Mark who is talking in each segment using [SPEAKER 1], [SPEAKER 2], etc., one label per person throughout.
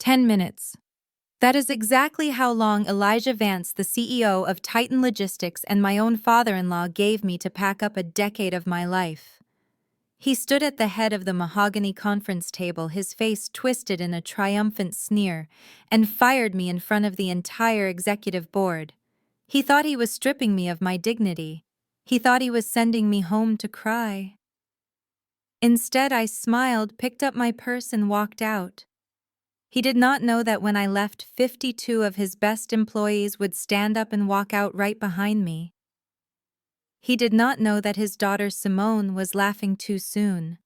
[SPEAKER 1] 10 minutes. That is exactly how long Elijah Vance, the CEO of Titan Logistics, and my own father-in-law gave me to pack up a decade of my life. He stood at the head of the mahogany conference table, his face twisted in a triumphant sneer, and fired me in front of the entire executive board. He thought he was stripping me of my dignity. He thought he was sending me home to cry. Instead, I smiled, picked up my purse, and walked out. He did not know that when I left, 52 of his best employees would stand up and walk out right behind me. He did not know that his daughter Simone was laughing too soon.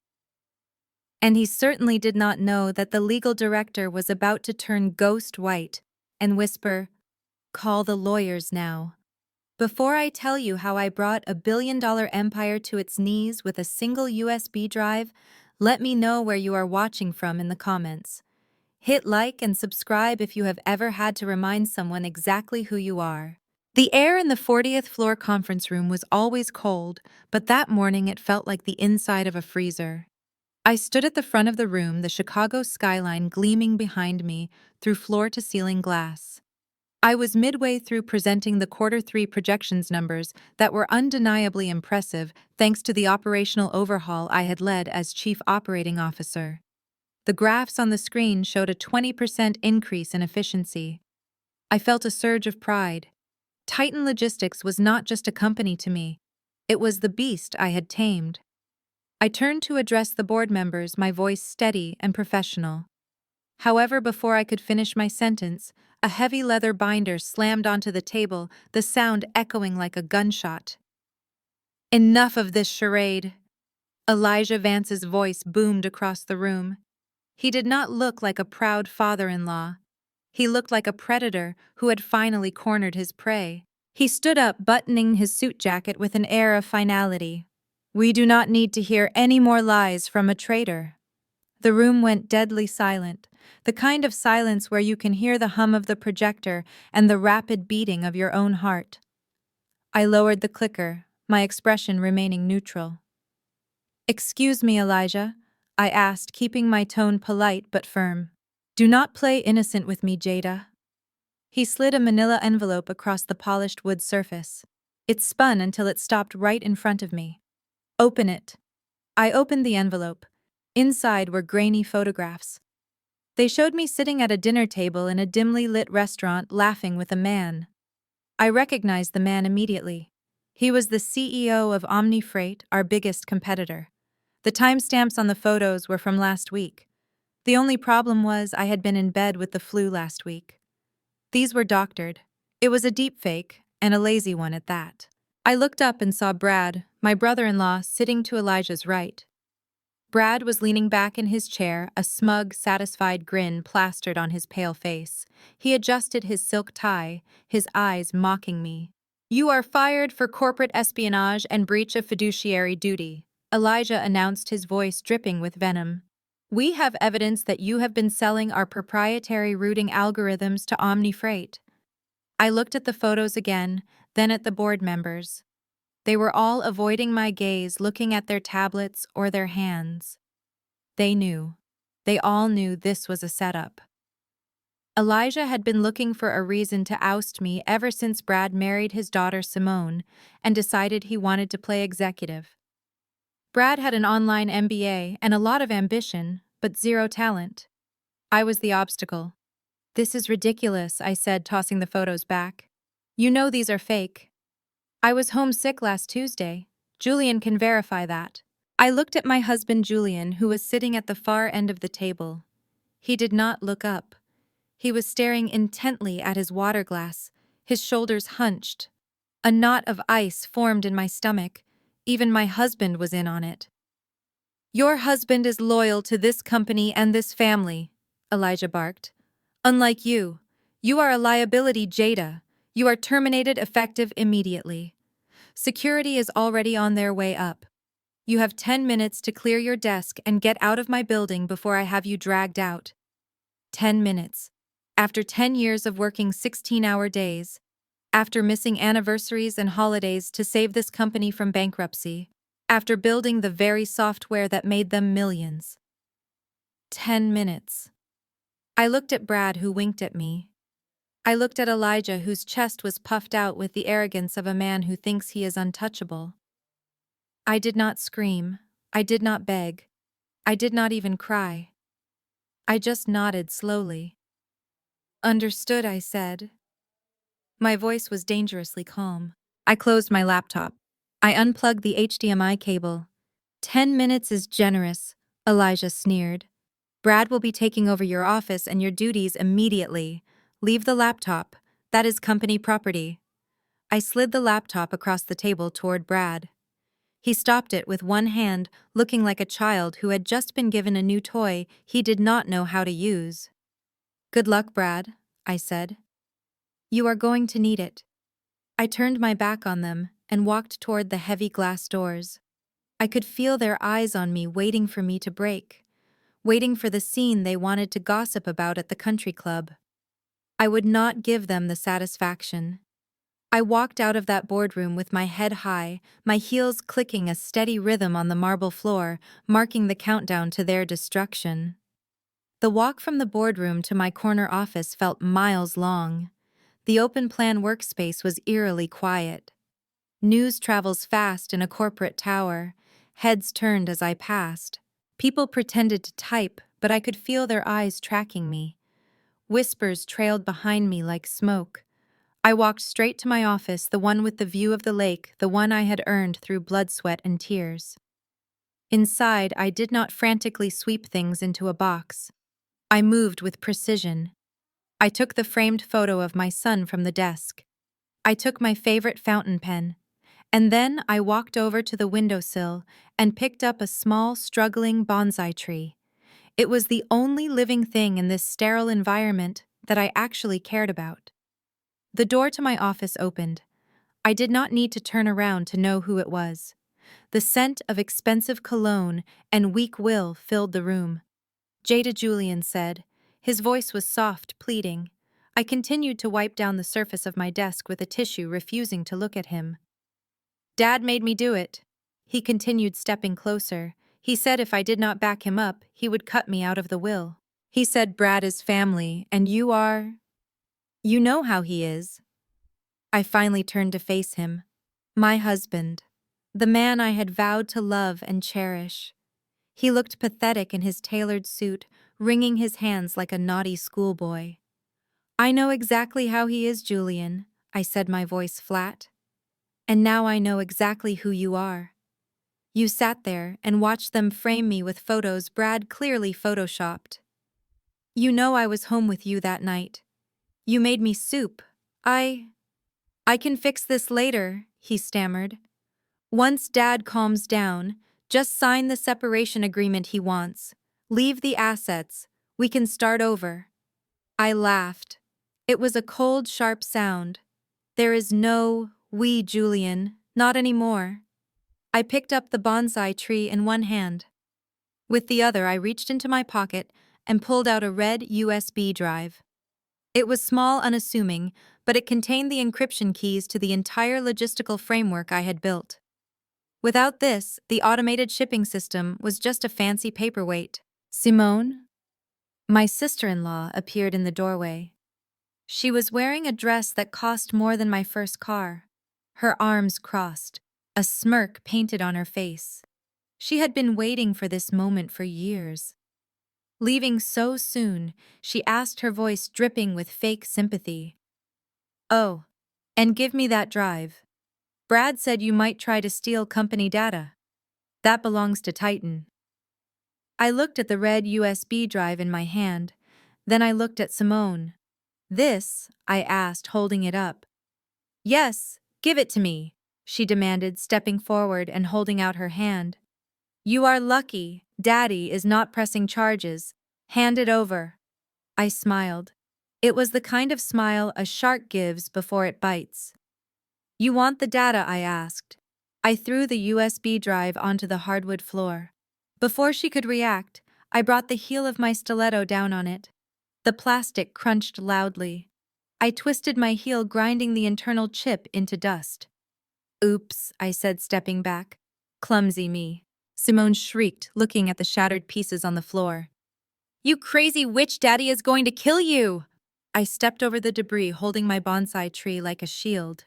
[SPEAKER 1] And he certainly did not know that the legal director was about to turn ghost white and whisper, "Call the lawyers now." Before I tell you how I brought a billion-dollar empire to its knees with a single USB drive, let me know where you are watching from in the comments. Hit like and subscribe if you have ever had to remind someone exactly who you are. The air in the 40th floor conference room was always cold, but that morning it felt like the inside of a freezer. I stood at the front of the room, the Chicago skyline gleaming behind me through floor-to-ceiling glass. I was midway through presenting the Q3 projections numbers that were undeniably impressive thanks to the operational overhaul I had led as Chief Operating Officer. The graphs on the screen showed a 20% increase in efficiency. I felt a surge of pride. Titan Logistics was not just a company to me. It was the beast I had tamed. I turned to address the board members, my voice steady and professional. However, before I could finish my sentence, a heavy leather binder slammed onto the table, the sound echoing like a gunshot. "Enough of this charade!" Elijah Vance's voice boomed across the room. He did not look like a proud father-in-law. He looked like a predator who had finally cornered his prey. He stood up, buttoning his suit jacket with an air of finality. "We do not need to hear any more lies from a traitor." The room went deadly silent, the kind of silence where you can hear the hum of the projector and the rapid beating of your own heart. I lowered the clicker, my expression remaining neutral. "Excuse me, Elijah," I asked, keeping my tone polite but firm. "Do not play innocent with me, Jada." He slid a manila envelope across the polished wood surface. It spun until it stopped right in front of me. "Open it." I opened the envelope. Inside were grainy photographs. They showed me sitting at a dinner table in a dimly lit restaurant laughing with a man. I recognized the man immediately. He was the CEO of Omni Freight, our biggest competitor. The timestamps on the photos were from last week. The only problem was I had been in bed with the flu last week. These were doctored. It was a deep fake, and a lazy one at that. I looked up and saw Brad, my brother-in-law, sitting to Elijah's right. Brad was leaning back in his chair, a smug, satisfied grin plastered on his pale face. He adjusted his silk tie, his eyes mocking me. "You are fired for corporate espionage and breach of fiduciary duty," Elijah announced, his voice dripping with venom. "We have evidence that you have been selling our proprietary routing algorithms to Omni Freight." I looked at the photos again, then at the board members. They were all avoiding my gaze, looking at their tablets or their hands. They knew. They all knew this was a setup. Elijah had been looking for a reason to oust me ever since Brad married his daughter Simone and decided he wanted to play executive. Brad had an online MBA and a lot of ambition, but zero talent. I was the obstacle. "This is ridiculous," I said, tossing the photos back. "You know these are fake." "I was homesick last Tuesday. Julian can verify that." I looked at my husband Julian, who was sitting at the far end of the table. He did not look up. He was staring intently at his water glass, his shoulders hunched. A knot of ice formed in my stomach. Even my husband was in on it. "Your husband is loyal to this company and this family," Elijah barked. "Unlike you. You are a liability, Jada. You are terminated effective immediately. Security is already on their way up. You have 10 minutes to clear your desk and get out of my building before I have you dragged out." 10 minutes. After 10 years of working 16-hour days, after missing anniversaries and holidays to save this company from bankruptcy, after building the very software that made them millions. 10 minutes. I looked at Brad, who winked at me. I looked at Elijah, whose chest was puffed out with the arrogance of a man who thinks he is untouchable. I did not scream. I did not beg. I did not even cry. I just nodded slowly. Understood, I said. My voice was dangerously calm. I closed my laptop. I unplugged the HDMI cable. 10 minutes is generous, Elijah sneered. Brad will be taking over your office and your duties immediately. Leave the laptop. That is company property. I slid the laptop across the table toward Brad. He stopped it with one hand, looking like a child who had just been given a new toy he did not know how to use. Good luck, Brad, I said. You are going to need it. I turned my back on them and walked toward the heavy glass doors. I could feel their eyes on me, waiting for me to break, waiting for the scene they wanted to gossip about at the country club. I would not give them the satisfaction. I walked out of that boardroom with my head high, my heels clicking a steady rhythm on the marble floor, marking the countdown to their destruction. The walk from the boardroom to my corner office felt miles long. The open-plan workspace was eerily quiet. News travels fast in a corporate tower. Heads turned as I passed. People pretended to type, but I could feel their eyes tracking me. Whispers trailed behind me like smoke. I walked straight to my office, the one with the view of the lake, the one I had earned through blood, sweat, and tears. Inside, I did not frantically sweep things into a box. I moved with precision. I took the framed photo of my son from the desk. I took my favorite fountain pen. And then I walked over to the windowsill and picked up a small, struggling bonsai tree. It was the only living thing in this sterile environment that I actually cared about. The door to my office opened. I did not need to turn around to know who it was. The scent of expensive cologne and weak will filled the room. Jada, Julian said. His voice was soft, pleading. I continued to wipe down the surface of my desk with a tissue, refusing to look at him. Dad made me do it. He continued, stepping closer. He said if I did not back him up, he would cut me out of the will. He said Brad is family, and you are... You know how he is. I finally turned to face him. My husband. The man I had vowed to love and cherish. He looked pathetic in his tailored suit, wringing his hands like a naughty schoolboy. I know exactly how he is, Julian, I said, my voice flat. And now I know exactly who you are. You sat there and watched them frame me with photos Brad clearly photoshopped. You know I was home with you that night. You made me soup. I can fix this later, he stammered. Once Dad calms down, just sign the separation agreement he wants. Leave the assets. We can start over. I laughed. It was a cold, sharp sound. There is no we, Julian, not anymore. I picked up the bonsai tree in one hand. With the other, I reached into my pocket and pulled out a red USB drive. It was small, unassuming, but it contained the encryption keys to the entire logistical framework I had built. Without this, the automated shipping system was just a fancy paperweight. Simone? My sister-in-law appeared in the doorway. She was wearing a dress that cost more than my first car. Her arms crossed, a smirk painted on her face. She had been waiting for this moment for years. Leaving so soon, she asked, her voice dripping with fake sympathy. Oh, and give me that drive. Brad said you might try to steal company data. That belongs to Titan. I looked at the red USB drive in my hand. Then I looked at Simone. This? I asked, holding it up. Yes, give it to me, she demanded, stepping forward and holding out her hand. You are lucky. Daddy is not pressing charges. Hand it over. I smiled. It was the kind of smile a shark gives before it bites. You want the data? I asked. I threw the USB drive onto the hardwood floor. Before she could react, I brought the heel of my stiletto down on it. The plastic crunched loudly. I twisted my heel, grinding the internal chip into dust. Oops, I said, stepping back. Clumsy me. Simone shrieked, looking at the shattered pieces on the floor. You crazy witch daddy is going to kill you! I stepped over the debris, holding my bonsai tree like a shield.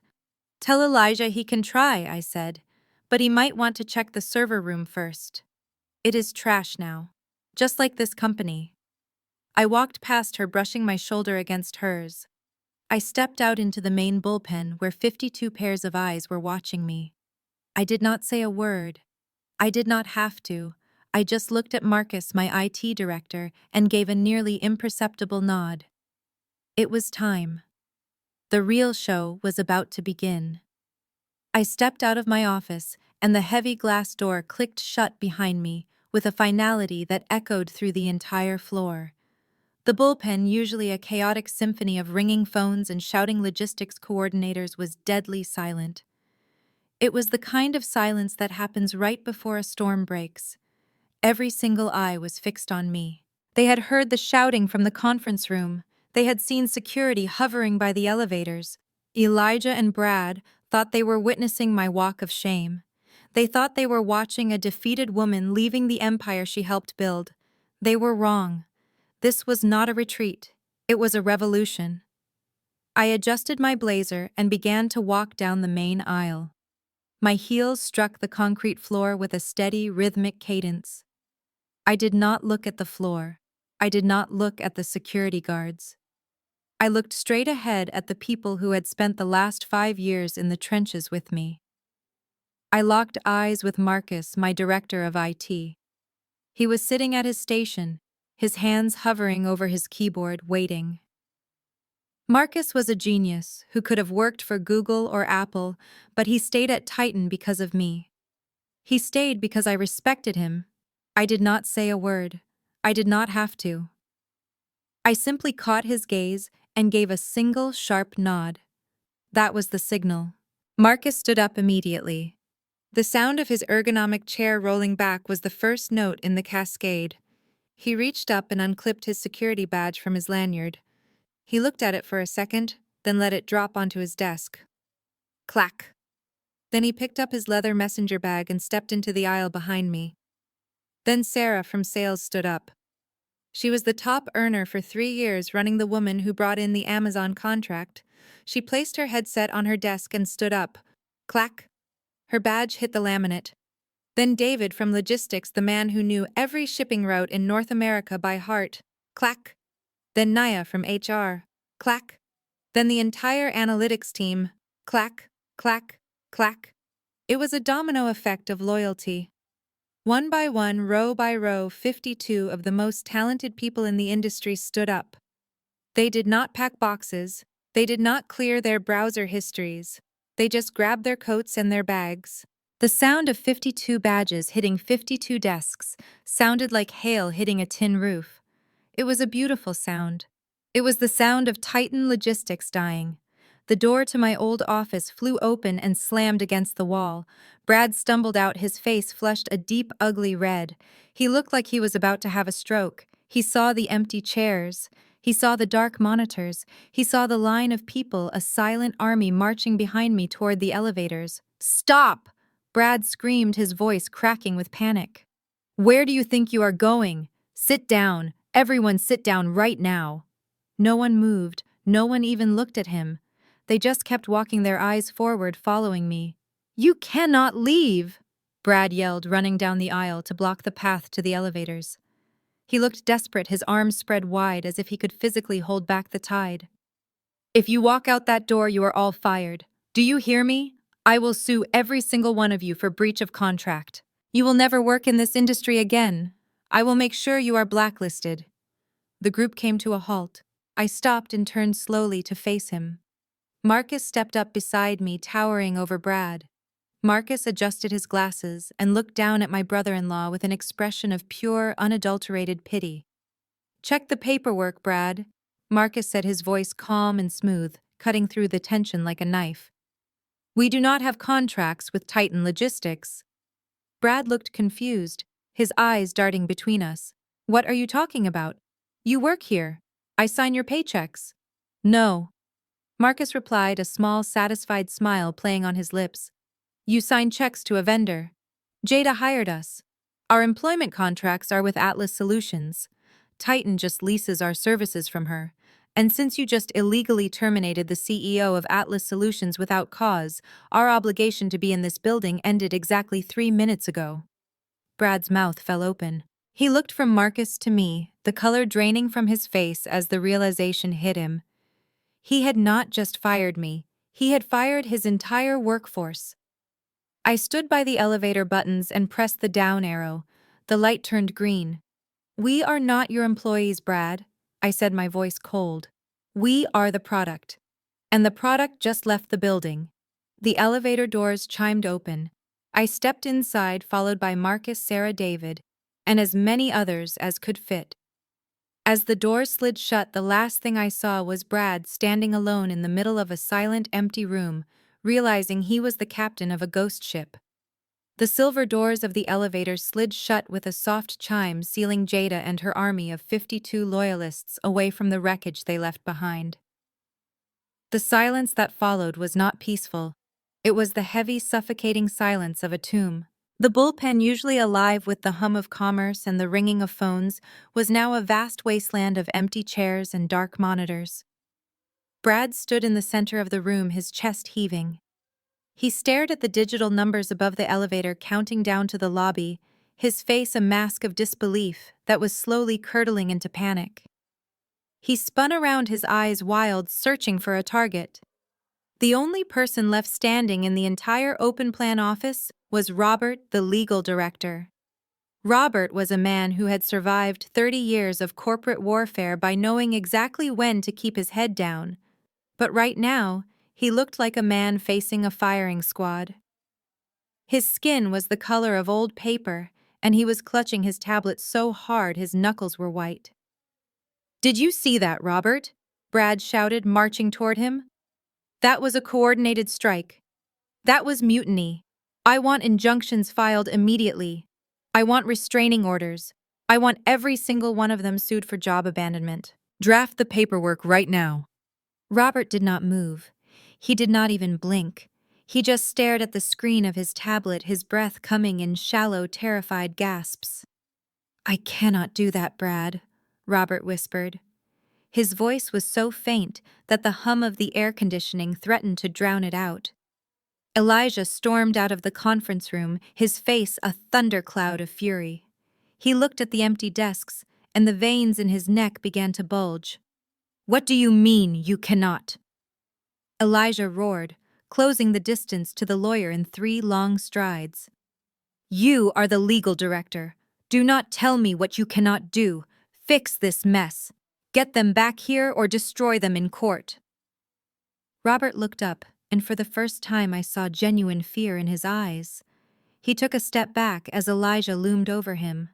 [SPEAKER 1] Tell Elijah he can try, I said, but he might want to check the server room first. It is trash now. Just like this company. I walked past her, brushing my shoulder against hers. I stepped out into the main bullpen where 52 pairs of eyes were watching me. I did not say a word. I did not have to. I just looked at Marcus, my IT director, and gave a nearly imperceptible nod. It was time. The real show was about to begin. I stepped out of my office, and the heavy glass door clicked shut behind me with a finality that echoed through the entire floor. The bullpen, usually a chaotic symphony of ringing phones and shouting logistics coordinators, was deadly silent. It was the kind of silence that happens right before a storm breaks. Every single eye was fixed on me. They had heard the shouting from the conference room. They had seen security hovering by the elevators. Elijah and Brad thought they were witnessing my walk of shame. They thought they were watching a defeated woman leaving the empire she helped build. They were wrong. This was not a retreat. It was a revolution. I adjusted my blazer and began to walk down the main aisle. My heels struck the concrete floor with a steady, rhythmic cadence. I did not look at the floor. I did not look at the security guards. I looked straight ahead at the people who had spent the last 5 years in the trenches with me. I locked eyes with Marcus, my director of IT. He was sitting at his station, his hands hovering over his keyboard, waiting. Marcus was a genius who could have worked for Google or Apple, but he stayed at Titan because of me. He stayed because I respected him. I did not say a word. I did not have to. I simply caught his gaze and gave a single sharp nod. That was the signal. Marcus stood up immediately. The sound of his ergonomic chair rolling back was the first note in the cascade. He reached up and unclipped his security badge from his lanyard. He looked at it for a second, then let it drop onto his desk. Clack. Then he picked up his leather messenger bag and stepped into the aisle behind me. Then Sarah from sales stood up. She was the top earner for 3 years, running the woman who brought in the Amazon contract. She placed her headset on her desk and stood up. Clack. Her badge hit the laminate. Then David from logistics, the man who knew every shipping route in North America by heart. Clack. Then Naya from HR. Clack. Then the entire analytics team. Clack, clack, clack. It was a domino effect of loyalty. One by one, row by row, 52 of the most talented people in the industry stood up. They did not pack boxes. They did not clear their browser histories. They just grabbed their coats and their bags. The sound of 52 badges hitting 52 desks sounded like hail hitting a tin roof. It was a beautiful sound. It was the sound of Titan Logistics dying. The door to my old office flew open and slammed against the wall. Brad stumbled out, his face flushed a deep, ugly red. He looked like he was about to have a stroke. He saw the empty chairs. He saw the dark monitors. He saw the line of people, a silent army marching behind me toward the elevators. "Stop!" Brad screamed, his voice cracking with panic. "Where do you think you are going? Sit down. Everyone sit down right now." No one moved. No one even looked at him. They just kept walking, their eyes forward, following me. "You cannot leave!" Brad yelled, running down the aisle to block the path to the elevators. He looked desperate, his arms spread wide as if he could physically hold back the tide. "If you walk out that door, you are all fired. Do you hear me? I will sue every single one of you for breach of contract. You will never work in this industry again. I will make sure you are blacklisted." The group came to a halt. I stopped and turned slowly to face him. Marcus stepped up beside me, towering over Brad. Marcus adjusted his glasses and looked down at my brother-in-law with an expression of pure, unadulterated pity. "Check the paperwork, Brad," Marcus said, his voice calm and smooth, cutting through the tension like a knife. "We do not have contracts with Titan Logistics." Brad looked confused, his eyes darting between us. "What are you talking about? You work here. I sign your paychecks." "No," Marcus replied, a small, satisfied smile playing on his lips. "You sign checks to a vendor. Jada hired us. Our employment contracts are with Atlas Solutions. Titan just leases our services from her. And since you just illegally terminated the CEO of Atlas Solutions without cause, our obligation to be in this building ended exactly 3 minutes ago. Brad's mouth fell open. He looked from Marcus to me, the color draining from his face as the realization hit him. He had not just fired me, he had fired his entire workforce. I stood by the elevator buttons and pressed the down arrow. The light turned green. "We are not your employees, Brad," I said, my voice cold. "We are the product." And the product just left the building. The elevator doors chimed open. I stepped inside, followed by Marcus, Sarah, David, and as many others as could fit. As the doors slid shut, the last thing I saw was Brad standing alone in the middle of a silent, empty room, realizing he was the captain of a ghost ship. The silver doors of the elevator slid shut with a soft chime, sealing Jada and her army of 52 loyalists away from the wreckage they left behind. The silence that followed was not peaceful. It was the heavy, suffocating silence of a tomb. The bullpen, usually alive with the hum of commerce and the ringing of phones, was now a vast wasteland of empty chairs and dark monitors. Brad stood in the center of the room, his chest heaving. He stared at the digital numbers above the elevator, counting down to the lobby, his face a mask of disbelief that was slowly curdling into panic. He spun around, his eyes wild, searching for a target. The only person left standing in the entire open-plan office was Robert, the legal director. Robert was a man who had survived 30 years of corporate warfare by knowing exactly when to keep his head down. But right now, he looked like a man facing a firing squad. His skin was the color of old paper, and he was clutching his tablet so hard his knuckles were white. "Did you see that, Robert?" Brad shouted, marching toward him. "That was a coordinated strike. That was mutiny. I want injunctions filed immediately. I want restraining orders. I want every single one of them sued for job abandonment. Draft the paperwork right now." Robert did not move. He did not even blink. He just stared at the screen of his tablet, his breath coming in shallow, terrified gasps. "I cannot do that, Brad," Robert whispered. His voice was so faint that the hum of the air conditioning threatened to drown it out. Elijah stormed out of the conference room, his face a thundercloud of fury. He looked at the empty desks, and the veins in his neck began to bulge. "What do you mean, you cannot?" Elijah roared, closing the distance to the lawyer in 3 long strides. "You are the legal director. Do not tell me what you cannot do. Fix this mess. Get them back here or destroy them in court." Robert looked up, and for the first time I saw genuine fear in his eyes. He took a step back as Elijah loomed over him.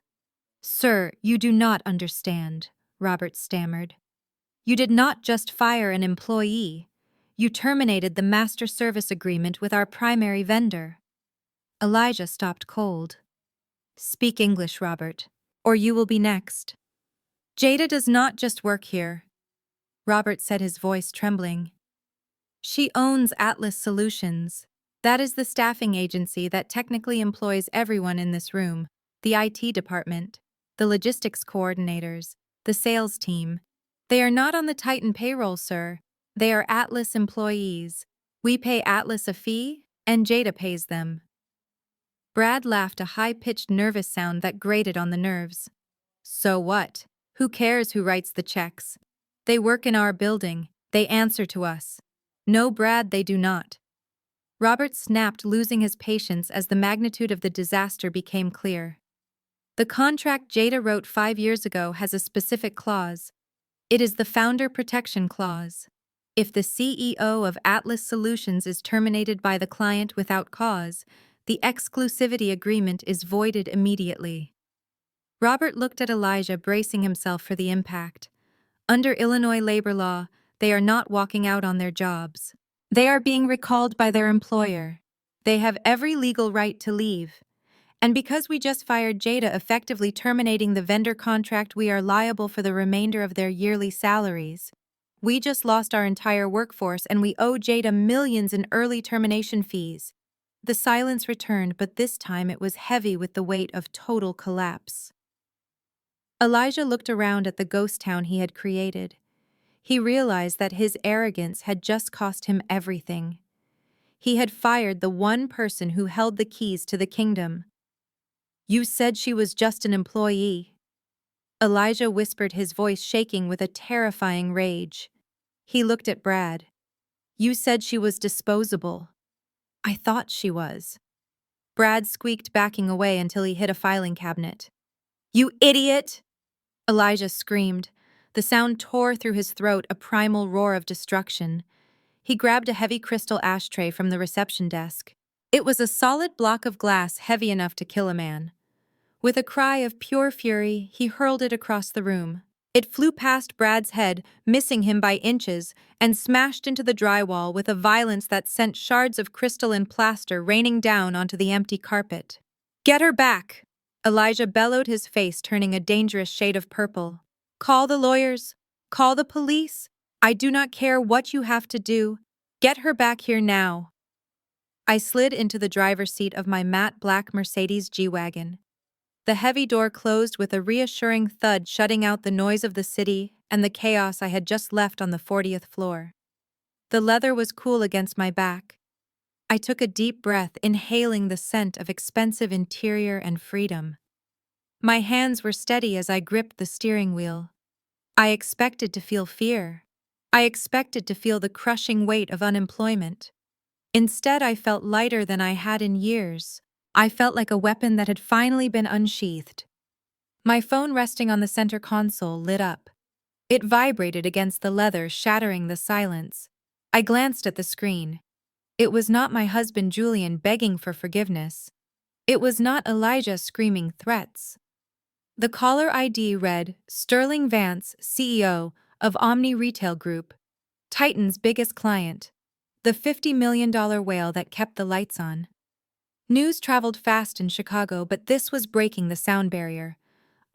[SPEAKER 1] "Sir, you do not understand," Robert stammered. "You did not just fire an employee. You terminated the master service agreement with our primary vendor." Elijah stopped cold. "Speak English, Robert, or you will be next." "Jada does not just work here," Robert said, his voice trembling. "She owns Atlas Solutions. That is the staffing agency that technically employs everyone in this room, the IT department, the logistics coordinators, the sales team. They are not on the Titan payroll, sir. They are Atlas employees. We pay Atlas a fee, and Jada pays them." Brad laughed, a high-pitched, nervous sound that grated on the nerves. "So what? Who cares who writes the checks? They work in our building. They answer to us." "No, Brad, they do not." Robert snapped, losing his patience as the magnitude of the disaster became clear. "The contract Jada wrote 5 years ago has a specific clause. It is the Founder Protection Clause. If the CEO of Atlas Solutions is terminated by the client without cause, the exclusivity agreement is voided immediately." Robert looked at Elijah, bracing himself for the impact. Under Illinois labor law, they are not walking out on their jobs. They are being recalled by their employer. They have every legal right to leave. And because we just fired Jada, effectively terminating the vendor contract, we are liable for the remainder of their yearly salaries. We just lost our entire workforce, and we owe Jada millions in early termination fees. The silence returned, but this time it was heavy with the weight of total collapse. Elijah looked around at the ghost town he had created. He realized that his arrogance had just cost him everything. He had fired the one person who held the keys to the kingdom. "You said she was just an employee." Elijah whispered, his voice shaking with a terrifying rage. He looked at Brad. "You said she was disposable." "I thought she was." Brad squeaked, backing away until he hit a filing cabinet. "You idiot!" Elijah screamed. The sound tore through his throat, a primal roar of destruction. He grabbed a heavy crystal ashtray from the reception desk. It was a solid block of glass heavy enough to kill a man. With a cry of pure fury, he hurled it across the room. It flew past Brad's head, missing him by inches, and smashed into the drywall with a violence that sent shards of crystal and plaster raining down onto the empty carpet. "Get her back!" Elijah bellowed, his face turning a dangerous shade of purple. "Call the lawyers. Call the police. I do not care what you have to do. Get her back here now." I slid into the driver's seat of my matte black Mercedes G-Wagon. The heavy door closed with a reassuring thud, shutting out the noise of the city and the chaos I had just left on the 40th floor. The leather was cool against my back. I took a deep breath, inhaling the scent of expensive interior and freedom. My hands were steady as I gripped the steering wheel. I expected to feel fear. I expected to feel the crushing weight of unemployment. Instead, I felt lighter than I had in years. I felt like a weapon that had finally been unsheathed. My phone, resting on the center console, lit up. It vibrated against the leather, shattering the silence. I glanced at the screen. It was not my husband Julian begging for forgiveness. It was not Elijah screaming threats. The caller ID read, "Sterling Vance, CEO of Omni Retail Group, Titan's biggest client, the $50 million whale that kept the lights on." News traveled fast in Chicago, but this was breaking the sound barrier.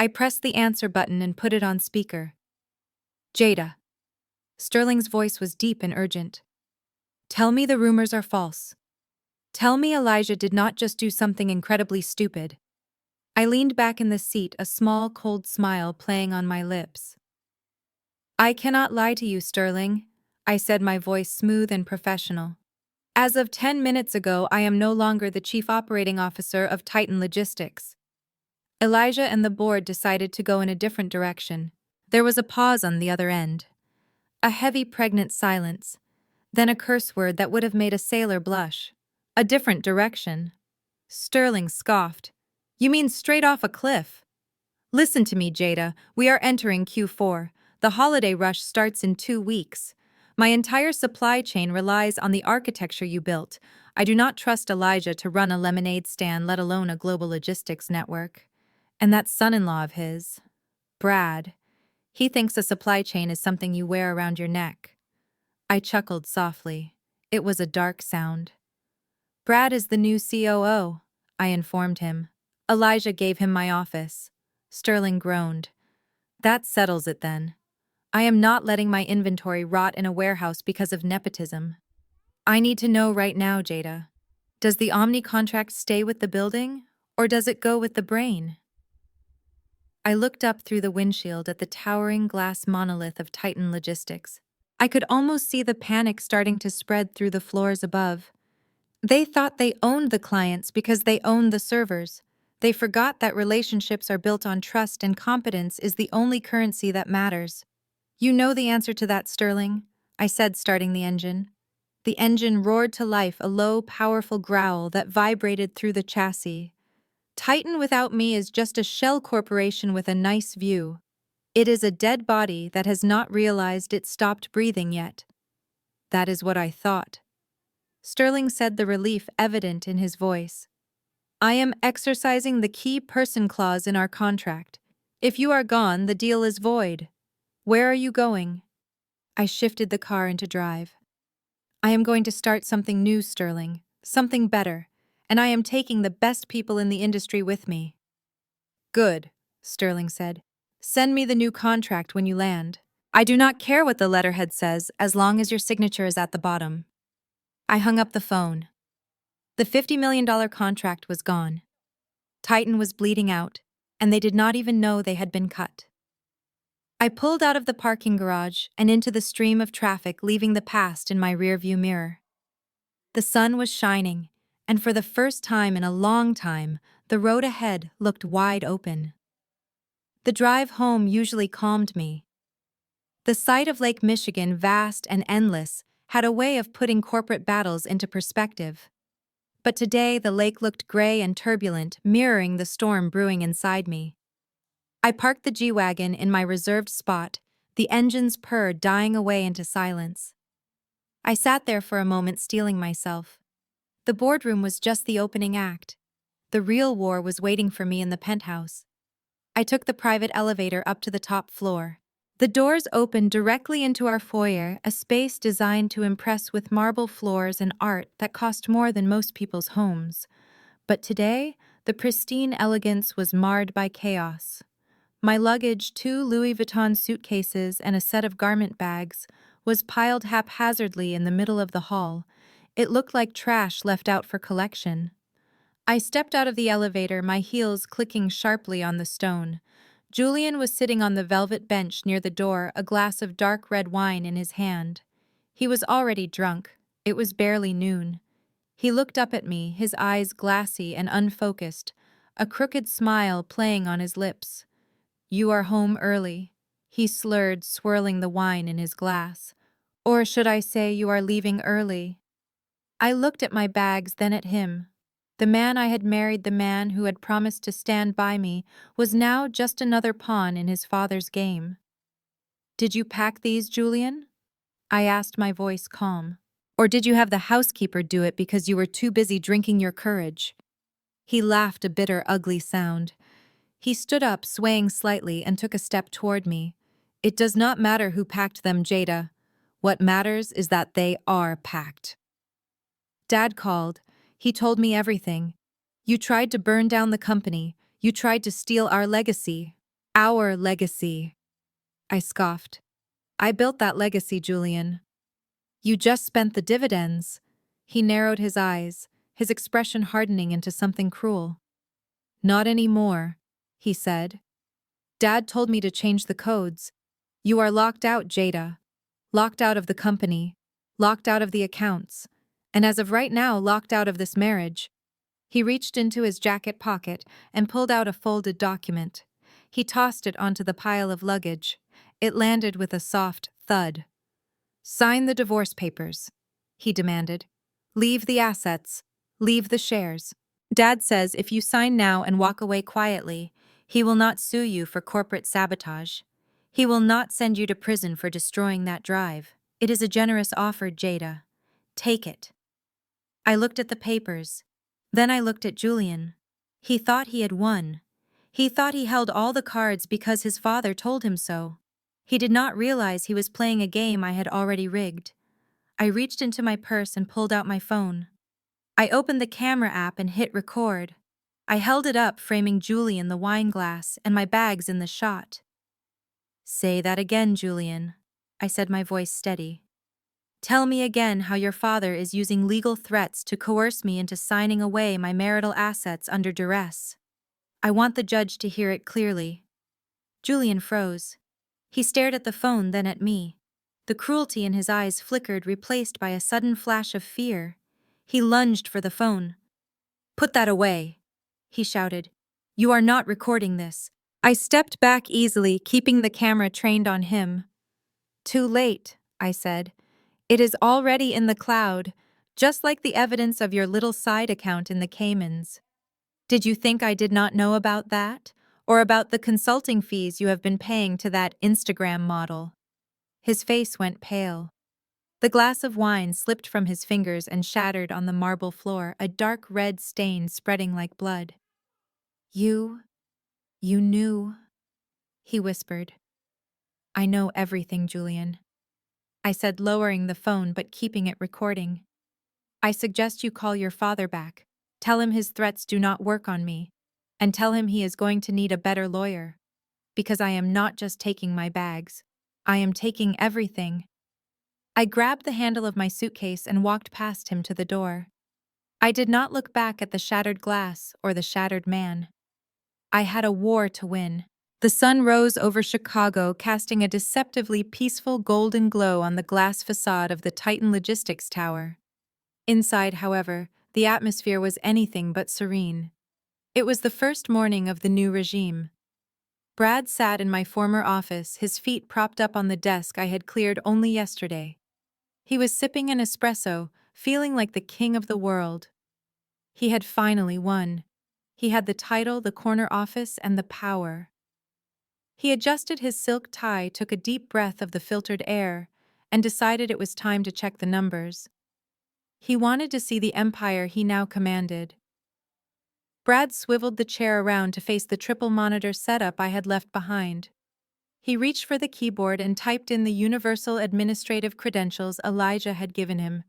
[SPEAKER 1] I pressed the answer button and put it on speaker. "Jada." Sterling's voice was deep and urgent. "Tell me the rumors are false. Tell me Elijah did not just do something incredibly stupid." I leaned back in the seat, a small, cold smile playing on my lips. "I cannot lie to you, Sterling," I said, my voice smooth and professional. "As of 10 minutes ago, I am no longer the chief operating officer of Titan Logistics." Elijah and the board decided to go in a different direction. There was a pause on the other end. A heavy, pregnant silence. Then a curse word that would have made a sailor blush. "A different direction." Sterling scoffed. "You mean straight off a cliff?" "Listen to me, Jada. We are entering Q4. The holiday rush starts in 2 weeks. My entire supply chain relies on the architecture you built. I do not trust Elijah to run a lemonade stand, let alone a global logistics network. And that son-in-law of his, Brad, he thinks a supply chain is something you wear around your neck." I chuckled softly. It was a dark sound. "Brad is the new COO," I informed him. "Elijah gave him my office." Sterling groaned. "That settles it then. I am not letting my inventory rot in a warehouse because of nepotism." "I need to know right now, Jada. Does the Omni contract stay with the building, or does it go with the brain?" I looked up through the windshield at the towering glass monolith of Titan Logistics. I could almost see the panic starting to spread through the floors above. They thought they owned the clients because they owned the servers. They forgot that relationships are built on trust and competence is the only currency that matters. "You know the answer to that, Sterling," I said, starting the engine. The engine roared to life, a low, powerful growl that vibrated through the chassis. "Titan without me is just a shell corporation with a nice view. It is a dead body that has not realized it stopped breathing yet." "That is what I thought." Sterling said, the relief evident in his voice. "I am exercising the key person clause in our contract. If you are gone, the deal is void." "Where are you going?" I shifted the car into drive. "I am going to start something new, Sterling, something better, and I am taking the best people in the industry with me." "Good," Sterling said. "Send me the new contract when you land. I do not care what the letterhead says as long as your signature is at the bottom." I hung up the phone. The $50 million contract was gone. Titan was bleeding out. and they did not even know they had been cut. I pulled out of the parking garage and into the stream of traffic, leaving the past in my rearview mirror. The sun was shining, and for the first time in a long time, the road ahead looked wide open. The drive home usually calmed me. The sight of Lake Michigan, vast and endless, had a way of putting corporate battles into perspective. But today the lake looked gray and turbulent, mirroring the storm brewing inside me. I parked the G-Wagon in my reserved spot, the engine's purr dying away into silence. I sat there for a moment, steeling myself. The boardroom was just the opening act. The real war was waiting for me in the penthouse. I took the private elevator up to the top floor. The doors opened directly into our foyer, a space designed to impress with marble floors and art that cost more than most people's homes. But today, the pristine elegance was marred by chaos. My luggage, 2 Louis Vuitton suitcases and a set of garment bags, was piled haphazardly in the middle of the hall. It looked like trash left out for collection. I stepped out of the elevator, my heels clicking sharply on the stone. Julian was sitting on the velvet bench near the door, a glass of dark red wine in his hand. He was already drunk. It was barely noon. He looked up at me, his eyes glassy and unfocused, a crooked smile playing on his lips. "You are home early," he slurred, swirling the wine in his glass. "Or should I say you are leaving early?" I looked at my bags, then at him. The man I had married, the man who had promised to stand by me, was now just another pawn in his father's game. "Did you pack these, Julian?" I asked, my voice calm. "Or did you have the housekeeper do it because you were too busy drinking your courage?" He laughed, a bitter, ugly sound. He stood up, swaying slightly, and took a step toward me. "It does not matter who packed them, Jada. What matters is that they are packed." Dad called. He told me everything. "You tried to burn down the company. You tried to steal our legacy." "Our legacy," I scoffed. "I built that legacy, Julian." "You just spent the dividends." He narrowed his eyes, his expression hardening into something cruel. "Not anymore," he said. "Dad told me to change the codes. You are locked out, Jada. Locked out of the company. Locked out of the accounts. And as of right now, locked out of this marriage." He reached into his jacket pocket and pulled out a folded document. He tossed it onto the pile of luggage. It landed with a soft thud. "Sign the divorce papers," he demanded. "Leave the assets. Leave the shares. Dad says if you sign now and walk away quietly, he will not sue you for corporate sabotage. He will not send you to prison for destroying that drive. It is a generous offer, Jada. Take it." I looked at the papers. Then I looked at Julian. He thought he had won. He thought he held all the cards because his father told him so. He did not realize he was playing a game I had already rigged. I reached into my purse and pulled out my phone. I opened the camera app and hit record. I held it up, framing Julian, the wine glass, and my bags in the shot. "Say that again, Julian," I said, my voice steady. "Tell me again how your father is using legal threats to coerce me into signing away my marital assets under duress. I want the judge to hear it clearly." Julian froze. He stared at the phone, then at me. The cruelty in his eyes flickered, replaced by a sudden flash of fear. He lunged for the phone. "Put that away," he shouted. "You are not recording this." I stepped back easily, keeping the camera trained on him. "Too late," I said. "It is already in the cloud, just like the evidence of your little side account in the Caymans. Did you think I did not know about that? Or about the consulting fees you have been paying to that Instagram model?" His face went pale. The glass of wine slipped from his fingers and shattered on the marble floor, a dark red stain spreading like blood. You knew," he whispered. "I know everything, Julian," I said, lowering the phone but keeping it recording. "I suggest you call your father back. Tell him his threats do not work on me. And tell him he is going to need a better lawyer. Because I am not just taking my bags. I am taking everything." I grabbed the handle of my suitcase and walked past him to the door. I did not look back at the shattered glass or the shattered man. I had a war to win. The sun rose over Chicago, casting a deceptively peaceful golden glow on the glass facade of the Titan Logistics Tower. Inside, however, the atmosphere was anything but serene. It was the first morning of the new regime. Brad sat in my former office, his feet propped up on the desk I had cleared only yesterday. He was sipping an espresso, feeling like the king of the world. He had finally won. He had the title, the corner office, and the power. He adjusted his silk tie, took a deep breath of the filtered air, and decided it was time to check the numbers. He wanted to see the empire he now commanded. Brad swiveled the chair around to face the triple monitor setup I had left behind. He reached for the keyboard and typed in the universal administrative credentials Elijah had given him.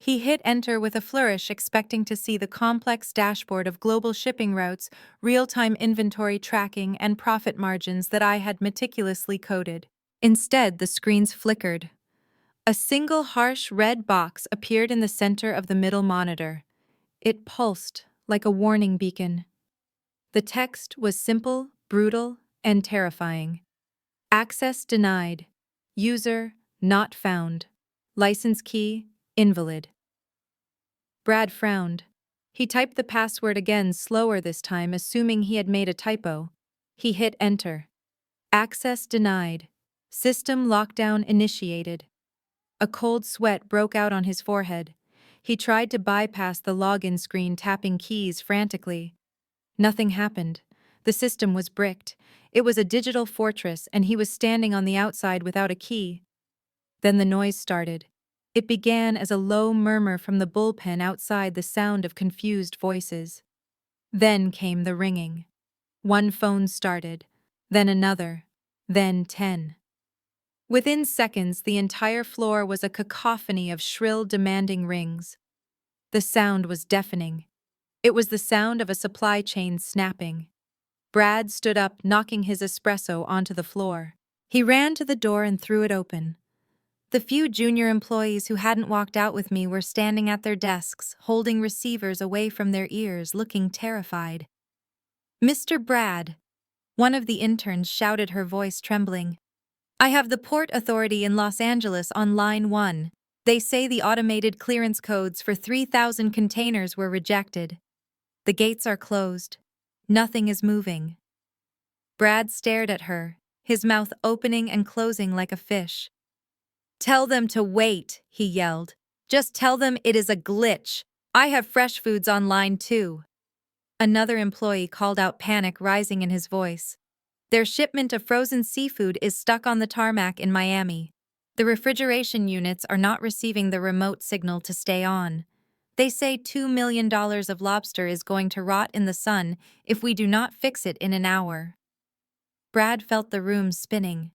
[SPEAKER 1] He hit enter with a flourish, expecting to see the complex dashboard of global shipping routes, real-time inventory tracking, and profit margins that I had meticulously coded. Instead, the screens flickered. A single harsh red box appeared in the center of the middle monitor. It pulsed like a warning beacon. The text was simple, brutal, and terrifying. Access denied. User not found. License key invalid. Brad frowned. He typed the password again, slower this time, assuming he had made a typo. He hit enter. Access denied. System lockdown initiated. A cold sweat broke out on his forehead. He tried to bypass the login screen, tapping keys frantically. Nothing happened. The system was bricked. It was a digital fortress, and he was standing on the outside without a key. Then the noise started. It began as a low murmur from the bullpen outside, the sound of confused voices. Then came the ringing. One phone started, then another, then 10. Within seconds, the entire floor was a cacophony of shrill, demanding rings. The sound was deafening. It was the sound of a supply chain snapping. Brad stood up, knocking his espresso onto the floor. He ran to the door and threw it open. The few junior employees who hadn't walked out with me were standing at their desks, holding receivers away from their ears, looking terrified. "Mr. Brad," one of the interns shouted, her voice trembling. "I have the Port Authority in Los Angeles on line 1. They say the automated clearance codes for 3,000 containers were rejected. The gates are closed. Nothing is moving." Brad stared at her, his mouth opening and closing like a fish. "Tell them to wait," he yelled. "Just tell them it is a glitch. I have fresh foods on line 2. Another employee called out, panic rising in his voice. "Their shipment of frozen seafood is stuck on the tarmac in Miami. The refrigeration units are not receiving the remote signal to stay on. They say $2 million of lobster is going to rot in the sun if we do not fix it in an hour." Brad felt the room spinning.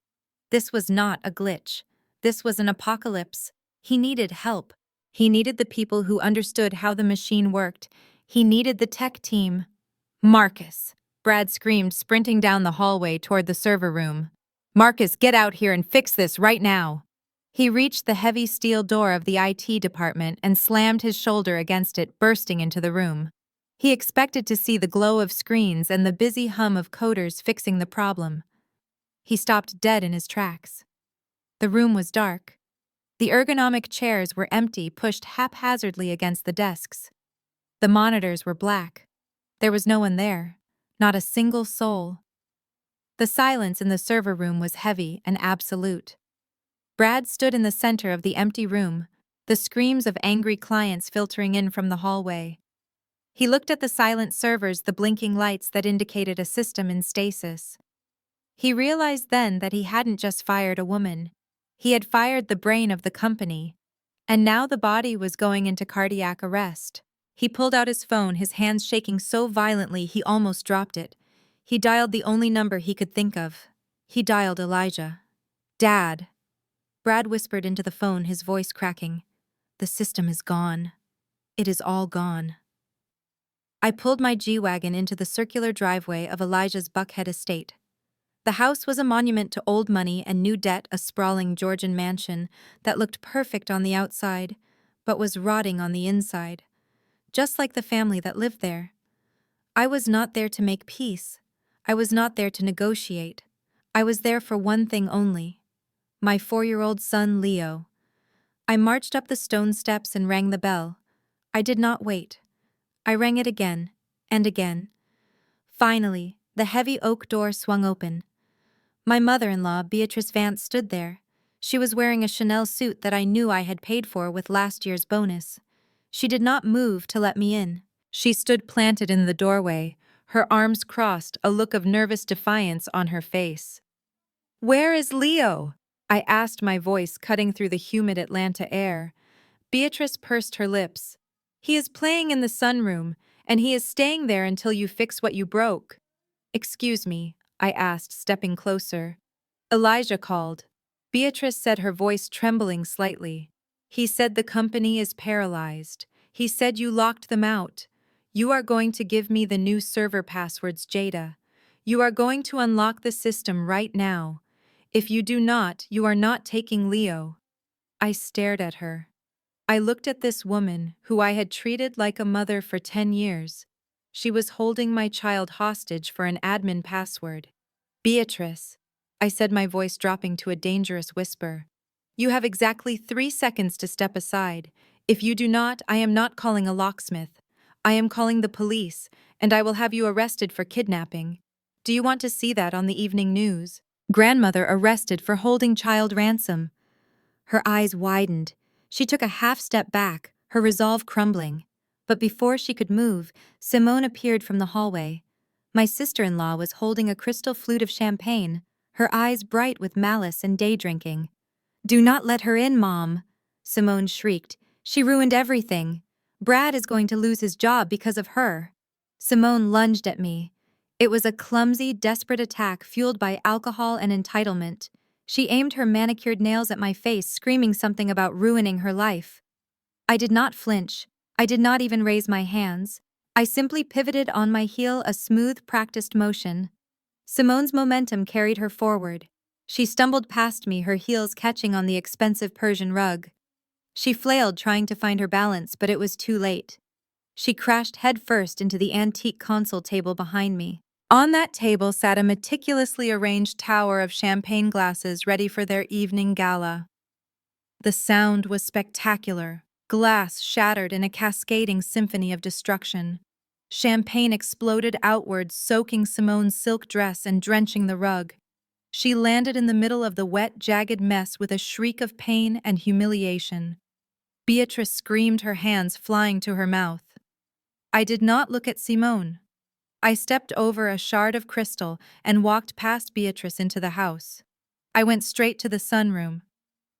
[SPEAKER 1] This was not a glitch. This was an apocalypse. He needed help. He needed the people who understood how the machine worked. He needed the tech team. "Marcus!" Brad screamed, sprinting down the hallway toward the server room. "Marcus, get out here and fix this right now!" He reached the heavy steel door of the IT department and slammed his shoulder against it, bursting into the room. He expected to see the glow of screens and the busy hum of coders fixing the problem. He stopped dead in his tracks. The room was dark. The ergonomic chairs were empty, pushed haphazardly against the desks. The monitors were black. There was no one there, not a single soul. The silence in the server room was heavy and absolute. Brad stood in the center of the empty room, the screams of angry clients filtering in from the hallway. He looked at the silent servers, the blinking lights that indicated a system in stasis. He realized then that he hadn't just fired a woman. He had fired the brain of the company, and now the body was going into cardiac arrest. He pulled out his phone, his hands shaking so violently he almost dropped it. He dialed the only number he could think of. He dialed Elijah. "Dad." Brad whispered into the phone, his voice cracking. "The system is gone. It is all gone." I pulled my G-Wagon into the circular driveway of Elijah's Buckhead estate. The house was a monument to old money and new debt, a sprawling Georgian mansion that looked perfect on the outside, but was rotting on the inside, just like the family that lived there. I was not there to make peace. I was not there to negotiate. I was there for one thing only: my 4-year-old son Leo. I marched up the stone steps and rang the bell. I did not wait. I rang it again, and again. Finally, the heavy oak door swung open. My mother-in-law, Beatrice Vance, stood there. She was wearing a Chanel suit that I knew I had paid for with last year's bonus. She did not move to let me in. She stood planted in the doorway, her arms crossed, a look of nervous defiance on her face. "Where is Leo?" I asked, my voice cutting through the humid Atlanta air. Beatrice pursed her lips. "He is playing in the sunroom, and he is staying there until you fix what you broke." "Excuse me," I asked, stepping closer. "Elijah called." Beatrice said, her voice trembling slightly. "He said the company is paralyzed. He said you locked them out. You are going to give me the new server passwords, Jada. You are going to unlock the system right now. If you do not, you are not taking Leo." I stared at her. I looked at this woman, who I had treated like a mother for 10 years. She was holding my child hostage for an admin password. "Beatrice," I said, my voice dropping to a dangerous whisper, "you have exactly 3 seconds to step aside. If you do not, I am not calling a locksmith. I am calling the police, and I will have you arrested for kidnapping. Do you want to see that on the evening news? Grandmother arrested for holding child ransom." Her eyes widened. She took a half step back, her resolve crumbling. But before she could move, Simone appeared from the hallway. My sister-in-law was holding a crystal flute of champagne, her eyes bright with malice and day drinking. "Do not let her in, Mom," Simone shrieked. "She ruined everything. Brad is going to lose his job because of her." Simone lunged at me. It was a clumsy, desperate attack fueled by alcohol and entitlement. She aimed her manicured nails at my face, screaming something about ruining her life. I did not flinch. I did not even raise my hands. I simply pivoted on my heel, a smooth, practiced motion. Simone's momentum carried her forward. She stumbled past me, her heels catching on the expensive Persian rug. She flailed, trying to find her balance, but it was too late. She crashed headfirst into the antique console table behind me. On that table sat a meticulously arranged tower of champagne glasses ready for their evening gala. The sound was spectacular. Glass shattered in a cascading symphony of destruction. Champagne exploded outwards, soaking Simone's silk dress and drenching the rug. She landed in the middle of the wet, jagged mess with a shriek of pain and humiliation. Beatrice screamed, her hands flying to her mouth. I did not look at Simone. I stepped over a shard of crystal and walked past Beatrice into the house. I went straight to the sunroom.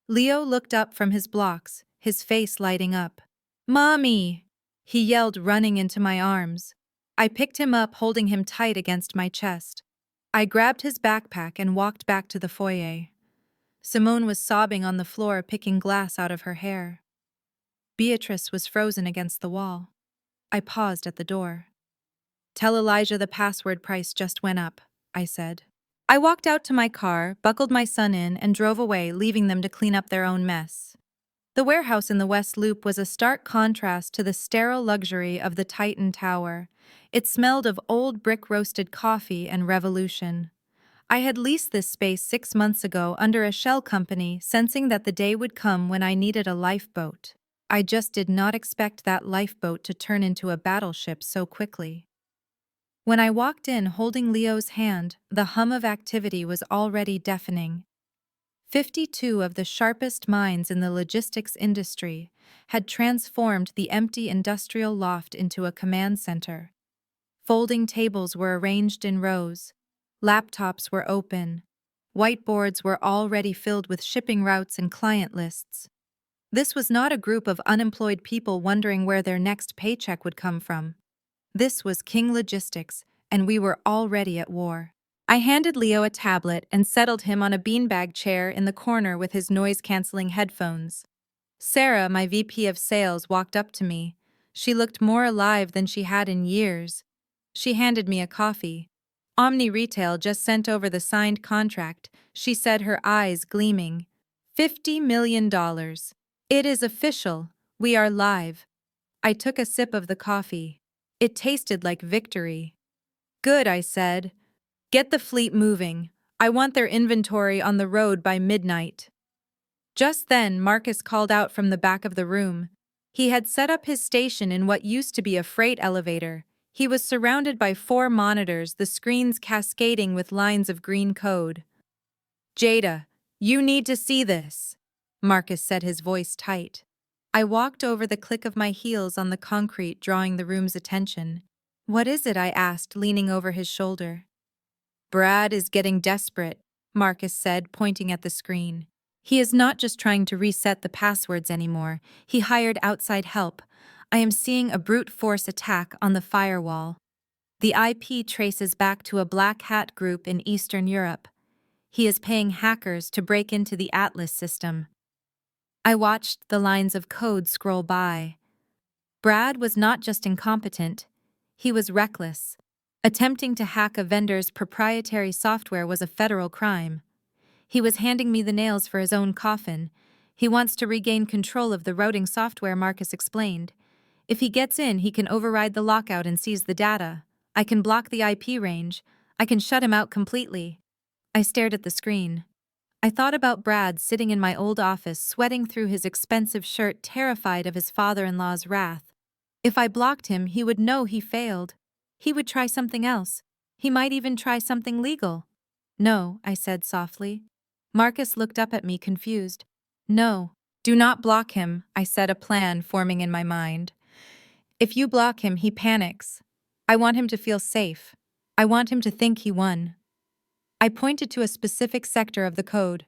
[SPEAKER 1] Leo looked up from his blocks, his face lighting up. "Mommy!" he yelled, running into my arms. I picked him up, holding him tight against my chest. I grabbed his backpack and walked back to the foyer. Simone was sobbing on the floor, picking glass out of her hair. Beatrice was frozen against the wall. I paused at the door. "Tell Elijah the password price just went up," I said. I walked out to my car, buckled my son in, and drove away, leaving them to clean up their own mess. The warehouse in the West Loop was a stark contrast to the sterile luxury of the Titan Tower. It smelled of old brick-roasted coffee and revolution. I had leased this space 6 months ago under a shell company, sensing that the day would come when I needed a lifeboat. I just did not expect that lifeboat to turn into a battleship so quickly. When I walked in holding Leo's hand, the hum of activity was already deafening. 52 of the sharpest minds in the logistics industry had transformed the empty industrial loft into a command center. Folding tables were arranged in rows. Laptops were open. Whiteboards were already filled with shipping routes and client lists. This was not a group of unemployed people wondering where their next paycheck would come from. This was King Logistics, and we were already at war. I handed Leo a tablet and settled him on a beanbag chair in the corner with his noise-canceling headphones. Sarah, my VP of sales, walked up to me. She looked more alive than she had in years. She handed me a coffee. "Omni Retail just sent over the signed contract," she said, her eyes gleaming. $50 million. It is official. We are live." I took a sip of the coffee. It tasted like victory. "Good," I said. Get the fleet moving. I want their inventory on the road by midnight. Just then, Marcus called out from the back of the room. He had set up his station in what used to be a freight elevator. He was surrounded by 4 monitors, the screens cascading with lines of green code. Jada, you need to see this, Marcus said, his voice tight. I walked over, the click of my heels on the concrete drawing the room's attention. What is it? I asked, leaning over his shoulder. Brad is getting desperate, Marcus said, pointing at the screen. He is not just trying to reset the passwords anymore. He hired outside help. I am seeing a brute force attack on the firewall. The IP traces back to a black hat group in Eastern Europe. He is paying hackers to break into the Atlas system. I watched the lines of code scroll by. Brad was not just incompetent, he was reckless. Attempting to hack a vendor's proprietary software was a federal crime. He was handing me the nails for his own coffin. He wants to regain control of the routing software, Marcus explained. If he gets in, he can override the lockout and seize the data. I can block the IP range. I can shut him out completely. I stared at the screen. I thought about Brad sitting in my old office, sweating through his expensive shirt, terrified of his father-in-law's wrath. If I blocked him, he would know he failed. He would try something else. He might even try something legal. No, I said softly. Marcus looked up at me, confused. No, do not block him, I said, a plan forming in my mind. If you block him, he panics. I want him to feel safe. I want him to think he won. I pointed to a specific sector of the code.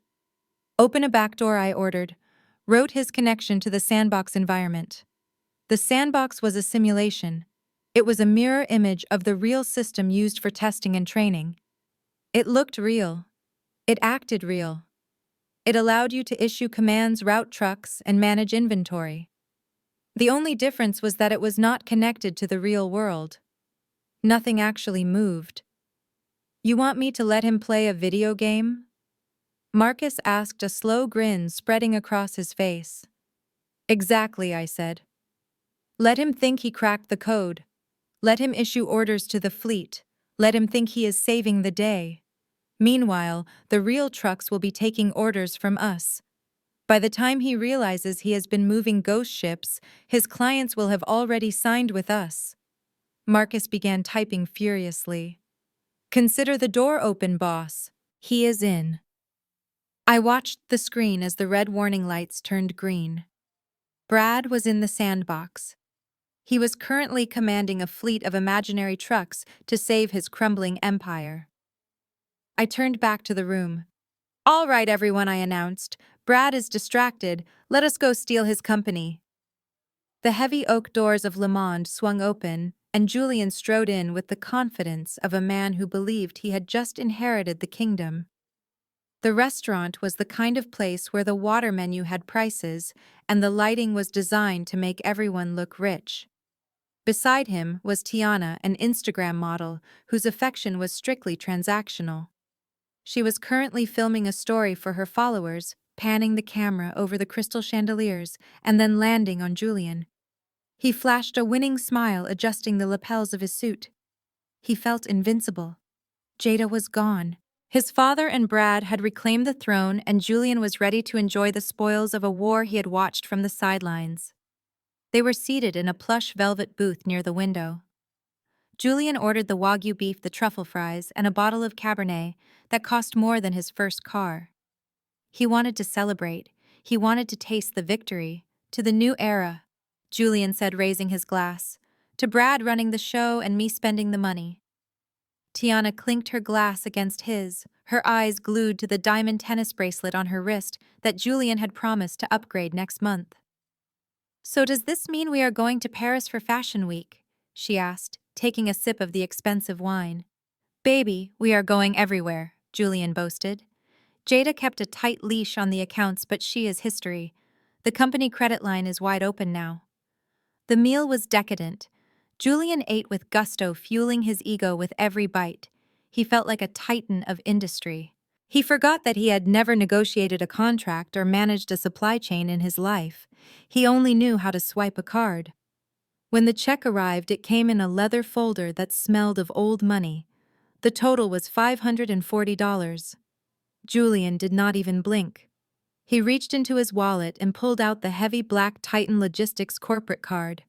[SPEAKER 1] Open a backdoor, I ordered. Wrote his connection to the sandbox environment. The sandbox was a simulation. It was a mirror image of the real system used for testing and training. It looked real. It acted real. It allowed you to issue commands, route trucks, and manage inventory. The only difference was that it was not connected to the real world. Nothing actually moved. You want me to let him play a video game? Marcus asked, a slow grin spreading across his face. Exactly, I said. Let him think he cracked the code. Let him issue orders to the fleet. Let him think he is saving the day. Meanwhile, the real trucks will be taking orders from us. By the time he realizes he has been moving ghost ships, his clients will have already signed with us. Marcus began typing furiously. Consider the door open, boss. He is in. I watched the screen as the red warning lights turned green. Brad was in the sandbox. He was currently commanding a fleet of imaginary trucks to save his crumbling empire. I turned back to the room. All right, everyone, I announced. Brad is distracted. Let us go steal his company. The heavy oak doors of Le Monde swung open, and Julian strode in with the confidence of a man who believed he had just inherited the kingdom. The restaurant was the kind of place where the water menu had prices, and the lighting was designed to make everyone look rich. Beside him was Tiana, an Instagram model whose affection was strictly transactional. She was currently filming a story for her followers, panning the camera over the crystal chandeliers and then landing on Julian. He flashed a winning smile, adjusting the lapels of his suit. He felt invincible. Jada was gone. His father and Brad had reclaimed the throne, and Julian was ready to enjoy the spoils of a war he had watched from the sidelines. They were seated in a plush velvet booth near the window. Julian ordered the Wagyu beef, the truffle fries, and a bottle of Cabernet that cost more than his first car. He wanted to celebrate. He wanted to taste the victory. To the new era, Julian said, raising his glass. To Brad running the show and me spending the money. Tiana clinked her glass against his, her eyes glued to the diamond tennis bracelet on her wrist that Julian had promised to upgrade next month. So does this mean we are going to Paris for Fashion Week? She asked, taking a sip of the expensive wine. Baby, we are going everywhere, Julian boasted. Jada kept a tight leash on the accounts, but she is history. The company credit line is wide open now. The meal was decadent. Julian ate with gusto, fueling his ego with every bite. He felt like a titan of industry. He forgot that he had never negotiated a contract or managed a supply chain in his life. He only knew how to swipe a card. When the check arrived, it came in a leather folder that smelled of old money. The total was $540. Julian did not even blink. He reached into his wallet and pulled out the heavy black Titan Logistics corporate card.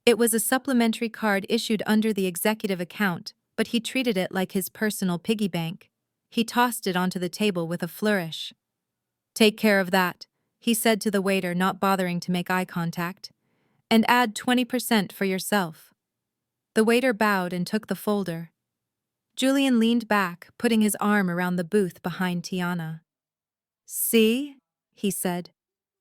[SPEAKER 1] It was a supplementary card issued under the executive account, but he treated it like his personal piggy bank. He tossed it onto the table with a flourish. "Take care of that," he said to the waiter, not bothering to make eye contact. "And add 20% for yourself." The waiter bowed and took the folder. Julian leaned back, putting his arm around the booth behind Tiana. "See?" he said.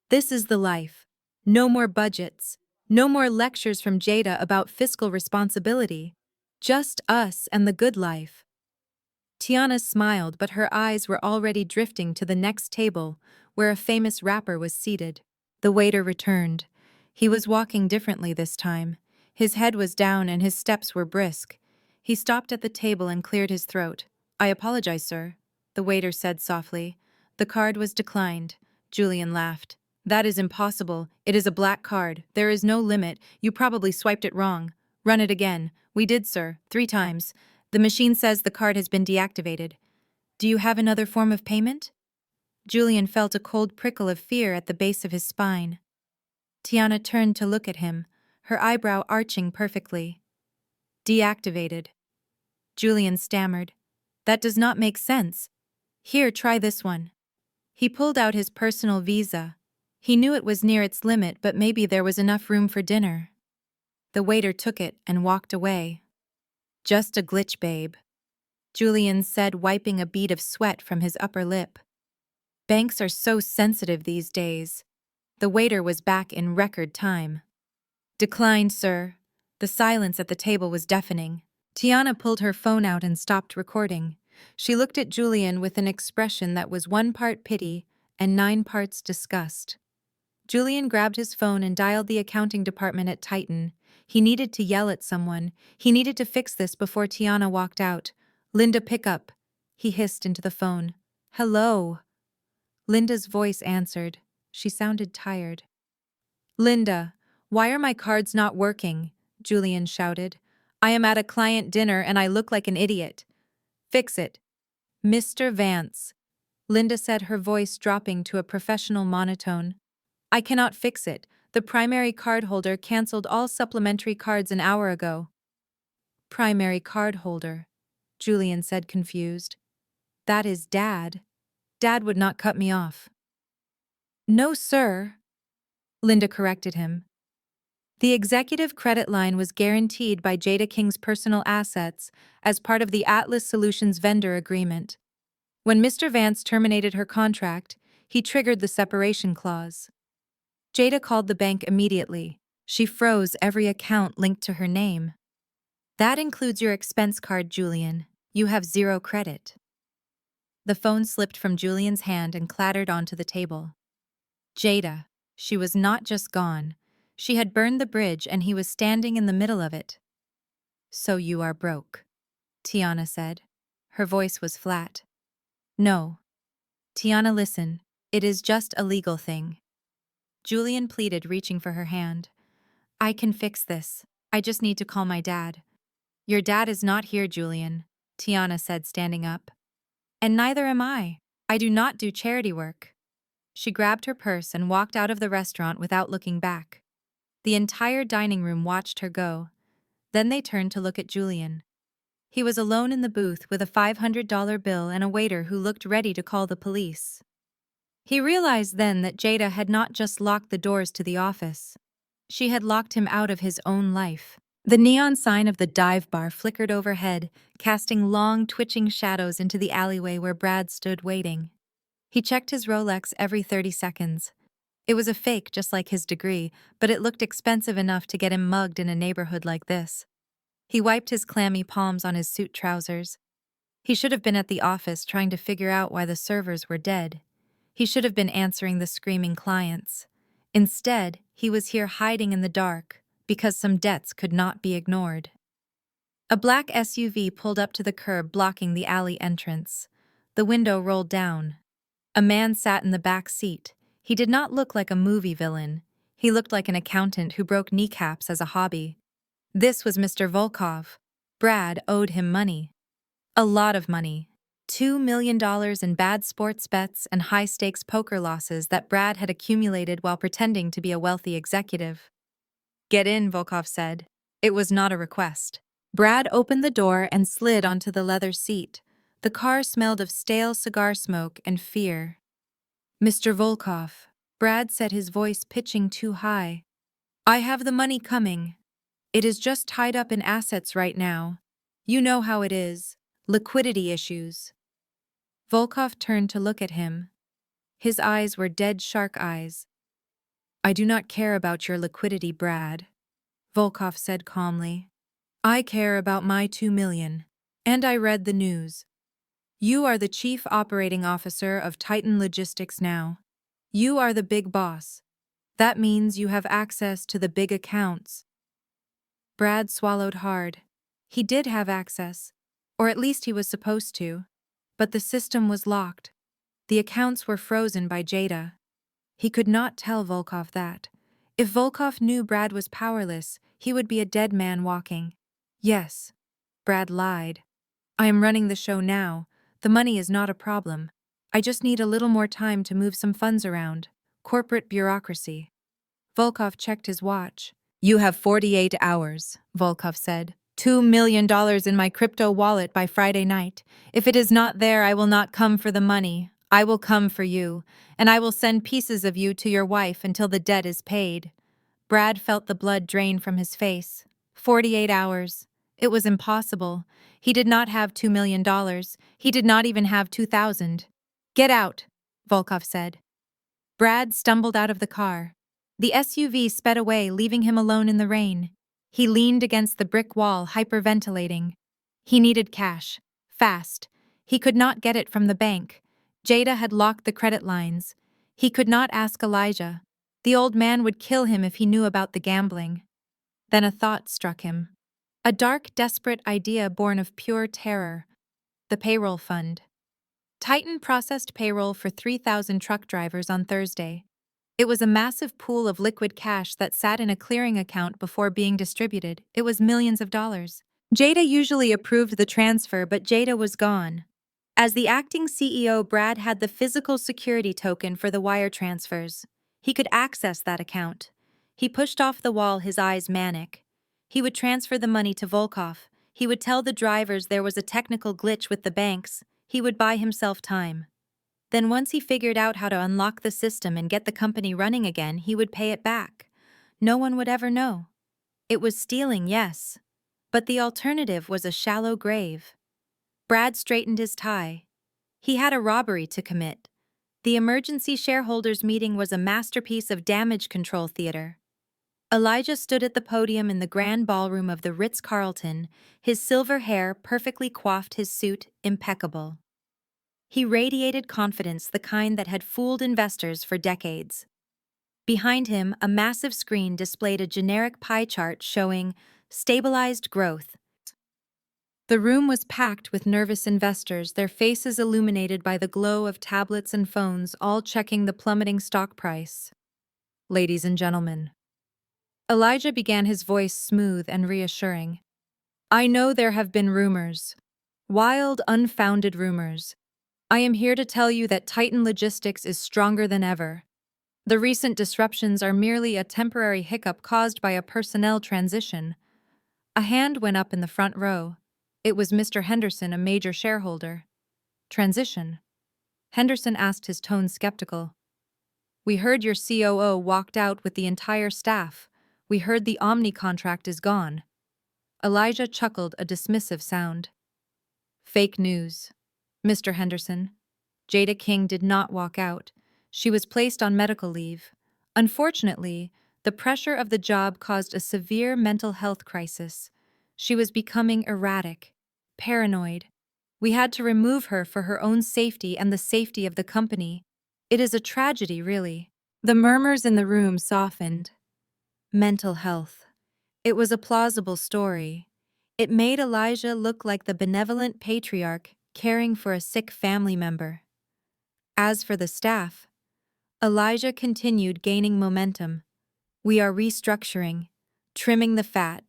[SPEAKER 1] "This is the life. No more budgets. No more lectures from Jada about fiscal responsibility. Just us and the good life." Tiana smiled, but her eyes were already drifting to the next table, where a famous rapper was seated. The waiter returned. He was walking differently this time. His head was down and his steps were brisk. He stopped at the table and cleared his throat. "I apologize, sir," the waiter said softly. "The card was declined." Julian laughed. "That is impossible. It is a black card. There is no limit. You probably swiped it wrong. Run it again." "We did, sir. 3 times. The machine says the card has been deactivated." "Do you have another form of payment?" Julian felt a cold prickle of fear at the base of his spine. Tiana turned to look at him, her eyebrow arching perfectly. "Deactivated." Julian stammered. "That does not make sense. Here, try this one." He pulled out his personal visa. He knew it was near its limit, but maybe there was enough room for dinner. The waiter took it and walked away. "Just a glitch, babe," Julian said, wiping a bead of sweat from his upper lip. "Banks are so sensitive these days." The waiter was back in record time. "Declined, sir." The silence at the table was deafening. Tiana pulled her phone out and stopped recording. She looked at Julian with an expression that was 1 part pity and 9 parts disgust. Julian grabbed his phone and dialed the accounting department at Titan. He needed to yell at someone. He needed to fix this before Tiana walked out. "Linda, pick up," he hissed into the phone. "Hello." Linda's voice answered. She sounded tired. "Linda, why are my cards not working?" Julian shouted. "I am at a client dinner and I look like an idiot. Fix it." "Mr. Vance," Linda said, her voice dropping to a professional monotone. "I cannot fix it. The primary cardholder canceled all supplementary cards an hour ago." "Primary cardholder," Julian said, confused. "That is Dad. Dad would not cut me off." "No, sir," Linda corrected him. The executive credit line was guaranteed by Jada King's personal assets as part of the Atlas Solutions vendor agreement. When Mr. Vance terminated her contract, he triggered the separation clause. Jada called the bank immediately. She froze every account linked to her name. "That includes your expense card, Julian. You have 0 credit." The phone slipped from Julian's hand and clattered onto the table. Jada. She was not just gone. She had burned the bridge and he was standing in the middle of it. "So you are broke," Tiana said. Her voice was flat. "No." "Tiana, listen. It is just a legal thing." Julian pleaded, reaching for her hand. "I can fix this. I just need to call my dad." "Your dad is not here, Julian," Tiana said, standing up. "And neither am I. I do not do charity work." She grabbed her purse and walked out of the restaurant without looking back. The entire dining room watched her go. Then they turned to look at Julian. He was alone in the booth with a $500 bill and a waiter who looked ready to call the police. He realized then that Jada had not just locked the doors to the office. She had locked him out of his own life. The neon sign of the dive bar flickered overhead, casting long, twitching shadows into the alleyway where Brad stood waiting. He checked his Rolex every 30 seconds. It was a fake, just like his degree, but it looked expensive enough to get him mugged in a neighborhood like this. He wiped his clammy palms on his suit trousers. He should have been at the office trying to figure out why the servers were dead. He should have been answering the screaming clients. Instead, he was here hiding in the dark, because some debts could not be ignored. A black SUV pulled up to the curb, blocking the alley entrance. The window rolled down. A man sat in the back seat. He did not look like a movie villain. He looked like an accountant who broke kneecaps as a hobby. This was Mr. Volkov. Brad owed him money. A lot of money. $2 million in bad sports bets and high-stakes poker losses that Brad had accumulated while pretending to be a wealthy executive. Get in, Volkov said. It was not a request. Brad opened the door and slid onto the leather seat. The car smelled of stale cigar smoke and fear. Mr. Volkov, Brad said, his voice pitching too high. I have the money coming. It is just tied up in assets right now. You know how it is. Liquidity issues. Volkov turned to look at him. His eyes were dead shark eyes. I do not care about your liquidity, Brad, Volkov said calmly. I care about my 2 million. And I read the news. You are the chief operating officer of Titan Logistics now. You are the big boss. That means you have access to the big accounts. Brad swallowed hard. He did have access, or at least he was supposed to. But the system was locked. The accounts were frozen by Jada. He could not tell Volkov that. If Volkov knew Brad was powerless, he would be a dead man walking. Yes, Brad lied. I am running the show now. The money is not a problem. I just need a little more time to move some funds around. Corporate bureaucracy. Volkov checked his watch. You have 48 hours, Volkov said. $2 million in my crypto wallet by Friday night. If it is not there, I will not come for the money. I will come for you, and I will send pieces of you to your wife until the debt is paid. Brad felt the blood drain from his face. 48 hours. It was impossible. He did not have $2 million. He did not even have 2,000. Get out, Volkov said. Brad stumbled out of the car. The SUV sped away, leaving him alone in the rain. He leaned against the brick wall, hyperventilating. He needed cash. Fast. He could not get it from the bank. Jada had locked the credit lines. He could not ask Elijah. The old man would kill him if he knew about the gambling. Then a thought struck him. A dark, desperate idea born of pure terror. The payroll fund. Titan processed payroll for 3,000 truck drivers on Thursday. It was a massive pool of liquid cash that sat in a clearing account before being distributed. It was millions of dollars. Jada usually approved the transfer, but Jada was gone. As the acting CEO, Brad had the physical security token for the wire transfers. He could access that account. He pushed off the wall, his eyes manic. He would transfer the money to Volkov. He would tell the drivers there was a technical glitch with the banks. He would buy himself time. Then once he figured out how to unlock the system and get the company running again, he would pay it back. No one would ever know. It was stealing, yes, but the alternative was a shallow grave. Brad straightened his tie. He had a robbery to commit. The emergency shareholders meeting was a masterpiece of damage control theater. Elijah stood at the podium in the grand ballroom of the Ritz-Carlton, his silver hair perfectly coiffed, his suit impeccable. He radiated confidence, the kind that had fooled investors for decades. Behind him, a massive screen displayed a generic pie chart showing stabilized growth. The room was packed with nervous investors, their faces illuminated by the glow of tablets and phones, all checking the plummeting stock price. Ladies and gentlemen. Elijah began, his voice smooth and reassuring. I know there have been rumors. Wild, unfounded rumors. I am here to tell you that Titan Logistics is stronger than ever. The recent disruptions are merely a temporary hiccup caused by a personnel transition. A hand went up in the front row. It was Mr. Henderson, a major shareholder. Transition? Henderson asked, his tone skeptical. We heard your COO walked out with the entire staff. We heard the Omni contract is gone. Elijah chuckled, a dismissive sound. Fake news. Mr. Henderson. Jada King did not walk out. She was placed on medical leave. Unfortunately, the pressure of the job caused a severe mental health crisis. She was becoming erratic, paranoid. We had to remove her for her own safety and the safety of the company. It is a tragedy, really. The murmurs in the room softened. Mental health. It was a plausible story. It made Elijah look like the benevolent patriarch caring for a sick family member. As for the staff, Elijah continued gaining momentum. We are restructuring, trimming the fat.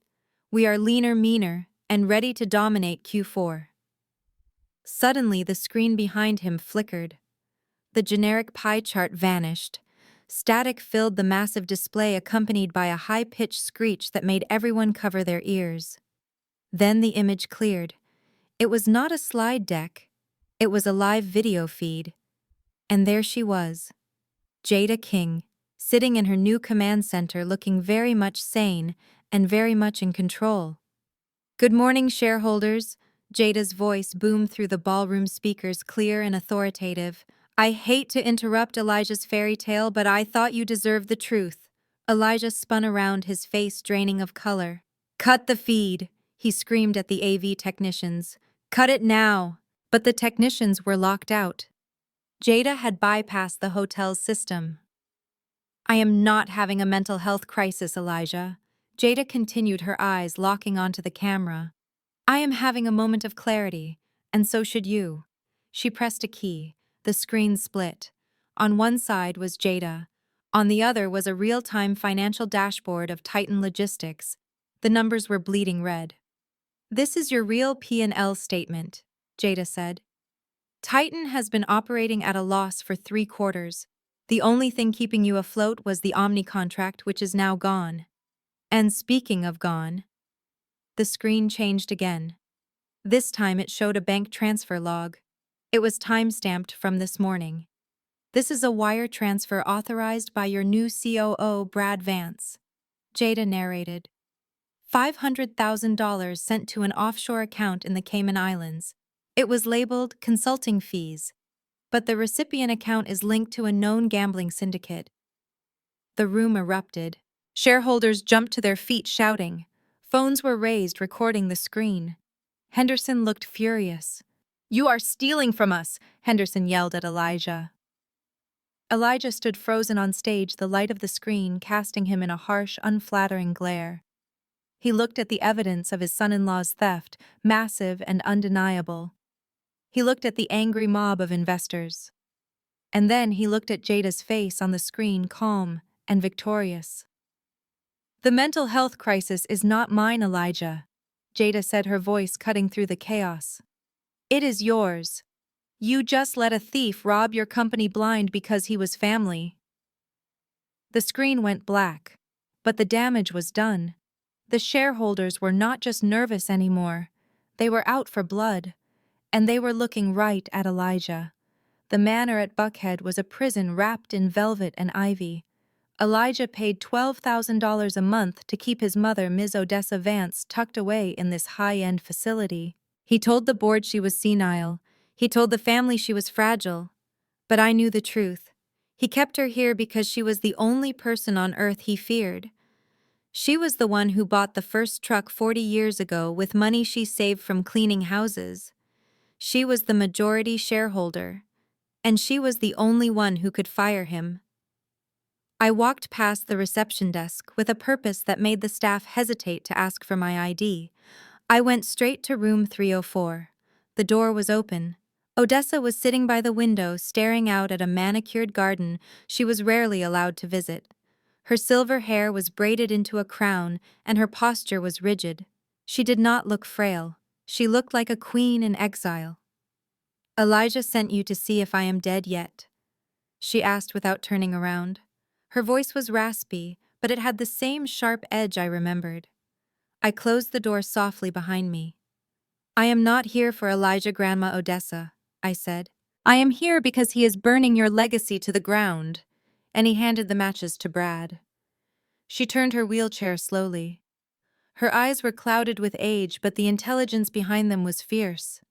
[SPEAKER 1] We are leaner, meaner, and ready to dominate Q4. Suddenly, the screen behind him flickered. The generic pie chart vanished. Static filled the massive display, accompanied by a high-pitched screech that made everyone cover their ears. Then the image cleared. It was not a slide deck. It was a live video feed. And there she was, Jada King, sitting in her new command center, looking very much sane and very much in control. "Good morning, shareholders," Jada's voice boomed through the ballroom speakers, clear and authoritative. "I hate to interrupt Elijah's fairy tale, but I thought you deserved the truth." Elijah spun around, his face draining of color. "Cut the feed," he screamed at the AV technicians. "Cut it now." But the technicians were locked out. Jada had bypassed the hotel's system. "I am not having a mental health crisis, Elijah." Jada continued, her eyes locking onto the camera. "I am having a moment of clarity, and so should you." She pressed a key. The screen split. On one side was Jada. On the other was a real-time financial dashboard of Titan Logistics. The numbers were bleeding red. "This is your real P&L statement," Jada said. "Titan has been operating at a loss for 3 quarters. The only thing keeping you afloat was the Omni contract, which is now gone. And speaking of gone," the screen changed again. This time it showed a bank transfer log. It was time-stamped from this morning. "This is a wire transfer authorized by your new COO, Brad Vance," Jada narrated. $500,000 sent to an offshore account in the Cayman Islands. It was labeled consulting fees, but the recipient account is linked to a known gambling syndicate. The room erupted. Shareholders jumped to their feet, shouting. Phones were raised, recording the screen. Henderson looked furious. "You are stealing from us," Henderson yelled at Elijah. Elijah stood frozen on stage, the light of the screen casting him in a harsh, unflattering glare. He looked at the evidence of his son-in-law's theft, massive and undeniable. He looked at the angry mob of investors. And then he looked at Jada's face on the screen, calm and victorious. "The mental health crisis is not mine, Elijah," Jada said, her voice cutting through the chaos. "It is yours. You just let a thief rob your company blind because he was family." The screen went black, but the damage was done. The shareholders were not just nervous anymore. They were out for blood, and they were looking right at Elijah. The manor at Buckhead was a prison wrapped in velvet and ivy. Elijah paid $12,000 a month to keep his mother, Ms. Odessa Vance, tucked away in this high-end facility. He told the board she was senile. He told the family she was fragile. But I knew the truth. He kept her here because she was the only person on earth he feared. She was the one who bought the first truck 40 years ago with money she saved from cleaning houses. She was the majority shareholder, and she was the only one who could fire him. I walked past the reception desk with a purpose that made the staff hesitate to ask for my ID. I went straight to room 304. The door was open. Odessa was sitting by the window, staring out at a manicured garden she was rarely allowed to visit. Her silver hair was braided into a crown, and her posture was rigid. She did not look frail. She looked like a queen in exile. "Elijah sent you to see if I am dead yet?" she asked without turning around. Her voice was raspy, but it had the same sharp edge I remembered. I closed the door softly behind me. "I am not here for Elijah, Grandma Odessa," I said. "I am here because he is burning your legacy to the ground." And he handed the matches to Brad. She turned her wheelchair slowly. Her eyes were clouded with age, but the intelligence behind them was fierce.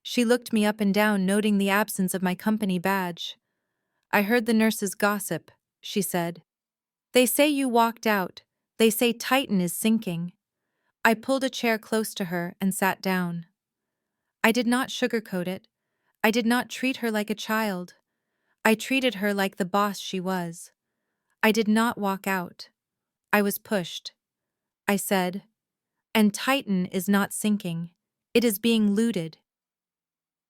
[SPEAKER 1] She looked me up and down, noting the absence of my company badge. "I heard the nurses gossip," she said. "They say you walked out. They say Titan is sinking." I pulled a chair close to her and sat down. I did not sugarcoat it. I did not treat her like a child. I treated her like the boss she was. I did not walk out. I was pushed. I said, "And Titan is not sinking. It is being looted."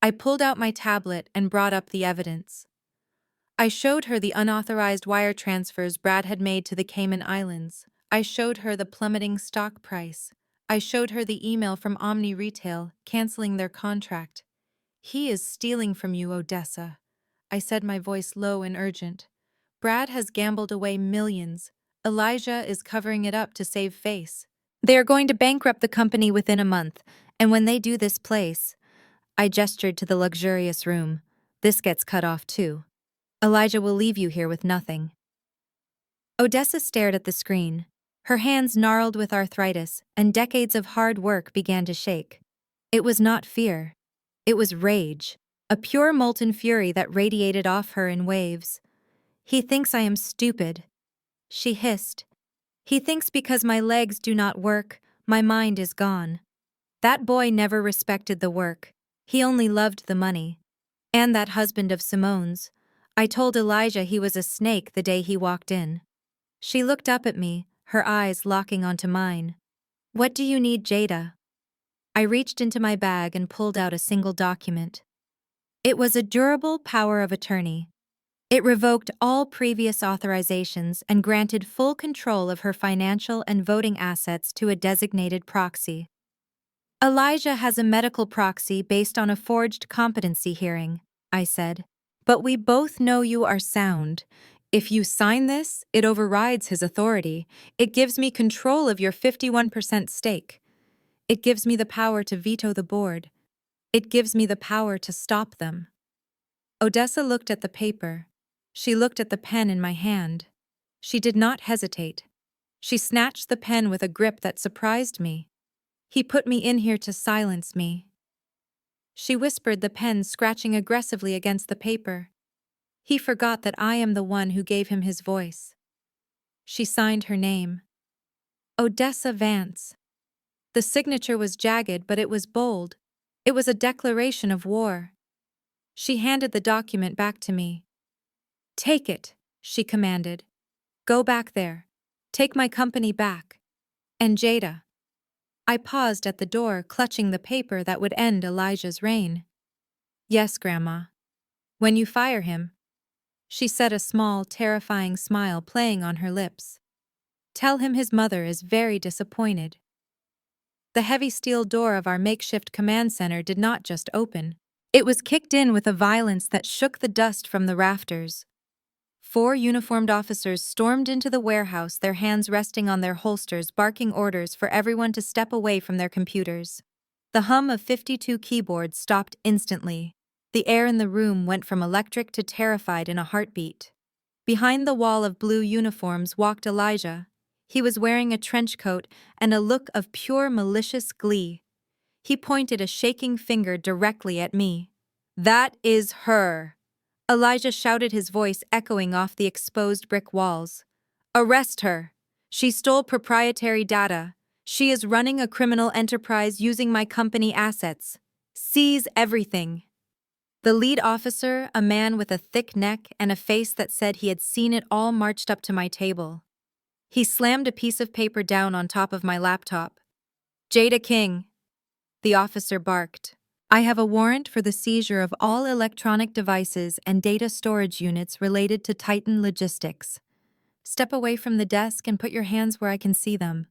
[SPEAKER 1] I pulled out my tablet and brought up the evidence. I showed her the unauthorized wire transfers Brad had made to the Cayman Islands. I showed her the plummeting stock price. I showed her the email from Omni Retail canceling their contract. He is stealing from you, Odessa, I said, my voice low and urgent. Brad has gambled away millions. Elijah is covering it up to save face. They are going to bankrupt the company within a month, and when they do this place, I gestured to the luxurious room. This gets cut off too. Elijah will leave you here with nothing. Odessa stared at the screen. Her hands gnarled with arthritis, and decades of hard work began to shake. It was not fear. It was rage, a pure molten fury that radiated off her in waves. He thinks I am stupid, she hissed. He thinks because my legs do not work, my mind is gone. That boy never respected the work. He only loved the money. And that husband of Simone's. I told Elijah he was a snake the day he walked in. She looked up at me, her eyes locking onto mine. What do you need, Jada? I reached into my bag and pulled out a single document. It was a durable power of attorney. It revoked all previous authorizations and granted full control of her financial and voting assets to a designated proxy. Elijah has a medical proxy based on a forged competency hearing, I said. But we both know you are sound. If you sign this, it overrides his authority. It gives me control of your 51% stake. It gives me the power to veto the board. It gives me the power to stop them. Odessa looked at the paper. She looked at the pen in my hand. She did not hesitate. She snatched the pen with a grip that surprised me. He put me in here to silence me. She whispered, the pen scratching aggressively against the paper. He forgot that I am the one who gave him his voice. She signed her name. Odessa Vance. The signature was jagged, but it was bold. It was a declaration of war. She handed the document back to me. Take it, she commanded. Go back there. Take my company back. And Jada. I paused at the door, clutching the paper that would end Elijah's reign. Yes, Grandma. When you fire him, she said, a small, terrifying smile playing on her lips. Tell him his mother is very disappointed. The heavy steel door of our makeshift command center did not just open. It was kicked in with a violence that shook the dust from the rafters. 4 uniformed officers stormed into the warehouse, their hands resting on their holsters, barking orders for everyone to step away from their computers. The hum of 52 keyboards stopped instantly. The air in the room went from electric to terrified in a heartbeat. Behind the wall of blue uniforms walked Elijah. He was wearing a trench coat and a look of pure malicious glee. He pointed a shaking finger directly at me. That is her. Elijah shouted, his voice echoing off the exposed brick walls. Arrest her. She stole proprietary data. She is running a criminal enterprise using my company assets. Seize everything. The lead officer, a man with a thick neck and a face that said he had seen it all, marched up to my table. He slammed a piece of paper down on top of my laptop. Jada King, the officer barked. I have a warrant for the seizure of all electronic devices and data storage units related to Titan Logistics. Step away from the desk and put your hands where I can see them.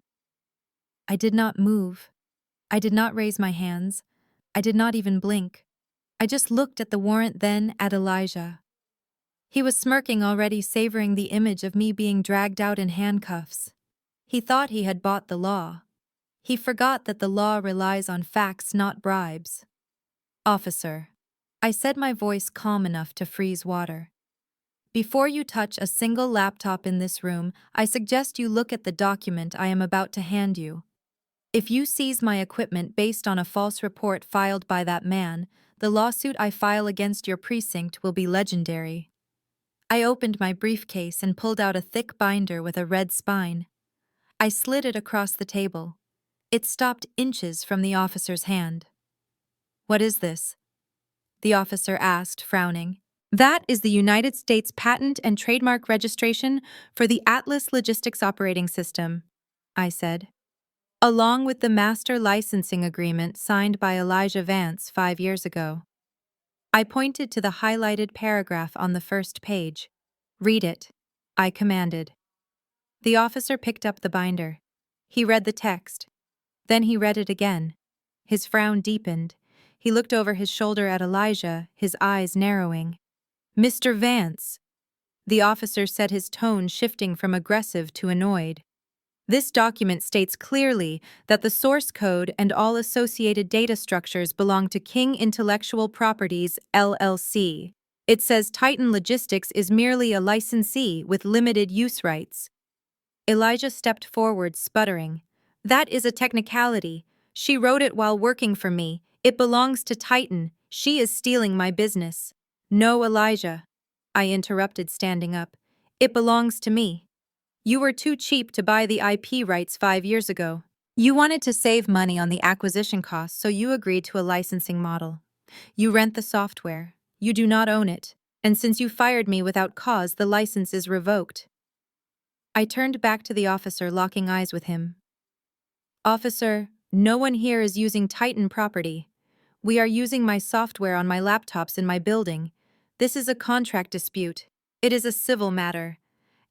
[SPEAKER 1] I did not move. I did not raise my hands. I did not even blink. I just looked at the warrant, then at Elijah. He was smirking, already savoring the image of me being dragged out in handcuffs. He thought he had bought the law. He forgot that the law relies on facts, not bribes. Officer, I said, my voice calm enough to freeze water. Before you touch a single laptop in this room, I suggest you look at the document I am about to hand you. If you seize my equipment based on a false report filed by that man, the lawsuit I file against your precinct will be legendary. I opened my briefcase and pulled out a thick binder with a red spine. I slid it across the table. It stopped inches from the officer's hand. What is this? The officer asked, frowning. That is the United States Patent and Trademark Registration for the Atlas Logistics Operating System, I said, along with the master licensing agreement signed by Elijah Vance 5 years ago. I pointed to the highlighted paragraph on the first page. Read it, I commanded. The officer picked up the binder. He read the text. Then he read it again. His frown deepened. He looked over his shoulder at Elijah, his eyes narrowing. "Mr. Vance," the officer said, his tone shifting from aggressive to annoyed. "This document states clearly that the source code and all associated data structures belong to King Intellectual Properties, LLC. It says Titan Logistics is merely a licensee with limited use rights." Elijah stepped forward, sputtering. "That is a technicality. She wrote it while working for me. It belongs to Titan. She is stealing my business." "No, Elijah," I interrupted, standing up. "It belongs to me. You were too cheap to buy the IP rights 5 years ago. You wanted to save money on the acquisition costs, so you agreed to a licensing model. You rent the software. You do not own it. And since you fired me without cause, the license is revoked." I turned back to the officer, locking eyes with him. "Officer, no one here is using Titan property. We are using my software on my laptops in my building. This is a contract dispute. It is a civil matter.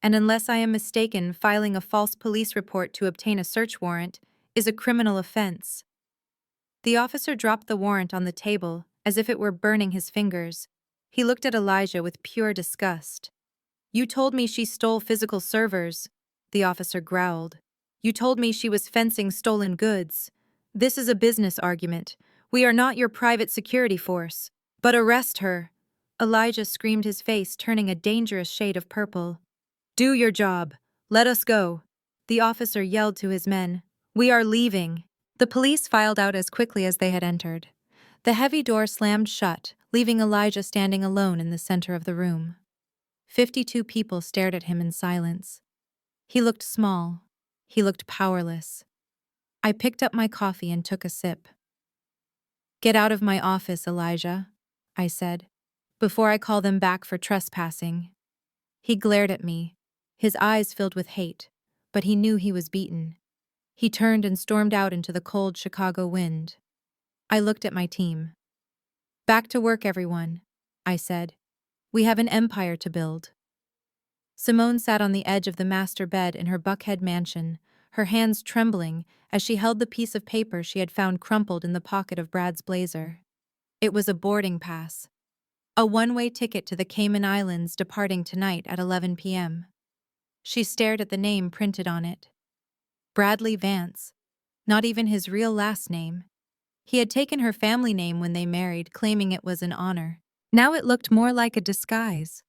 [SPEAKER 1] And unless I am mistaken, filing a false police report to obtain a search warrant is a criminal offense." The officer dropped the warrant on the table, as if it were burning his fingers. He looked at Elijah with pure disgust. "You told me she stole physical servers," the officer growled. "You told me she was fencing stolen goods. This is a business argument. We are not your private security force. But arrest her." Elijah screamed, his face turning a dangerous shade of purple. "Do your job. Let us go," the officer yelled to his men. "We are leaving." The police filed out as quickly as they had entered. The heavy door slammed shut, leaving Elijah standing alone in the center of the room. 52 people stared at him in silence. He looked small. He looked powerless. I picked up my coffee and took a sip. "Get out of my office, Elijah," I said, "before I call them back for trespassing." He glared at me, his eyes filled with hate, but he knew he was beaten. He turned and stormed out into the cold Chicago wind. I looked at my team. "Back to work, everyone," I said. "We have an empire to build." Simone sat on the edge of the master bed in her Buckhead mansion, her hands trembling as she held the piece of paper she had found crumpled in the pocket of Brad's blazer. It was a boarding pass. A one-way ticket to the Cayman Islands, departing tonight at 11 p.m. She stared at the name printed on it. Bradley Vance. Not even his real last name. He had taken her family name when they married, claiming it was an honor. Now it looked more like a disguise.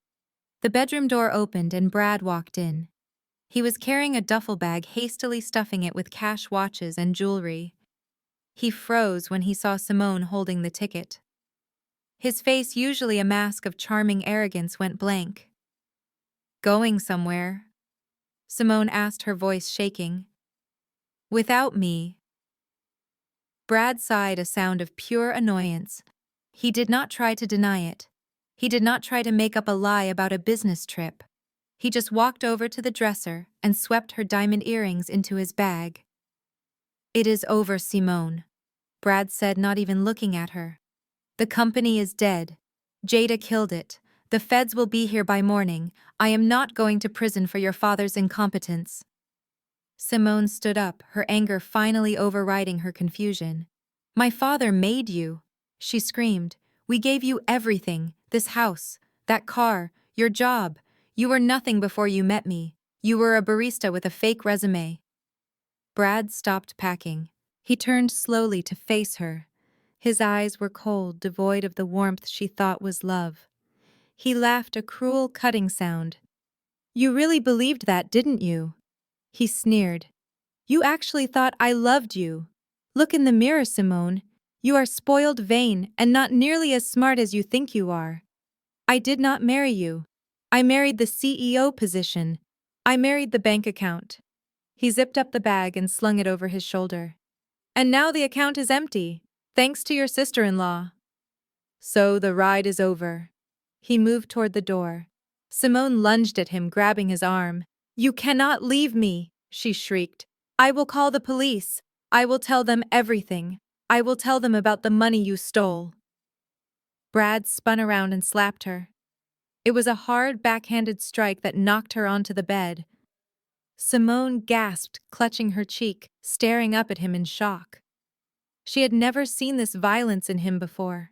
[SPEAKER 1] The bedroom door opened and Brad walked in. He was carrying a duffel bag, hastily stuffing it with cash, watches, and jewelry. He froze when he saw Simone holding the ticket. His face, usually a mask of charming arrogance, went blank. "Going somewhere?" Simone asked, her voice shaking. "Without me?" Brad sighed, a sound of pure annoyance. He did not try to deny it. He did not try to make up a lie about a business trip. He just walked over to the dresser and swept her diamond earrings into his bag. "It is over, Simone," Brad said, not even looking at her. "The company is dead. Jada killed it. The feds will be here by morning. I am not going to prison for your father's incompetence." Simone stood up, her anger finally overriding her confusion. "My father made you," she screamed. "We gave you everything, this house, that car, your job. You were nothing before you met me. You were a barista with a fake resume." Brad stopped packing. He turned slowly to face her. His eyes were cold, devoid of the warmth she thought was love. He laughed, a cruel, cutting sound. "You really believed that, didn't you?" he sneered. "You actually thought I loved you. Look in the mirror, Simone. You are spoiled, vain, and not nearly as smart as you think you are. I did not marry you. I married the CEO position. I married the bank account." He zipped up the bag and slung it over his shoulder. "And now the account is empty, thanks to your sister-in-law. So the ride is over." He moved toward the door. Simone lunged at him, grabbing his arm. "You cannot leave me," she shrieked. "I will call the police. I will tell them everything. I will tell them about the money you stole." Brad spun around and slapped her. It was a hard, backhanded strike that knocked her onto the bed. Simone gasped, clutching her cheek, staring up at him in shock. She had never seen this violence in him before.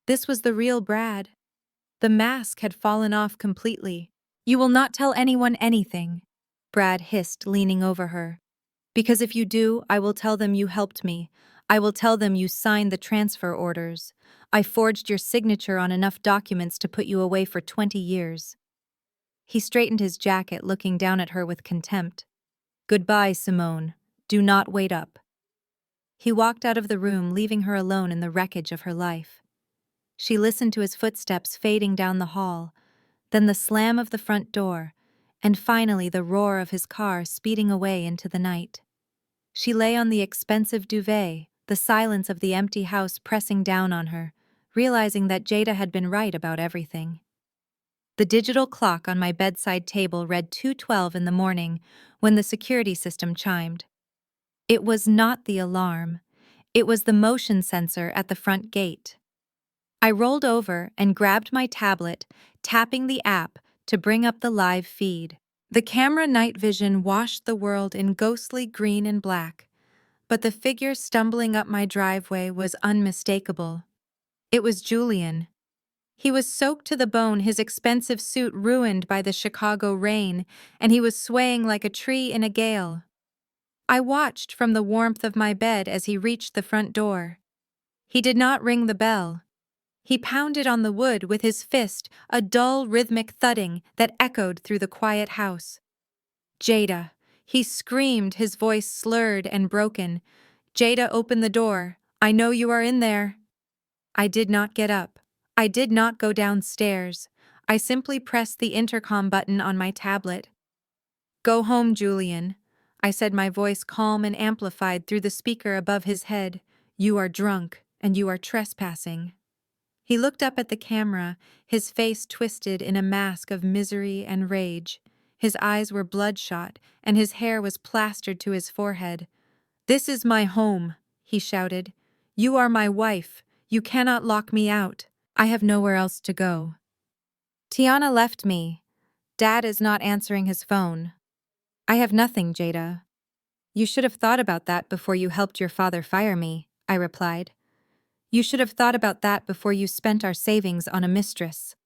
[SPEAKER 1] This was the real Brad. The mask had fallen off completely. "You will not tell anyone anything," Brad hissed, leaning over her. "Because if you do, I will tell them you helped me. I will tell them you signed the transfer orders. I forged your signature on enough documents to put you away for 20 years. He straightened his jacket, looking down at her with contempt. "Goodbye, Simone. Do not wait up." He walked out of the room, leaving her alone in the wreckage of her life. She listened to his footsteps fading down the hall, then the slam of the front door, and finally the roar of his car speeding away into the night. She lay on the expensive duvet, the silence of the empty house pressing down on her, realizing that Jada had been right about everything. The digital clock on my bedside table read 2:12 in the morning when the security system chimed. It was not the alarm. It was the motion sensor at the front gate. I rolled over and grabbed my tablet, tapping the app to bring up the live feed. The camera night vision washed the world in ghostly green and black, but the figure stumbling up my driveway was unmistakable. It was Julian. He was soaked to the bone, his expensive suit ruined by the Chicago rain, and he was swaying like a tree in a gale. I watched from the warmth of my bed as he reached the front door. He did not ring the bell. He pounded on the wood with his fist, a dull, rhythmic thudding that echoed through the quiet house. "Jada!" He screamed, his voice slurred and broken. "Jada, open the door. I know you are in there." I did not get up. I did not go downstairs. I simply pressed the intercom button on my tablet. "Go home, Julian," I said, my voice calm and amplified through the speaker above his head. "You are drunk, and you are trespassing." He looked up at the camera, his face twisted in a mask of misery and rage. His eyes were bloodshot, and his hair was plastered to his forehead. "This is my home," he shouted. "You are my wife. You cannot lock me out. I have nowhere else to go." "Tiana left me. Dad is not answering his phone." "I have nothing, Jada." "You should have thought about that before you helped your father fire me," I replied. "You should have thought about that before you spent our savings on a mistress."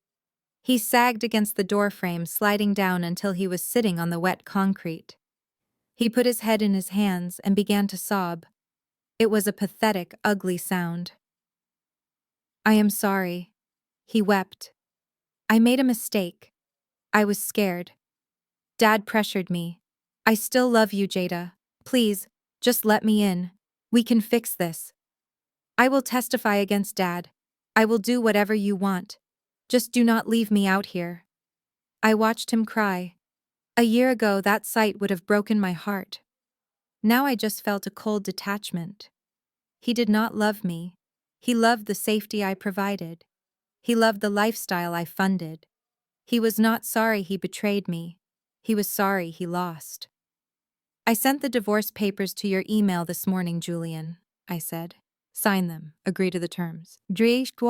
[SPEAKER 1] He sagged against the doorframe, sliding down until he was sitting on the wet concrete. He put his head in his hands and began to sob. It was a pathetic, ugly sound. "I am sorry," he wept. "I made a mistake. I was scared. Dad pressured me. I still love you, Jada. Please, just let me in. We can fix this. I will testify against Dad. I will do whatever you want. Just do not leave me out here." I watched him cry. A year ago, that sight would have broken my heart. Now I just felt a cold detachment. He did not love me. He loved the safety I provided. He loved the lifestyle I funded. He was not sorry he betrayed me. He was sorry he lost. "I sent the divorce papers to your email this morning, Julian," I said. "Sign them. Agree to the terms."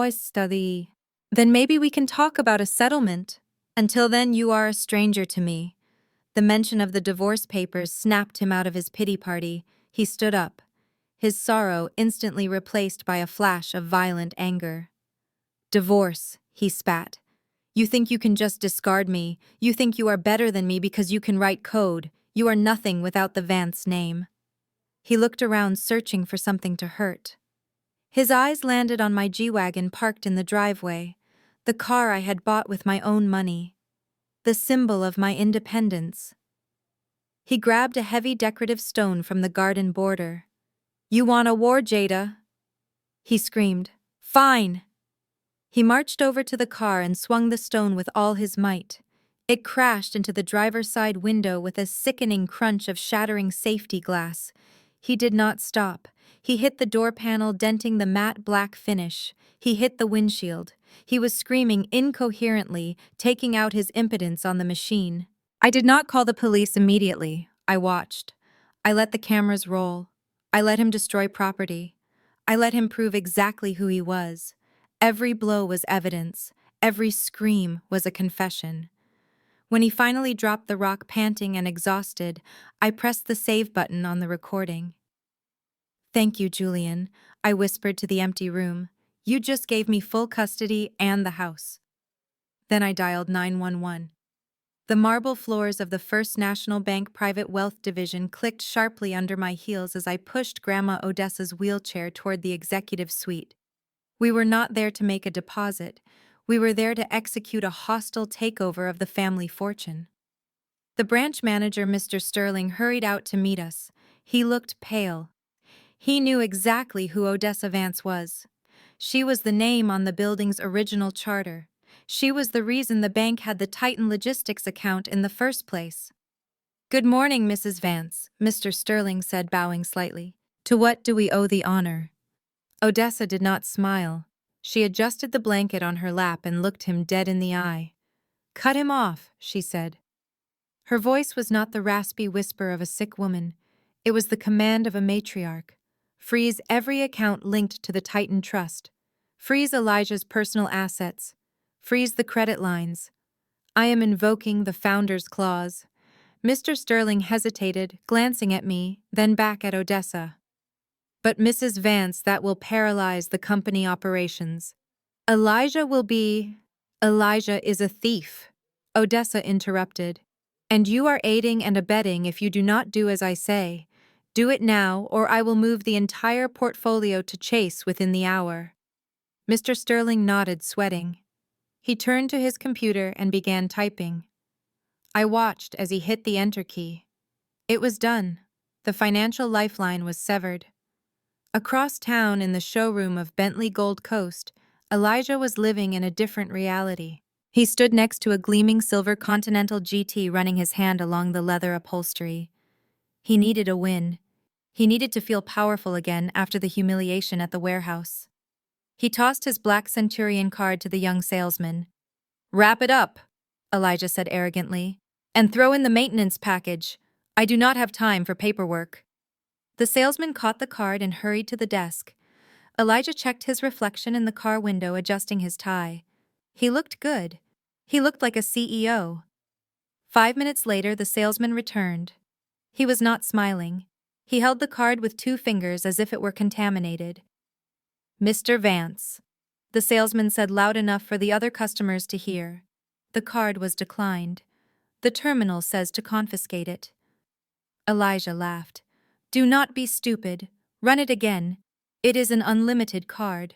[SPEAKER 1] Study. "Then maybe we can talk about a settlement. Until then, you are a stranger to me." The mention of the divorce papers snapped him out of his pity party. He stood up, his sorrow instantly replaced by a flash of violent anger. "Divorce," he spat. "You think you can just discard me. You think you are better than me because you can write code. You are nothing without the Vance name." He looked around, searching for something to hurt. His eyes landed on my G-Wagon parked in the driveway, the car I had bought with my own money, the symbol of my independence. He grabbed a heavy decorative stone from the garden border. "You want a war, Jada?" he screamed. "Fine!" He marched over to the car and swung the stone with all his might. It crashed into the driver's side window with a sickening crunch of shattering safety glass. He did not stop. He hit the door panel, denting the matte black finish. He hit the windshield. He was screaming incoherently, taking out his impotence on the machine. I did not call the police immediately. I watched. I let the cameras roll. I let him destroy property. I let him prove exactly who he was. Every blow was evidence. Every scream was a confession. When he finally dropped the rock, panting and exhausted, I pressed the save button on the recording. Thank you, Julian, I whispered to the empty room. You just gave me full custody and the house. Then I dialed 911. The marble floors of the First National Bank Private Wealth Division clicked sharply under my heels as I pushed Grandma Odessa's wheelchair toward the executive suite. We were not there to make a deposit. We were there to execute a hostile takeover of the family fortune. The branch manager, Mr. Sterling, hurried out to meet us. He looked pale. He knew exactly who Odessa Vance was. She was the name on the building's original charter. She was the reason the bank had the Titan Logistics account in the first place. Good morning, Mrs. Vance, Mr. Sterling said, bowing slightly. To what do we owe the honor? Odessa did not smile. She adjusted the blanket on her lap and looked him dead in the eye. Cut him off, she said. Her voice was not the raspy whisper of a sick woman. It was the command of a matriarch. Freeze every account linked to the Titan Trust. Freeze Elijah's personal assets. Freeze the credit lines. I am invoking the Founder's Clause. Mr. Sterling hesitated, glancing at me, then back at Odessa. But Mrs. Vance, that will paralyze the company operations. Elijah is a thief, Odessa interrupted. And you are aiding and abetting if you do not do as I say. Do it now, or I will move the entire portfolio to Chase within the hour. Mr. Sterling nodded, sweating. He turned to his computer and began typing. I watched as he hit the enter key. It was done. The financial lifeline was severed. Across town in the showroom of Bentley Gold Coast, Elijah was living in a different reality. He stood next to a gleaming silver Continental GT, running his hand along the leather upholstery. He needed a win. He needed to feel powerful again after the humiliation at the warehouse. He tossed his black Centurion card to the young salesman. Wrap it up, Elijah said arrogantly, and throw in the maintenance package. I do not have time for paperwork. The salesman caught the card and hurried to the desk. Elijah checked his reflection in the car window, adjusting his tie. He looked good. He looked like a CEO. 5 minutes later, the salesman returned. He was not smiling. He held the card with 2 fingers as if it were contaminated. Mr. Vance, the salesman said loud enough for the other customers to hear. The card was declined. The terminal says to confiscate it. Elijah laughed. Do not be stupid. Run it again. It is an unlimited card.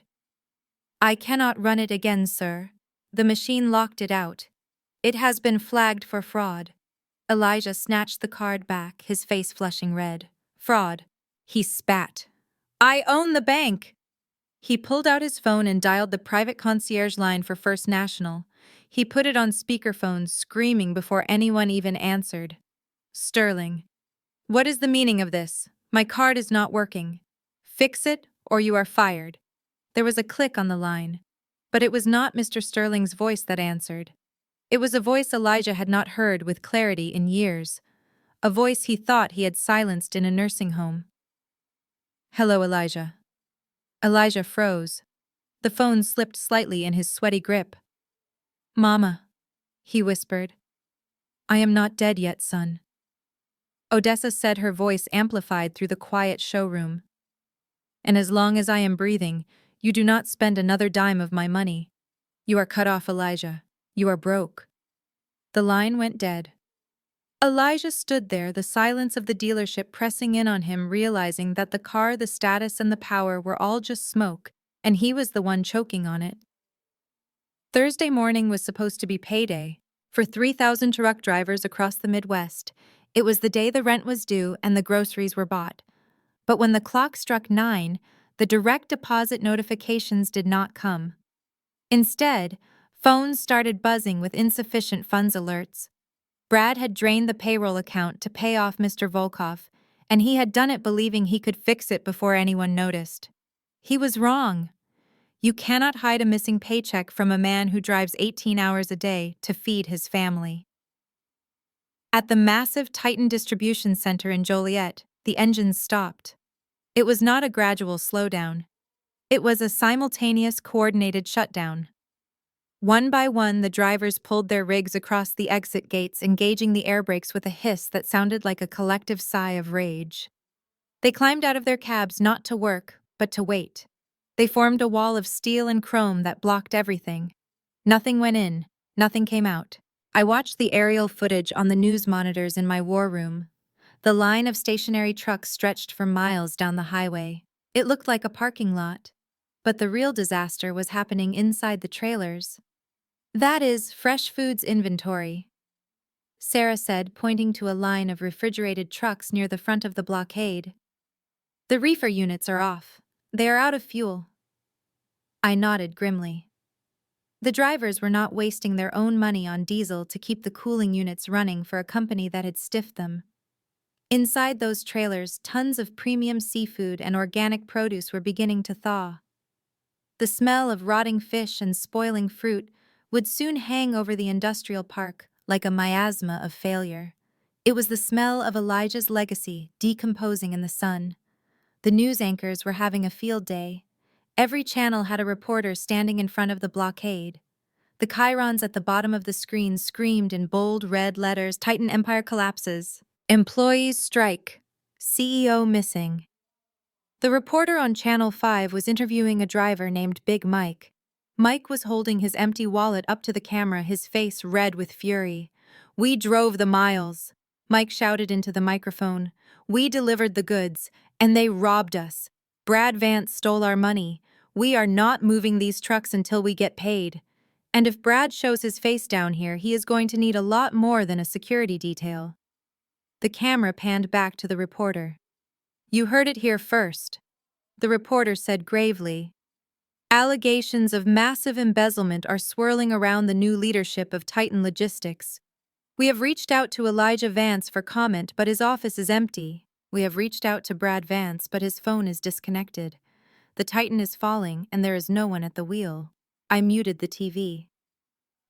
[SPEAKER 1] I cannot run it again, sir. The machine locked it out. It has been flagged for fraud. Elijah snatched the card back, his face flushing red. Fraud. He spat. I own the bank. He pulled out his phone and dialed the private concierge line for First National. He put it on speakerphone, screaming before anyone even answered. Sterling. What is the meaning of this? My card is not working. Fix it, or you are fired. There was a click on the line. But it was not Mr. Sterling's voice that answered. It was a voice Elijah had not heard with clarity in years. A voice he thought he had silenced in a nursing home. Hello, Elijah. Elijah froze. The phone slipped slightly in his sweaty grip. Mama, he whispered. I am not dead yet, son. Odessa said, her voice amplified through the quiet showroom. And as long as I am breathing, you do not spend another dime of my money. You are cut off, Elijah. You are broke. The line went dead. Elijah stood there, the silence of the dealership pressing in on him, realizing that the car, the status, and the power were all just smoke, and he was the one choking on it. Thursday morning was supposed to be payday. For 3,000 truck drivers across the Midwest, it was the day the rent was due and the groceries were bought. But when the clock struck 9, the direct deposit notifications did not come. Instead, phones started buzzing with insufficient funds alerts. Brad had drained the payroll account to pay off Mr. Volkov, and he had done it believing he could fix it before anyone noticed. He was wrong. You cannot hide a missing paycheck from a man who drives 18 hours a day to feed his family. At the massive Titan distribution center in Joliet, the engines stopped. It was not a gradual slowdown. It was a simultaneous, coordinated shutdown. One by one, the drivers pulled their rigs across the exit gates, engaging the air brakes with a hiss that sounded like a collective sigh of rage. They climbed out of their cabs not to work, but to wait. They formed a wall of steel and chrome that blocked everything. Nothing went in, nothing came out. I watched the aerial footage on the news monitors in my war room. The line of stationary trucks stretched for miles down the highway. It looked like a parking lot. But the real disaster was happening inside the trailers. That is, fresh foods inventory, Sarah said, pointing to a line of refrigerated trucks near the front of the blockade. The reefer units are off. They are out of fuel. I nodded grimly. The drivers were not wasting their own money on diesel to keep the cooling units running for a company that had stiffed them. Inside those trailers, tons of premium seafood and organic produce were beginning to thaw. The smell of rotting fish and spoiling fruit would soon hang over the industrial park like a miasma of failure. It was the smell of Elijah's legacy decomposing in the sun. The news anchors were having a field day. Every channel had a reporter standing in front of the blockade. The chyrons at the bottom of the screen screamed in bold red letters, "Titan Empire collapses. Employees strike. CEO missing." The reporter on Channel 5 was interviewing a driver named Big Mike. Mike was holding his empty wallet up to the camera, his face red with fury. "We drove the miles," Mike shouted into the microphone. "We delivered the goods, and they robbed us. Brad Vance stole our money. We are not moving these trucks until we get paid. And if Brad shows his face down here, he is going to need a lot more than a security detail." The camera panned back to the reporter. "You heard it here first," the reporter said gravely. "Allegations of massive embezzlement are swirling around the new leadership of Titan Logistics. We have reached out to Elijah Vance for comment, but his office is empty. We have reached out to Brad Vance, but his phone is disconnected. The Titan is falling, and there is no one at the wheel." I muted the TV.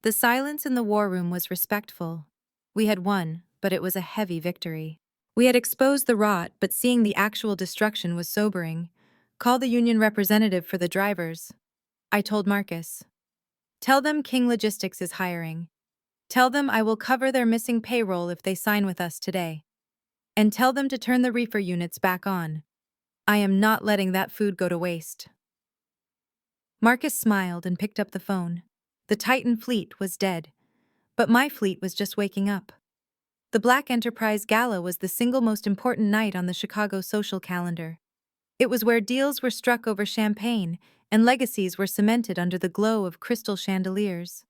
[SPEAKER 1] The silence in the war room was respectful. We had won, but it was a heavy victory. We had exposed the rot, but seeing the actual destruction was sobering. "Call the union representative for the drivers," I told Marcus. "Tell them King Logistics is hiring. Tell them I will cover their missing payroll if they sign with us today. And tell them to turn the reefer units back on. I am not letting that food go to waste." Marcus smiled and picked up the phone. The Titan fleet was dead, but my fleet was just waking up. The Black Enterprise Gala was the single most important night on the Chicago social calendar. It was where deals were struck over champagne and legacies were cemented under the glow of crystal chandeliers.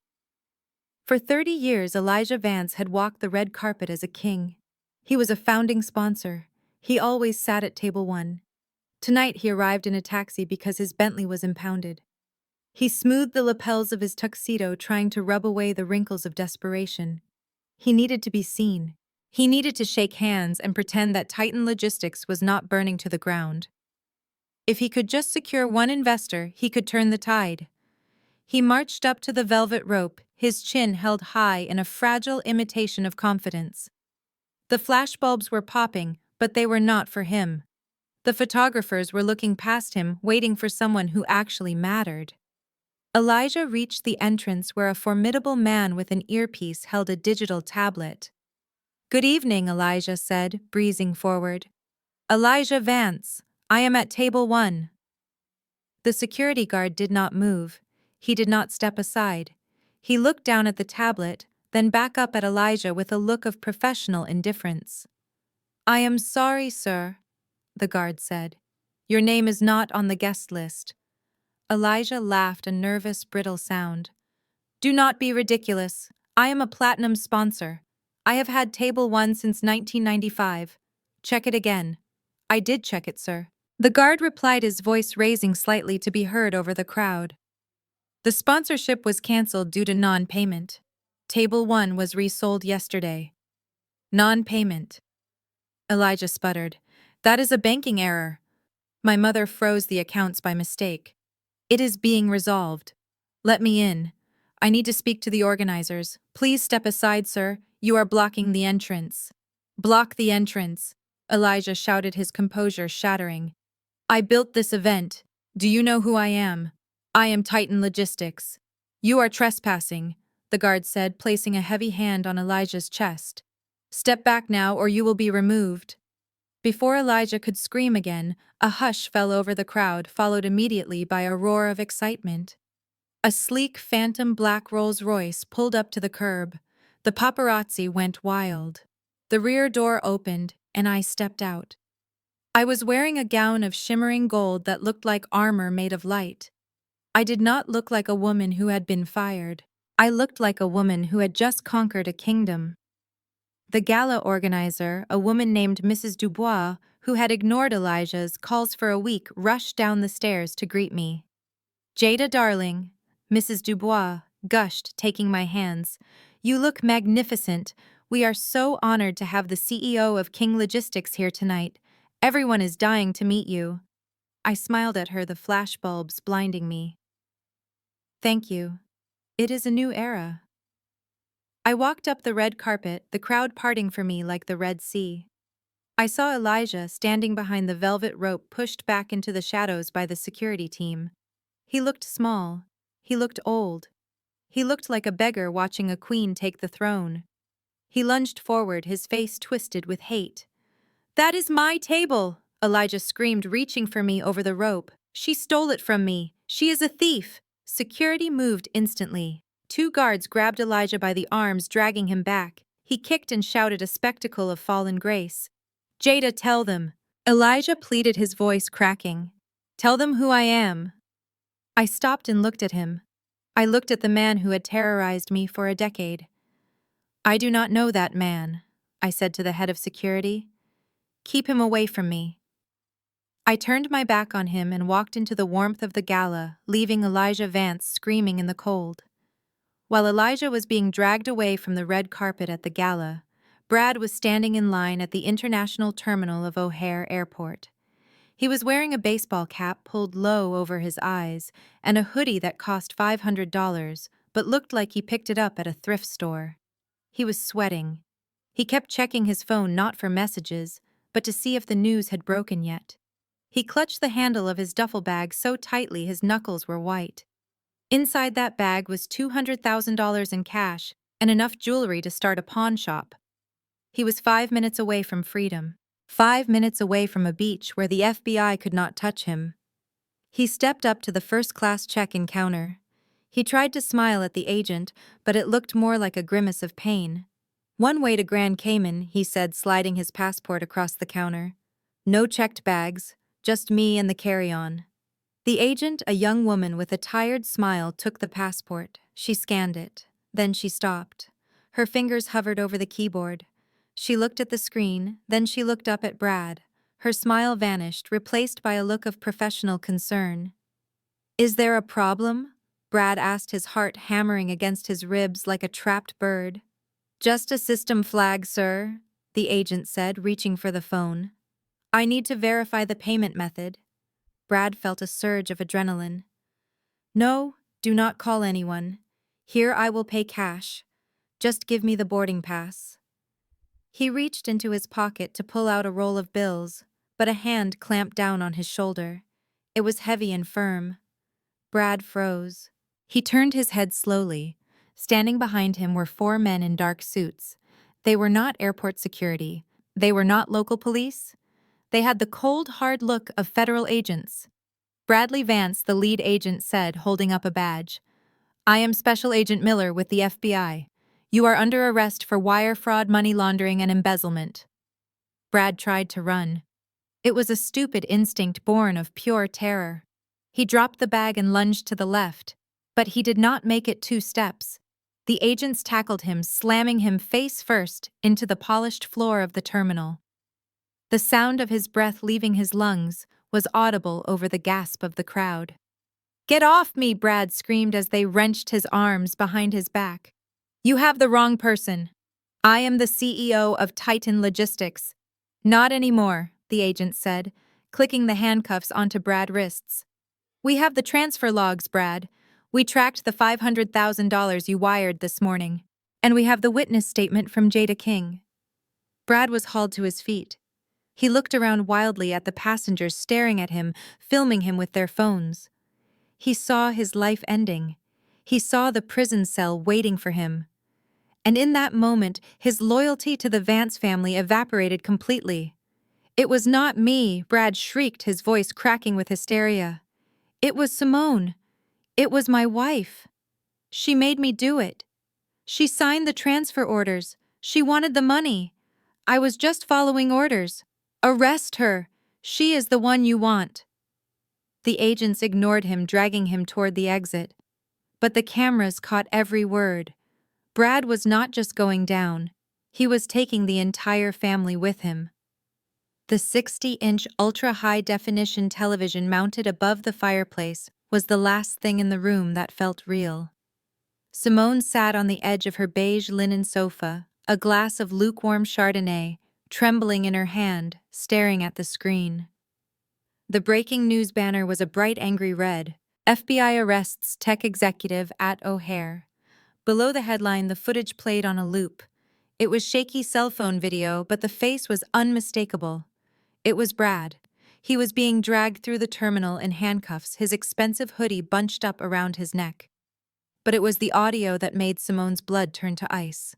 [SPEAKER 1] For 30 years, Elijah Vance had walked the red carpet as a king. He was a founding sponsor. He always sat at table 1. Tonight he arrived in a taxi because his Bentley was impounded. He smoothed the lapels of his tuxedo, trying to rub away the wrinkles of desperation. He needed to be seen. He needed to shake hands and pretend that Titan Logistics was not burning to the ground. If he could just secure one investor, he could turn the tide. He marched up to the velvet rope, his chin held high in a fragile imitation of confidence. The flashbulbs were popping, but they were not for him. The photographers were looking past him, waiting for someone who actually mattered. Elijah reached the entrance where a formidable man with an earpiece held a digital tablet. "Good evening," Elijah said, breezing forward. "Elijah Vance, I am at table 1. The security guard did not move. He did not step aside. He looked down at the tablet, then back up at Elijah with a look of professional indifference. "I am sorry, sir," the guard said. "Your name is not on the guest list." Elijah laughed, a nervous, brittle sound. "Do not be ridiculous. I am a platinum sponsor. I have had table 1 since 1995. Check it again." "I did check it, sir," the guard replied, his voice raising slightly to be heard over the crowd. "The sponsorship was cancelled due to non-payment. Table 1 was resold yesterday." "Non-payment," Elijah sputtered. "That is a banking error. My mother froze the accounts by mistake. It is being resolved. Let me in. I need to speak to the organizers. Please step aside, sir. You are blocking the entrance." "Block the entrance," Elijah shouted, his composure shattering. "I built this event. Do you know who I am? I am Titan Logistics." "You are trespassing," the guard said, placing a heavy hand on Elijah's chest. "Step back now or you will be removed." Before Elijah could scream again, a hush fell over the crowd, followed immediately by a roar of excitement. A sleek phantom black Rolls-Royce pulled up to the curb. The paparazzi went wild. The rear door opened, and I stepped out. I was wearing a gown of shimmering gold that looked like armor made of light. I did not look like a woman who had been fired. I looked like a woman who had just conquered a kingdom. The gala organizer, a woman named Mrs. Dubois, who had ignored Elijah's calls for a week, rushed down the stairs to greet me. "Jada, darling," Mrs. Dubois gushed, taking my hands. "You look magnificent. We are so honored to have the CEO of King Logistics here tonight. Everyone is dying to meet you." I smiled at her, the flashbulbs blinding me. "Thank you. It is a new era." I walked up the red carpet, the crowd parting for me like the Red Sea. I saw Elijah standing behind the velvet rope pushed back into the shadows by the security team. He looked small. He looked old. He looked like a beggar watching a queen take the throne. He lunged forward, his face twisted with hate. "That is my table!" Elijah screamed, reaching for me over the rope. "She stole it from me. She is a thief!" Security moved instantly. Two guards grabbed Elijah by the arms, dragging him back. He kicked and shouted, a spectacle of fallen grace. "Jada, tell them!" Elijah pleaded, his voice cracking. "Tell them who I am." I stopped and looked at him. I looked at the man who had terrorized me for a decade. "I do not know that man," I said to the head of security. "Keep him away from me." I turned my back on him and walked into the warmth of the gala, leaving Elijah Vance screaming in the cold. While Elijah was being dragged away from the red carpet at the gala, Brad was standing in line at the international terminal of O'Hare Airport. He was wearing a baseball cap pulled low over his eyes and a hoodie that cost $500, but looked like he picked it up at a thrift store. He was sweating. He kept checking his phone, not for messages, but to see if the news had broken yet. He clutched the handle of his duffel bag so tightly his knuckles were white. Inside that bag was $200,000 in cash and enough jewelry to start a pawn shop. He was 5 minutes away from freedom. 5 minutes away from a beach where the FBI could not touch him. He stepped up to the first-class check-in counter. He tried to smile at the agent, but it looked more like a grimace of pain. "One way to Grand Cayman," he said, sliding his passport across the counter. "No checked bags, just me and the carry-on." The agent, a young woman with a tired smile, took the passport. She scanned it. Then she stopped. Her fingers hovered over the keyboard. She looked at the screen, then she looked up at Brad. Her smile vanished, replaced by a look of professional concern. "Is there a problem?" Brad asked, his heart hammering against his ribs like a trapped bird. "Just a system flag, sir," the agent said, reaching for the phone. "I need to verify the payment method." Brad felt a surge of adrenaline. "No, do not call anyone. Here I will pay cash. Just give me the boarding pass." He reached into his pocket to pull out a roll of bills, but a hand clamped down on his shoulder. It was heavy and firm. Brad froze. He turned his head slowly. Standing behind him were 4 men in dark suits. They were not airport security. They were not local police. They had the cold, hard look of federal agents. Bradley Vance, the lead agent, said, holding up a badge. "I am Special Agent Miller with the FBI. You are under arrest for wire fraud, money laundering, and embezzlement." Brad tried to run. It was a stupid instinct born of pure terror. He dropped the bag and lunged to the left, but he did not make it 2 steps. The agents tackled him, slamming him face first into the polished floor of the terminal. The sound of his breath leaving his lungs was audible over the gasp of the crowd. "Get off me!" Brad screamed as they wrenched his arms behind his back. "You have the wrong person. I am the CEO of Titan Logistics." "Not anymore," the agent said, clicking the handcuffs onto Brad's wrists. "We have the transfer logs, Brad. We tracked the $500,000 you wired this morning. And we have the witness statement from Jada King." Brad was hauled to his feet. He looked around wildly at the passengers staring at him, filming him with their phones. He saw his life ending. He saw the prison cell waiting for him. And in that moment, his loyalty to the Vance family evaporated completely. It was not me, Brad shrieked, his voice cracking with hysteria. It was Simone. It was my wife. She made me do it. She signed the transfer orders. She wanted the money. I was just following orders. Arrest her. She is the one you want. The agents ignored him, dragging him toward the exit. But the cameras caught every word. Brad was not just going down. He was taking the entire family with him. The 60-inch ultra-high-definition television mounted above the fireplace was the last thing in the room that felt real. Simone sat on the edge of her beige linen sofa, a glass of lukewarm Chardonnay, trembling in her hand, staring at the screen. The breaking news banner was a bright angry red. FBI arrests tech executive at O'Hare. Below the headline, the footage played on a loop. It was shaky cell phone video, but the face was unmistakable. It was Brad. He was being dragged through the terminal in handcuffs, his expensive hoodie bunched up around his neck. But it was the audio that made Simone's blood turn to ice.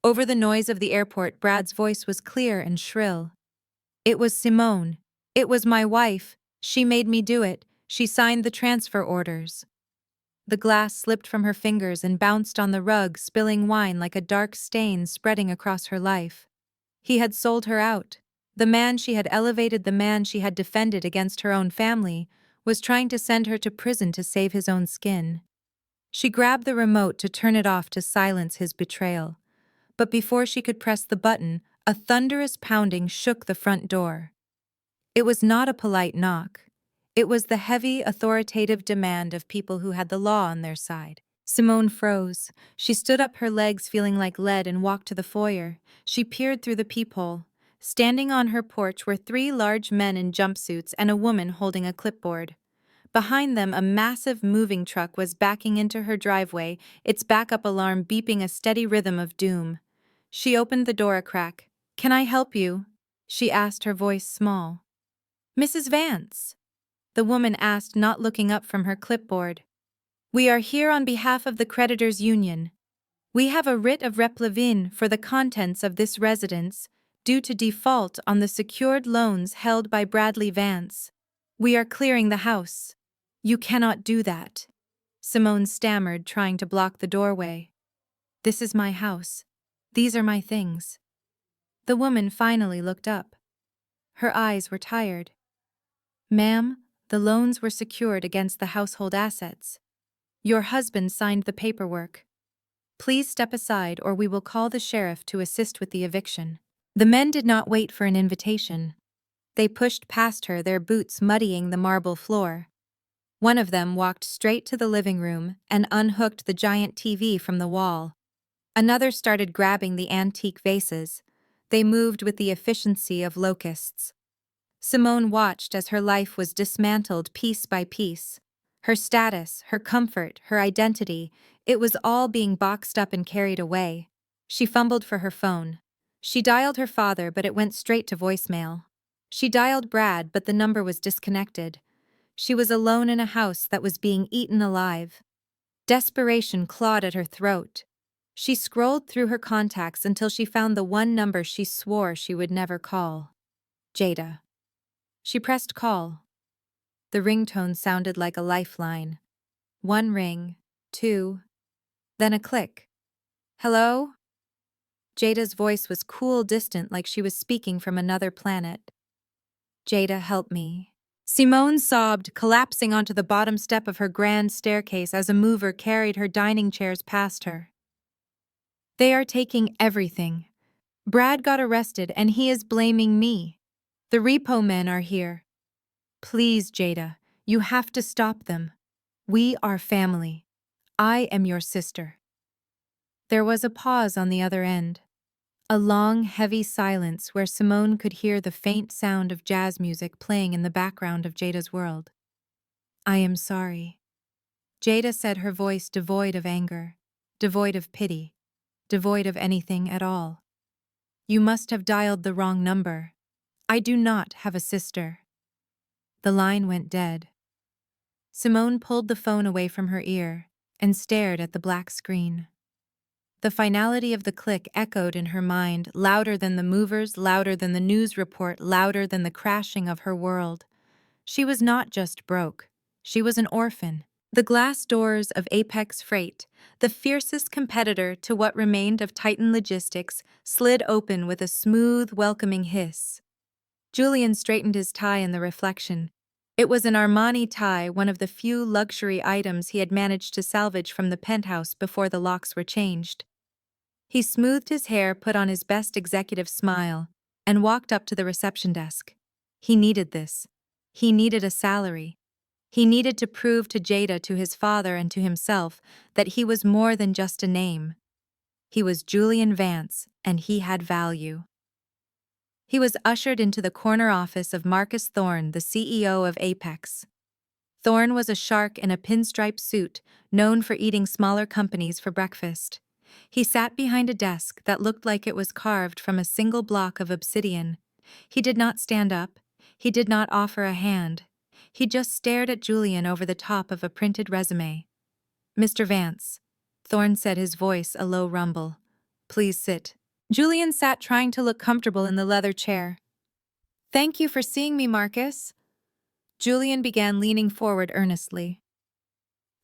[SPEAKER 1] Over the noise of the airport, Brad's voice was clear and shrill. It was Simone. It was my wife. She made me do it. She signed the transfer orders. The glass slipped from her fingers and bounced on the rug, spilling wine like a dark stain spreading across her life. He had sold her out. The man she had elevated, the man she had defended against her own family, was trying to send her to prison to save his own skin. She grabbed the remote to turn it off to silence his betrayal. But before she could press the button, a thunderous pounding shook the front door. It was not a polite knock. It was the heavy, authoritative demand of people who had the law on their side. Simone froze. She stood up, her legs feeling like lead, and walked to the foyer. She peered through the peephole. Standing on her porch were 3 large men in jumpsuits and a woman holding a clipboard. Behind them, a massive moving truck was backing into her driveway, its backup alarm beeping a steady rhythm of doom. She opened the door a crack. "Can I help you?" she asked, her voice small. "Mrs. Vance?" the woman asked, not looking up from her clipboard. "We are here on behalf of the creditors' union. We have a writ of replevin for the contents of this residence, due to default on the secured loans held by Bradley Vance. We are clearing the house." "You cannot do that," Simone stammered, trying to block the doorway. "This is my house. These are my things." The woman finally looked up. Her eyes were tired. "Ma'am, the loans were secured against the household assets. Your husband signed the paperwork. Please step aside or we will call the sheriff to assist with the eviction." The men did not wait for an invitation. They pushed past her, their boots muddying the marble floor. One of them walked straight to the living room and unhooked the giant TV from the wall. Another started grabbing the antique vases. They moved with the efficiency of locusts. Simone watched as her life was dismantled piece by piece. Her status, her comfort, her identity, it was all being boxed up and carried away. She fumbled for her phone. She dialed her father, but it went straight to voicemail. She dialed Brad, but the number was disconnected. She was alone in a house that was being eaten alive. Desperation clawed at her throat. She scrolled through her contacts until she found the one number she swore she would never call. Jada. She pressed call. The ringtone sounded like a lifeline. 1 ring, 2, then a click. "Hello?" Jada's voice was cool, distant, like she was speaking from another planet. "Jada, help me." Simone sobbed, collapsing onto the bottom step of her grand staircase as a mover carried her dining chairs past her. "They are taking everything. Brad got arrested and he is blaming me. The repo men are here. Please, Jada, you have to stop them. We are family. I am your sister." There was a pause on the other end. A long, heavy silence where Simone could hear the faint sound of jazz music playing in the background of Jada's world. "I am sorry," Jada said, her voice devoid of anger, devoid of pity, devoid of anything at all. "You must have dialed the wrong number. I do not have a sister." The line went dead. Simone pulled the phone away from her ear and stared at the black screen. The finality of the click echoed in her mind, louder than the movers, louder than the news report, louder than the crashing of her world. She was not just broke. She was an orphan. The glass doors of Apex Freight, the fiercest competitor to what remained of Titan Logistics, slid open with a smooth, welcoming hiss. Julian straightened his tie in the reflection. It was an Armani tie, one of the few luxury items he had managed to salvage from the penthouse before the locks were changed. He smoothed his hair, put on his best executive smile, and walked up to the reception desk. He needed this. He needed a salary. He needed to prove to Jada, to his father, and to himself that he was more than just a name. He was Julian Vance, and he had value. He was ushered into the corner office of Marcus Thorne, the CEO of Apex. Thorne was a shark in a pinstripe suit, known for eating smaller companies for breakfast. He sat behind a desk that looked like it was carved from a single block of obsidian. He did not stand up. He did not offer a hand. He just stared at Julian over the top of a printed resume. "Mr. Vance," Thorne said, his voice a low rumble. "Please sit." Julian sat, trying to look comfortable in the leather chair. "Thank you for seeing me, Marcus." Julian began, leaning forward earnestly.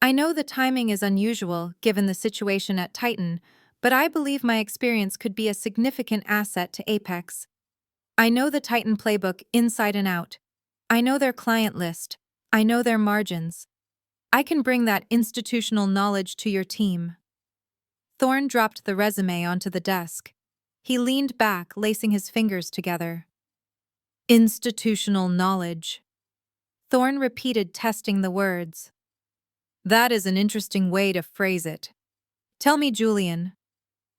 [SPEAKER 1] "I know the timing is unusual, given the situation at Titan, but I believe my experience could be a significant asset to Apex. I know the Titan playbook inside and out. I know their client list. I know their margins. I can bring that institutional knowledge to your team." Thorne dropped the resume onto the desk. He leaned back, lacing his fingers together. "Institutional knowledge." Thorne repeated, testing the words. "That is an interesting way to phrase it. Tell me, Julian,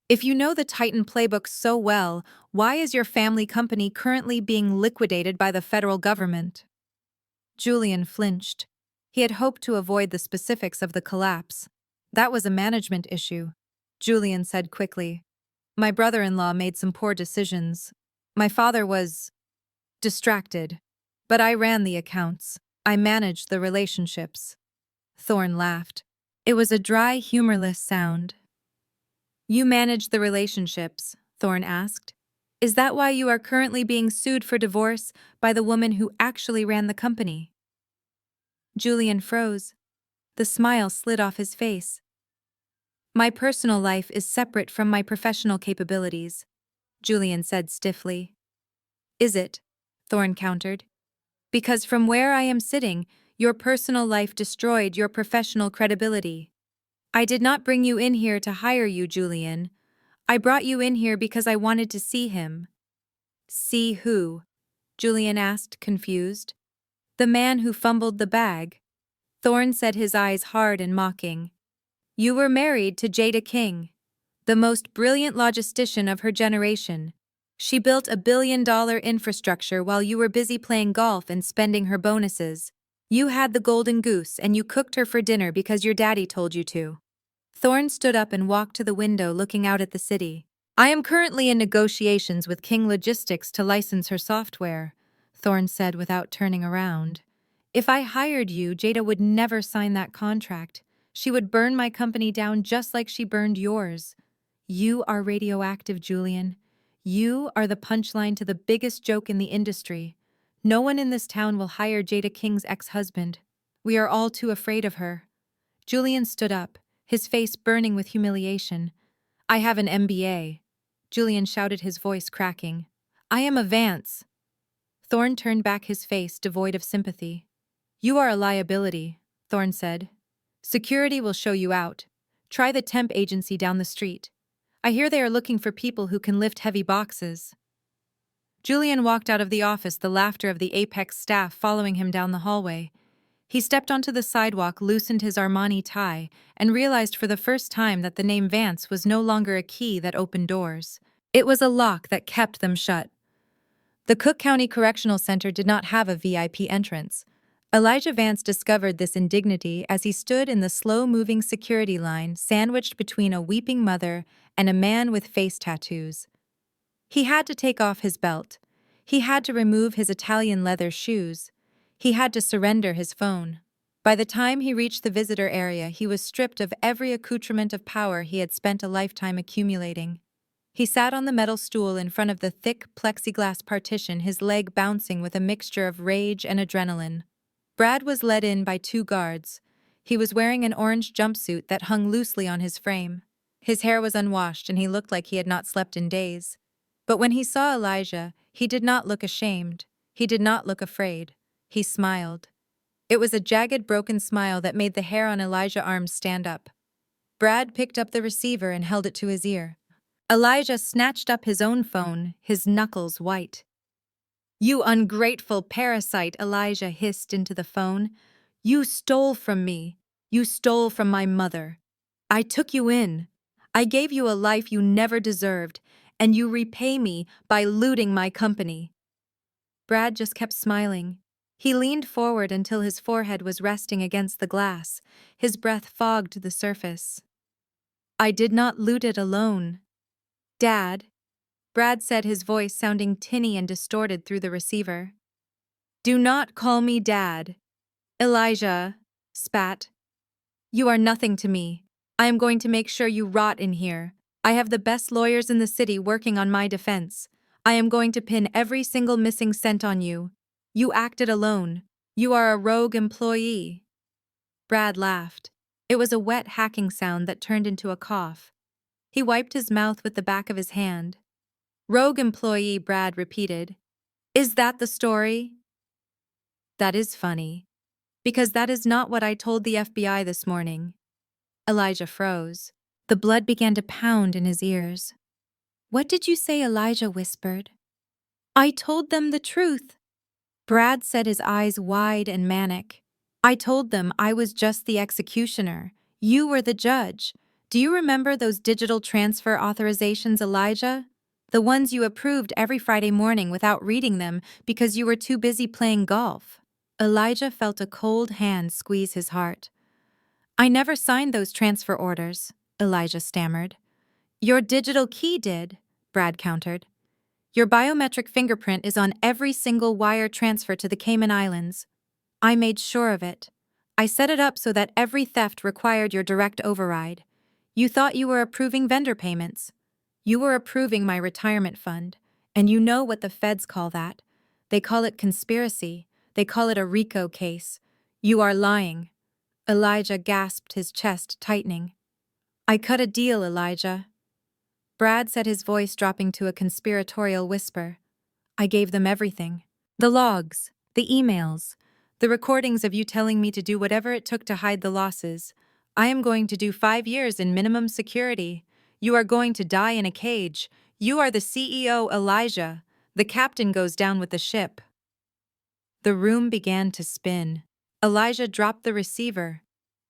[SPEAKER 1] if you know the Titan playbook so well, why is your family company currently being liquidated by the federal government?" Julian flinched. He had hoped to avoid the specifics of the collapse. "That was a management issue," Julian said quickly. "My brother-in-law made some poor decisions. My father was distracted. But I ran the accounts. I managed the relationships." Thorne laughed. It was a dry, humorless sound. "You managed the relationships?" Thorne asked. "Is that why you are currently being sued for divorce by the woman who actually ran the company?" Julian froze. The smile slid off his face. "My personal life is separate from my professional capabilities," Julian said stiffly. "Is it?" Thorne countered. "Because from where I am sitting, your personal life destroyed your professional credibility. I did not bring you in here to hire you, Julian. I brought you in here because I wanted to see him." "See who?" Julian asked, confused. "The man who fumbled the bag." Thorne said, his eyes hard and mocking. "You were married to Jada King, the most brilliant logistician of her generation. She built a billion-dollar infrastructure while you were busy playing golf and spending her bonuses. You had the golden goose and you cooked her for dinner because your daddy told you to." Thorne stood up and walked to the window, looking out at the city. "I am currently in negotiations with King Logistics to license her software," Thorne said without turning around. "If I hired you, Jada would never sign that contract. She would burn my company down just like she burned yours. You are radioactive, Julian. You are the punchline to the biggest joke in the industry. No one in this town will hire Jada King's ex-husband. We are all too afraid of her." Julian stood up, his face burning with humiliation. "I have an MBA," Julian shouted, his voice cracking. "I am a Vance." Thorne turned back, his face devoid of sympathy. "You are a liability," Thorne said. "Security will show you out. Try the temp agency down the street. I hear they are looking for people who can lift heavy boxes." Julian walked out of the office, the laughter of the Apex staff following him down the hallway. He stepped onto the sidewalk, loosened his Armani tie, and realized for the first time that the name Vance was no longer a key that opened doors. It was a lock that kept them shut. The Cook County Correctional Center did not have a VIP entrance. Elijah Vance discovered this indignity as he stood in the slow-moving security line, sandwiched between a weeping mother and a man with face tattoos. He had to take off his belt. He had to remove his Italian leather shoes. He had to surrender his phone. By the time he reached the visitor area, he was stripped of every accoutrement of power he had spent a lifetime accumulating. He sat on the metal stool in front of the thick plexiglass partition, his leg bouncing with a mixture of rage and adrenaline. Brad was led in by two guards. He was wearing an orange jumpsuit that hung loosely on his frame. His hair was unwashed and he looked like he had not slept in days. But when he saw Elijah, he did not look ashamed. He did not look afraid. He smiled. It was a jagged, broken smile that made the hair on Elijah's arms stand up. Brad picked up the receiver and held it to his ear. Elijah snatched up his own phone, his knuckles white. "You ungrateful parasite," Elijah hissed into the phone. "You stole from me. You stole from my mother. I took you in. I gave you a life you never deserved, and you repay me by looting my company." Brad just kept smiling. He leaned forward until his forehead was resting against the glass. His breath fogged the surface. "I did not loot it alone. Dad," Brad said, his voice sounding tinny and distorted through the receiver. "Do not call me Dad." Elijah spat. "You are nothing to me. I am going to make sure you rot in here. I have the best lawyers in the city working on my defense. I am going to pin every single missing cent on you. You acted alone. You are a rogue employee." Brad laughed. It was a wet, hacking sound that turned into a cough. He wiped his mouth with the back of his hand. "Rogue employee," Brad repeated. "Is that the story?" "That is funny. Because that is not what I told the FBI this morning." Elijah froze. The blood began to pound in his ears. "What did you say?" Elijah whispered. "I told them the truth." Brad set his eyes wide and manic. "I told them I was just the executioner. You were the judge. Do you remember those digital transfer authorizations, Elijah? The ones you approved every Friday morning without reading them because you were too busy playing golf?" Elijah felt a cold hand squeeze his heart. "I never signed those transfer orders," Elijah stammered. "Your digital key did," Brad countered. "Your biometric fingerprint is on every single wire transfer to the Cayman Islands. I made sure of it. I set it up so that every theft required your direct override. You thought you were approving vendor payments. You were approving my retirement fund, and you know what the feds call that. They call it conspiracy. They call it a RICO case. You are lying." Elijah gasped, his chest tightening. "I cut a deal, Elijah." Brad said, his voice dropping to a conspiratorial whisper. "I gave them everything. The logs, the emails, the recordings of you telling me to do whatever it took to hide the losses. I am going to do 5 years in minimum security. You are going to die in a cage. You are the CEO, Elijah. The captain goes down with the ship." The room began to spin. Elijah dropped the receiver.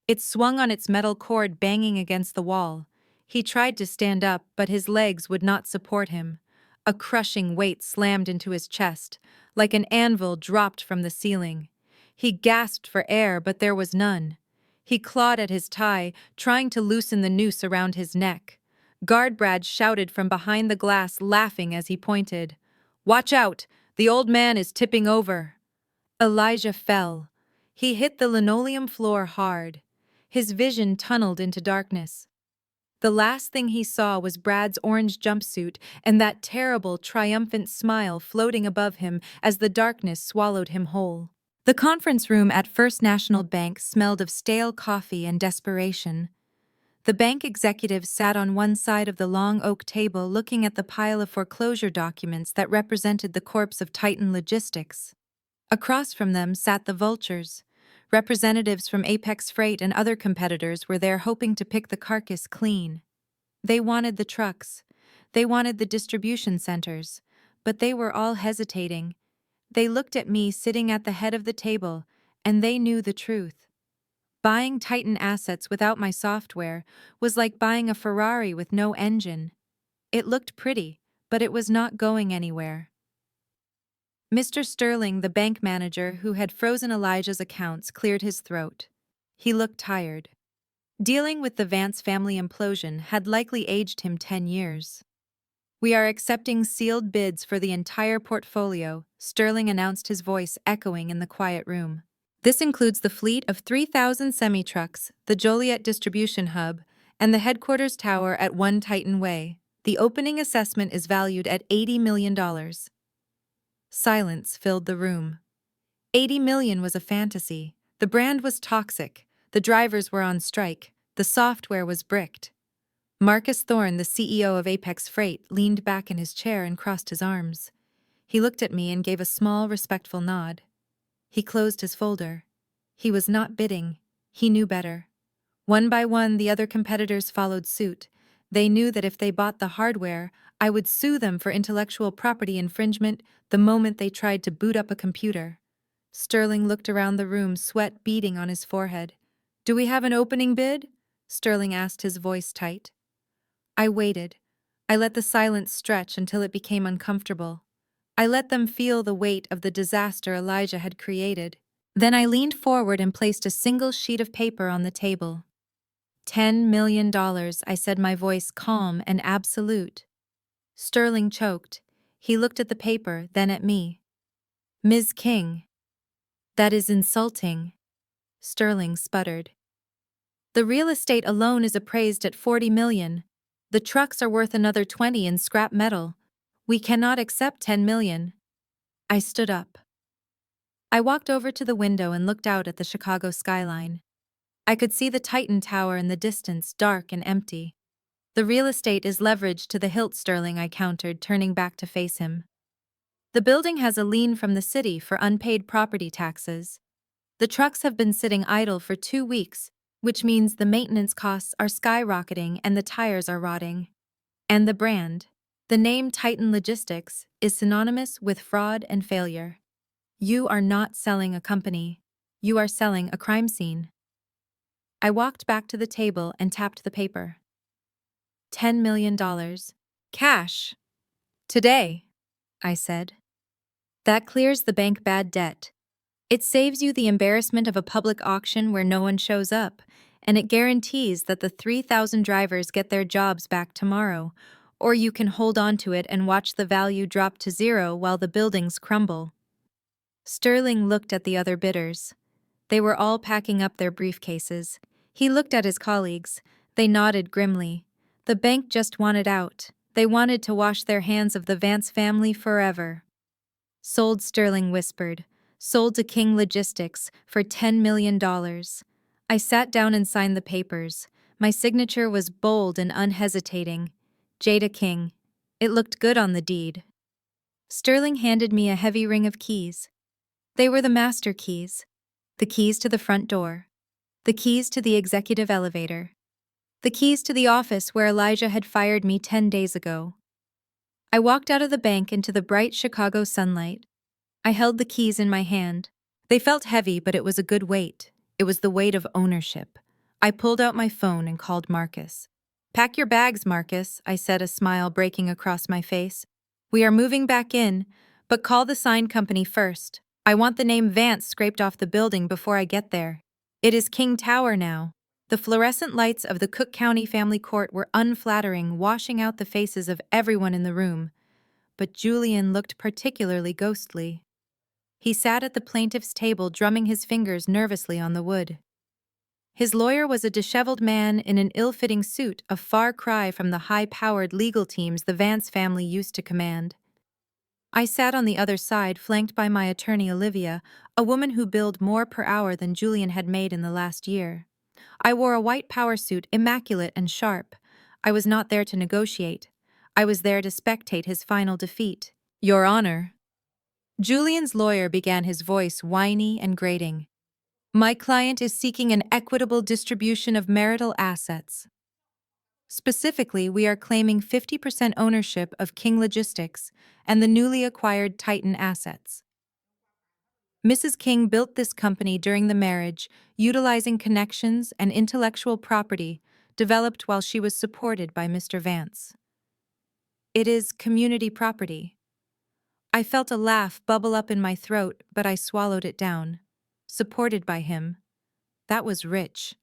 [SPEAKER 1] It swung on its metal cord, banging against the wall. He tried to stand up, but his legs would not support him. A crushing weight slammed into his chest, like an anvil dropped from the ceiling. He gasped for air, but there was none. He clawed at his tie, trying to loosen the noose around his neck. Guard Brad shouted from behind the glass, laughing as he pointed. "Watch out! The old man is tipping over." Elijah fell. He hit the linoleum floor hard. His vision tunneled into darkness. The last thing he saw was Brad's orange jumpsuit and that terrible, triumphant smile floating above him as the darkness swallowed him whole. The conference room at First National Bank smelled of stale coffee and desperation. The bank executives sat on one side of the long oak table, looking at the pile of foreclosure documents that represented the corpse of Titan Logistics. Across from them sat the vultures. Representatives from Apex Freight and other competitors were there, hoping to pick the carcass clean. They wanted the trucks. They wanted the distribution centers. But they were all hesitating. They looked at me sitting at the head of the table, and they knew the truth. Buying Titan assets without my software was like buying a Ferrari with no engine. It looked pretty, but it was not going anywhere. Mr. Sterling, the bank manager who had frozen Elijah's accounts, cleared his throat. He looked tired. Dealing with the Vance family implosion had likely aged him 10 years. "We are accepting sealed bids for the entire portfolio," Sterling announced, his voice echoing in the quiet room. This includes the fleet of 3,000 semi-trucks, the Joliet distribution hub, and the headquarters tower at 1 Titan Way. The opening assessment is valued at $80 million. Silence filled the room. 80 million was a fantasy. The brand was toxic. The drivers were on strike. The software was bricked. Marcus Thorne, the CEO of Apex Freight, leaned back in his chair and crossed his arms. He looked at me and gave a small, respectful nod. He closed his folder. He was not bidding. He knew better. One by one, the other competitors followed suit. They knew that if they bought the hardware, I would sue them for intellectual property infringement the moment they tried to boot up a computer. Sterling looked around the room, sweat beading on his forehead. "Do we have an opening bid?" Sterling asked, his voice tight. I waited. I let the silence stretch until it became uncomfortable. I let them feel the weight of the disaster Elijah had created. Then I leaned forward and placed a single sheet of paper on the table. $10 million, I said, my voice calm and absolute. Sterling choked. He looked at the paper, then at me. "Ms. King, that is insulting," Sterling sputtered. "The real estate alone is appraised at 40 million. The trucks are worth another 20 in scrap metal. We cannot accept 10 million. I stood up. I walked over to the window and looked out at the Chicago skyline. I could see the Titan Tower in the distance, dark and empty. "The real estate is leveraged to the hilt," Sterling, I countered, turning back to face him. "The building has a lien from the city for unpaid property taxes. The trucks have been sitting idle for 2 weeks, which means the maintenance costs are skyrocketing and the tires are rotting. And the brand, the name Titan Logistics, is synonymous with fraud and failure. You are not selling a company. You are selling a crime scene." I walked back to the table and tapped the paper. $10 million. Cash. Today, I said. "That clears the bank bad debt. It saves you the embarrassment of a public auction where no one shows up, and it guarantees that the 3,000 drivers get their jobs back tomorrow, or you can hold on to it and watch the value drop to zero while the buildings crumble." Sterling looked at the other bidders. They were all packing up their briefcases. He looked at his colleagues. They nodded grimly. The bank just wanted out. They wanted to wash their hands of the Vance family forever. "Sold," Sterling whispered. "Sold to King Logistics for $10 million. I sat down and signed the papers. My signature was bold and unhesitating. Jada King. It looked good on the deed. Sterling handed me a heavy ring of keys. They were the master keys. The keys to the front door. The keys to the executive elevator. The keys to the office where Elijah had fired me 10 days ago. I walked out of the bank into the bright Chicago sunlight. I held the keys in my hand. They felt heavy, but it was a good weight. It was the weight of ownership. I pulled out my phone and called Marcus. "Pack your bags, Marcus," I said, a smile breaking across my face. "We are moving back in, but call the sign company first. I want the name Vance scraped off the building before I get there. It is King Tower now." The fluorescent lights of the Cook County family court were unflattering, washing out the faces of everyone in the room. But Julian looked particularly ghostly. He sat at the plaintiff's table, drumming his fingers nervously on the wood. His lawyer was a disheveled man in an ill-fitting suit, a far cry from the high-powered legal teams the Vance family used to command. I sat on the other side, flanked by my attorney Olivia, a woman who billed more per hour than Julian had made in the last year. I wore a white power suit, immaculate and sharp. I was not there to negotiate. I was there to spectate his final defeat. "Your Honor." Julian's lawyer began, his voice whiny and grating. "My client is seeking an equitable distribution of marital assets. Specifically, we are claiming 50% ownership of King Logistics and the newly acquired Titan assets. Mrs. King built this company during the marriage, utilizing connections and intellectual property developed while she was supported by Mr. Vance. It is community property." I felt a laugh bubble up in my throat, but I swallowed it down. Supported by him. That was rich.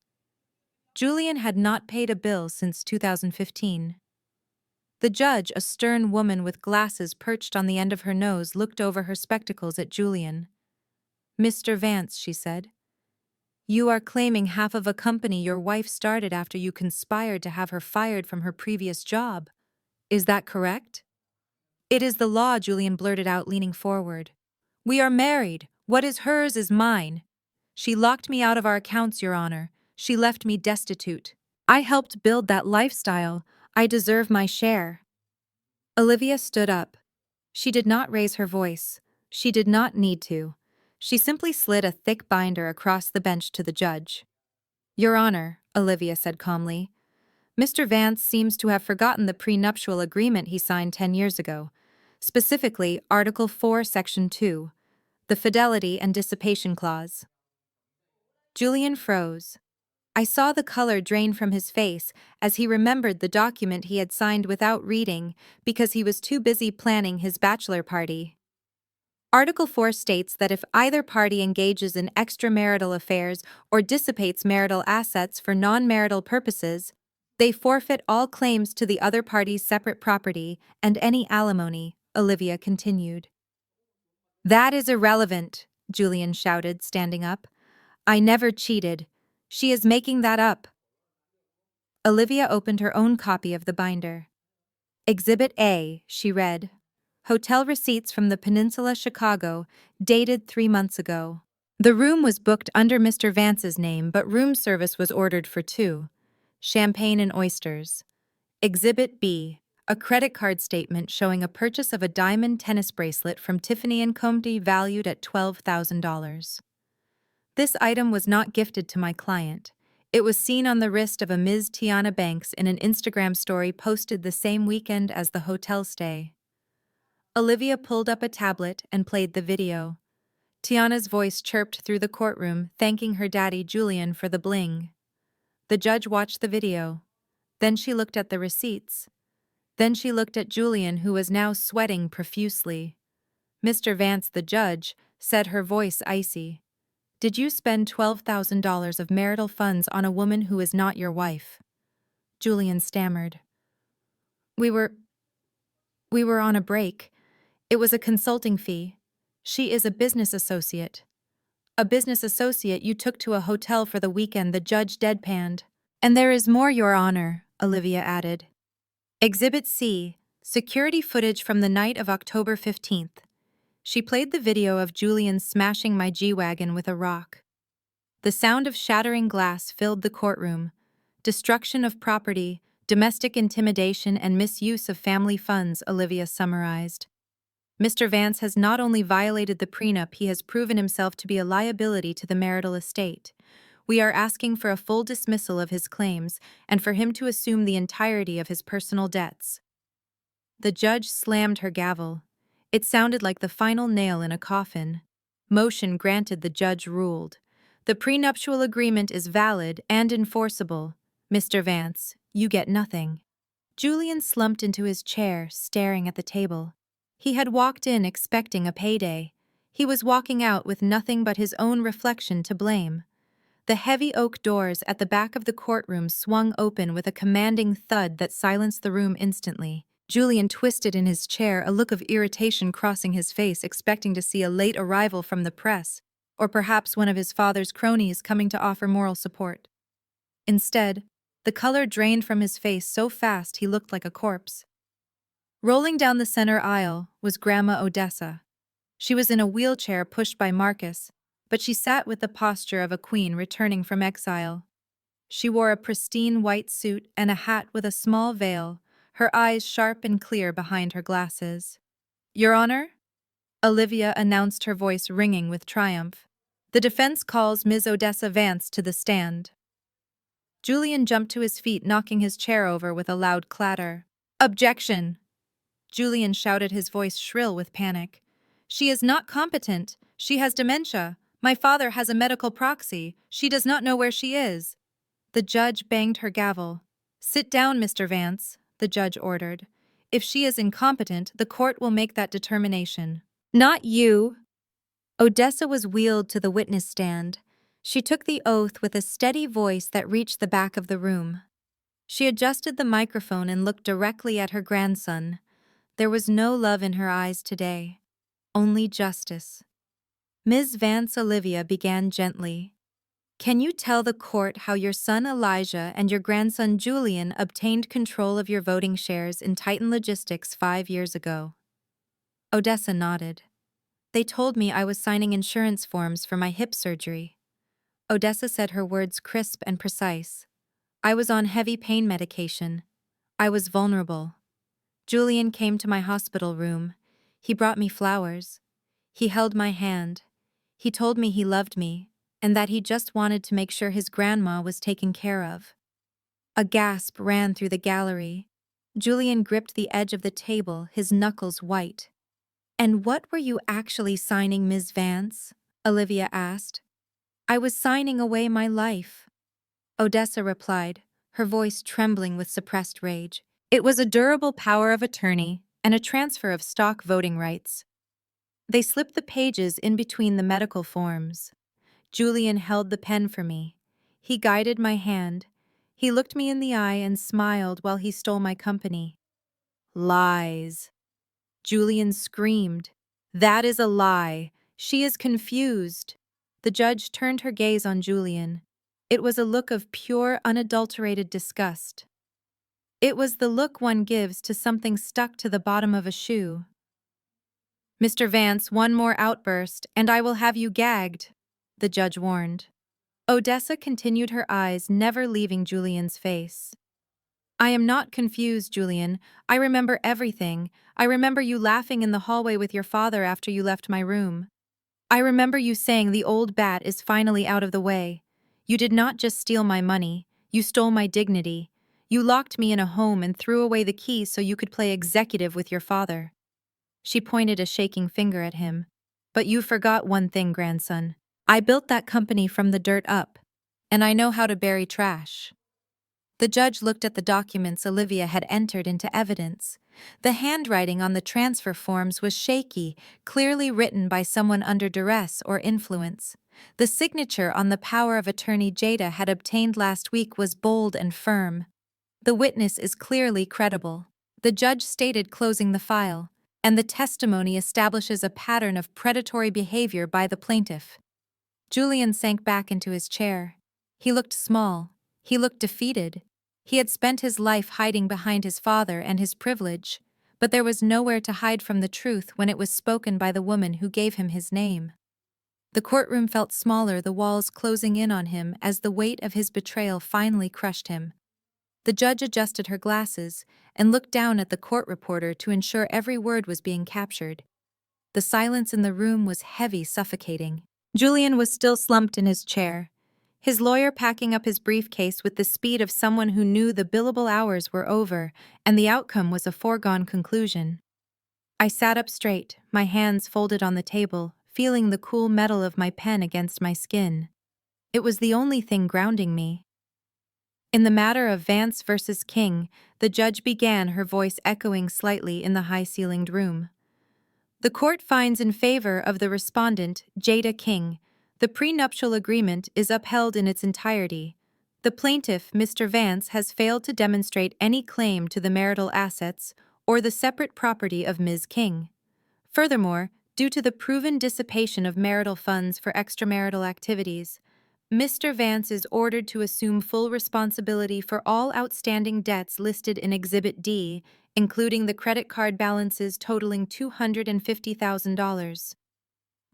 [SPEAKER 1] Julian had not paid a bill since 2015. The judge, a stern woman with glasses perched on the end of her nose, looked over her spectacles at Julian. Mr. Vance, she said, you are claiming half of a company your wife started after you conspired to have her fired from her previous job. Is that correct? It is the law, Julian blurted out, leaning forward. We are married. What is hers is mine. She locked me out of our accounts, Your Honor. She left me destitute. I helped build that lifestyle. I deserve my share. Olivia stood up. She did not raise her voice. She did not need to. She simply slid a thick binder across the bench to the judge. Your Honor, Olivia said calmly, Mr. Vance seems to have forgotten the prenuptial agreement he signed 10 years ago, specifically Article 4, Section 2, the Fidelity and Dissipation Clause. Julian froze. I saw the color drain from his face as he remembered the document he had signed without reading because he was too busy planning his bachelor party. Article 4 states that if either party engages in extramarital affairs or dissipates marital assets for non-marital purposes, they forfeit all claims to the other party's separate property and any alimony, Olivia continued. That is irrelevant, Julian shouted, standing up. I never cheated. She is making that up. Olivia opened her own copy of the binder. Exhibit A, she read. Hotel receipts from the Peninsula, Chicago, dated 3 months ago. The room was booked under Mr. Vance's name, but room service was ordered for 2. Champagne and oysters. Exhibit B, a credit card statement showing a purchase of a diamond tennis bracelet from Tiffany & Company valued at $12,000. This item was not gifted to my client. It was seen on the wrist of a Ms. Tiana Banks in an Instagram story posted the same weekend as the hotel stay. Olivia pulled up a tablet and played the video. Tiana's voice chirped through the courtroom, thanking her daddy Julian for the bling. The judge watched the video. Then she looked at the receipts. Then she looked at Julian, who was now sweating profusely. Mr. Vance, the judge, said, her voice icy. Did you spend $12,000 of marital funds on a woman who is not your wife? Julian stammered. We were on a break. It was a consulting fee. She is a business associate. A business associate you took to a hotel for the weekend, the judge deadpanned. And there is more, Your Honor, Olivia added. Exhibit C, security footage from the night of October 15th. She played the video of Julian smashing my G-Wagon with a rock. The sound of shattering glass filled the courtroom. Destruction of property, domestic intimidation, and misuse of family funds, Olivia summarized. Mr. Vance has not only violated the prenup, he has proven himself to be a liability to the marital estate. We are asking for a full dismissal of his claims and for him to assume the entirety of his personal debts. The judge slammed her gavel. It sounded like the final nail in a coffin. Motion granted, the judge ruled. The prenuptial agreement is valid and enforceable. Mr. Vance, you get nothing. Julian slumped into his chair, staring at the table. He had walked in expecting a payday. He was walking out with nothing but his own reflection to blame. The heavy oak doors at the back of the courtroom swung open with a commanding thud that silenced the room instantly. Julian twisted in his chair, a look of irritation crossing his face, expecting to see a late arrival from the press, or perhaps one of his father's cronies coming to offer moral support. Instead, the color drained from his face so fast he looked like a corpse. Rolling down the center aisle was Grandma Odessa. She was in a wheelchair pushed by Marcus, but she sat with the posture of a queen returning from exile. She wore a pristine white suit and a hat with a small veil, her eyes sharp and clear behind her glasses. Your Honor? Olivia announced, her voice ringing with triumph. The defense calls Ms. Odessa Vance to the stand. Julian jumped to his feet, knocking his chair over with a loud clatter. Objection! Julian shouted, his voice shrill with panic. She is not competent. She has dementia. My father has a medical proxy. She does not know where she is. The judge banged her gavel. Sit down, Mr. Vance, the judge ordered. If she is incompetent, the court will make that determination. Not you. Odessa was wheeled to the witness stand. She took the oath with a steady voice that reached the back of the room. She adjusted the microphone and looked directly at her grandson. There was no love in her eyes today, only justice. Ms. Vance Olivia began gently. Can you tell the court how your son Elijah and your grandson Julian obtained control of your voting shares in Titan Logistics 5 years ago? Odessa nodded. They told me I was signing insurance forms for my hip surgery. Odessa said, her words crisp and precise. I was on heavy pain medication. I was vulnerable. Julian came to my hospital room. He brought me flowers. He held my hand. He told me he loved me, and that he just wanted to make sure his grandma was taken care of. A gasp ran through the gallery. Julian gripped the edge of the table, his knuckles white. And what were you actually signing, Ms. Vance? Olivia asked. I was signing away my life. Odessa replied, her voice trembling with suppressed rage. It was a durable power of attorney and a transfer of stock voting rights. They slipped the pages in between the medical forms. Julian held the pen for me. He guided my hand. He looked me in the eye and smiled while he stole my company. Lies. Julian screamed. That is a lie. She is confused. The judge turned her gaze on Julian. It was a look of pure, unadulterated disgust. It was the look one gives to something stuck to the bottom of a shoe. Mr. Vance, one more outburst, and I will have you gagged, the judge warned. Odessa continued, her eyes never leaving Julian's face. I am not confused, Julian. I remember everything. I remember you laughing in the hallway with your father after you left my room. I remember you saying the old bat is finally out of the way. You did not just steal my money, you stole my dignity. You locked me in a home and threw away the key so you could play executive with your father. She pointed a shaking finger at him. But you forgot one thing, grandson. I built that company from the dirt up, and I know how to bury trash. The judge looked at the documents Olivia had entered into evidence. The handwriting on the transfer forms was shaky, clearly written by someone under duress or influence. The signature on the power of attorney Jada had obtained last week was bold and firm. The witness is clearly credible, the judge stated, closing the file, and the testimony establishes a pattern of predatory behavior by the plaintiff. Julian sank back into his chair. He looked small. He looked defeated. He had spent his life hiding behind his father and his privilege, but there was nowhere to hide from the truth when it was spoken by the woman who gave him his name. The courtroom felt smaller, the walls closing in on him as the weight of his betrayal finally crushed him. The judge adjusted her glasses and looked down at the court reporter to ensure every word was being captured. The silence in the room was heavy, suffocating. Julian was still slumped in his chair, his lawyer packing up his briefcase with the speed of someone who knew the billable hours were over and the outcome was a foregone conclusion. I sat up straight, my hands folded on the table, feeling the cool metal of my pen against my skin. It was the only thing grounding me. In the matter of Vance versus King, the judge began, her voice echoing slightly in the high-ceilinged room. The court finds in favor of the respondent, Jada King. The prenuptial agreement is upheld in its entirety. The plaintiff, Mr. Vance, has failed to demonstrate any claim to the marital assets or the separate property of Ms. King. Furthermore, due to the proven dissipation of marital funds for extramarital activities, Mr. Vance is ordered to assume full responsibility for all outstanding debts listed in Exhibit D, including the credit card balances totaling $250,000.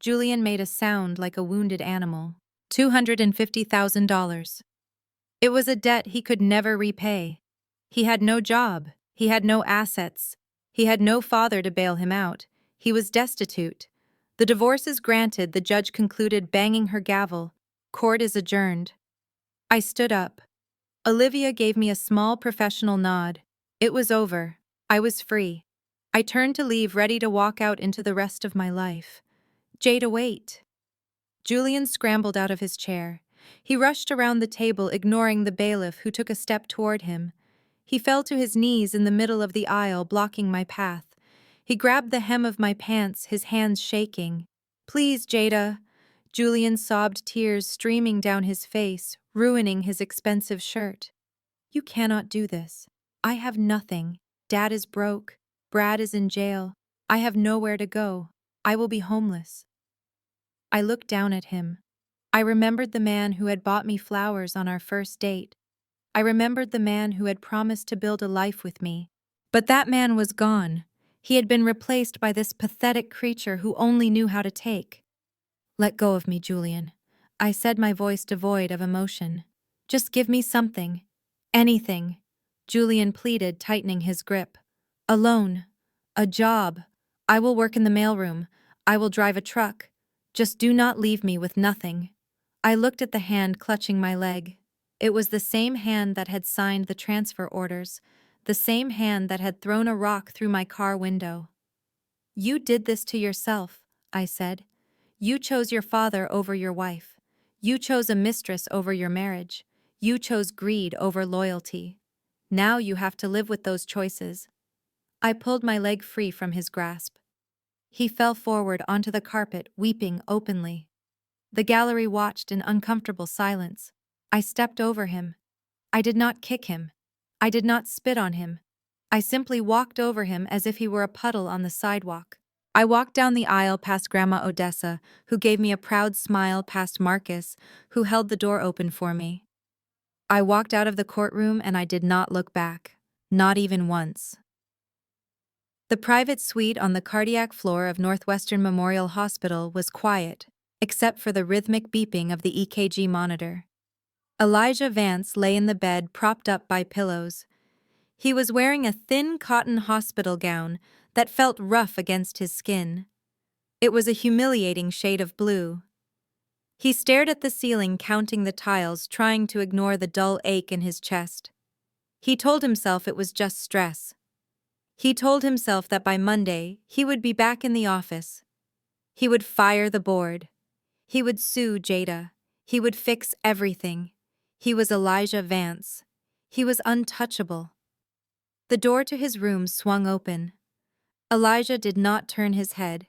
[SPEAKER 1] Julian made a sound like a wounded animal. $250,000. It was a debt he could never repay. He had no job. He had no assets. He had no father to bail him out. He was destitute. The divorce is granted, the judge concluded, banging her gavel. Court is adjourned. I stood up. Olivia gave me a small professional nod. It was over. I was free. I turned to leave, ready to walk out into the rest of my life. Jada, wait. Julian scrambled out of his chair. He rushed around the table, ignoring the bailiff who took a step toward him. He fell to his knees in the middle of the aisle, blocking my path. He grabbed the hem of my pants, his hands shaking. Please, Jada. Julian sobbed, tears streaming down his face, ruining his expensive shirt. You cannot do this. I have nothing. Dad is broke. Brad is in jail. I have nowhere to go. I will be homeless. I looked down at him. I remembered the man who had bought me flowers on our first date. I remembered the man who had promised to build a life with me. But that man was gone. He had been replaced by this pathetic creature who only knew how to take. "Let go of me, Julian," I said, my voice devoid of emotion. "Just give me something. Anything," Julian pleaded, tightening his grip. "A loan. A job. I will work in the mailroom. I will drive a truck. Just do not leave me with nothing." I looked at the hand clutching my leg. It was the same hand that had signed the transfer orders, the same hand that had thrown a rock through my car window. "You did this to yourself," I said. "You chose your father over your wife. You chose a mistress over your marriage. You chose greed over loyalty. Now you have to live with those choices." I pulled my leg free from his grasp. He fell forward onto the carpet, weeping openly. The gallery watched in uncomfortable silence. I stepped over him. I did not kick him. I did not spit on him. I simply walked over him as if he were a puddle on the sidewalk. I walked down the aisle past Grandma Odessa, who gave me a proud smile, past Marcus, who held the door open for me. I walked out of the courtroom and I did not look back. Not even once. The private suite on the cardiac floor of Northwestern Memorial Hospital was quiet, except for the rhythmic beeping of the EKG monitor. Elijah Vance lay in the bed, propped up by pillows. He was wearing a thin cotton hospital gown that felt rough against his skin. It was a humiliating shade of blue. He stared at the ceiling, counting the tiles, trying to ignore the dull ache in his chest. He told himself it was just stress. He told himself that by Monday, he would be back in the office. He would fire the board. He would sue Jada. He would fix everything. He was Elijah Vance. He was untouchable. The door to his room swung open. Elijah did not turn his head.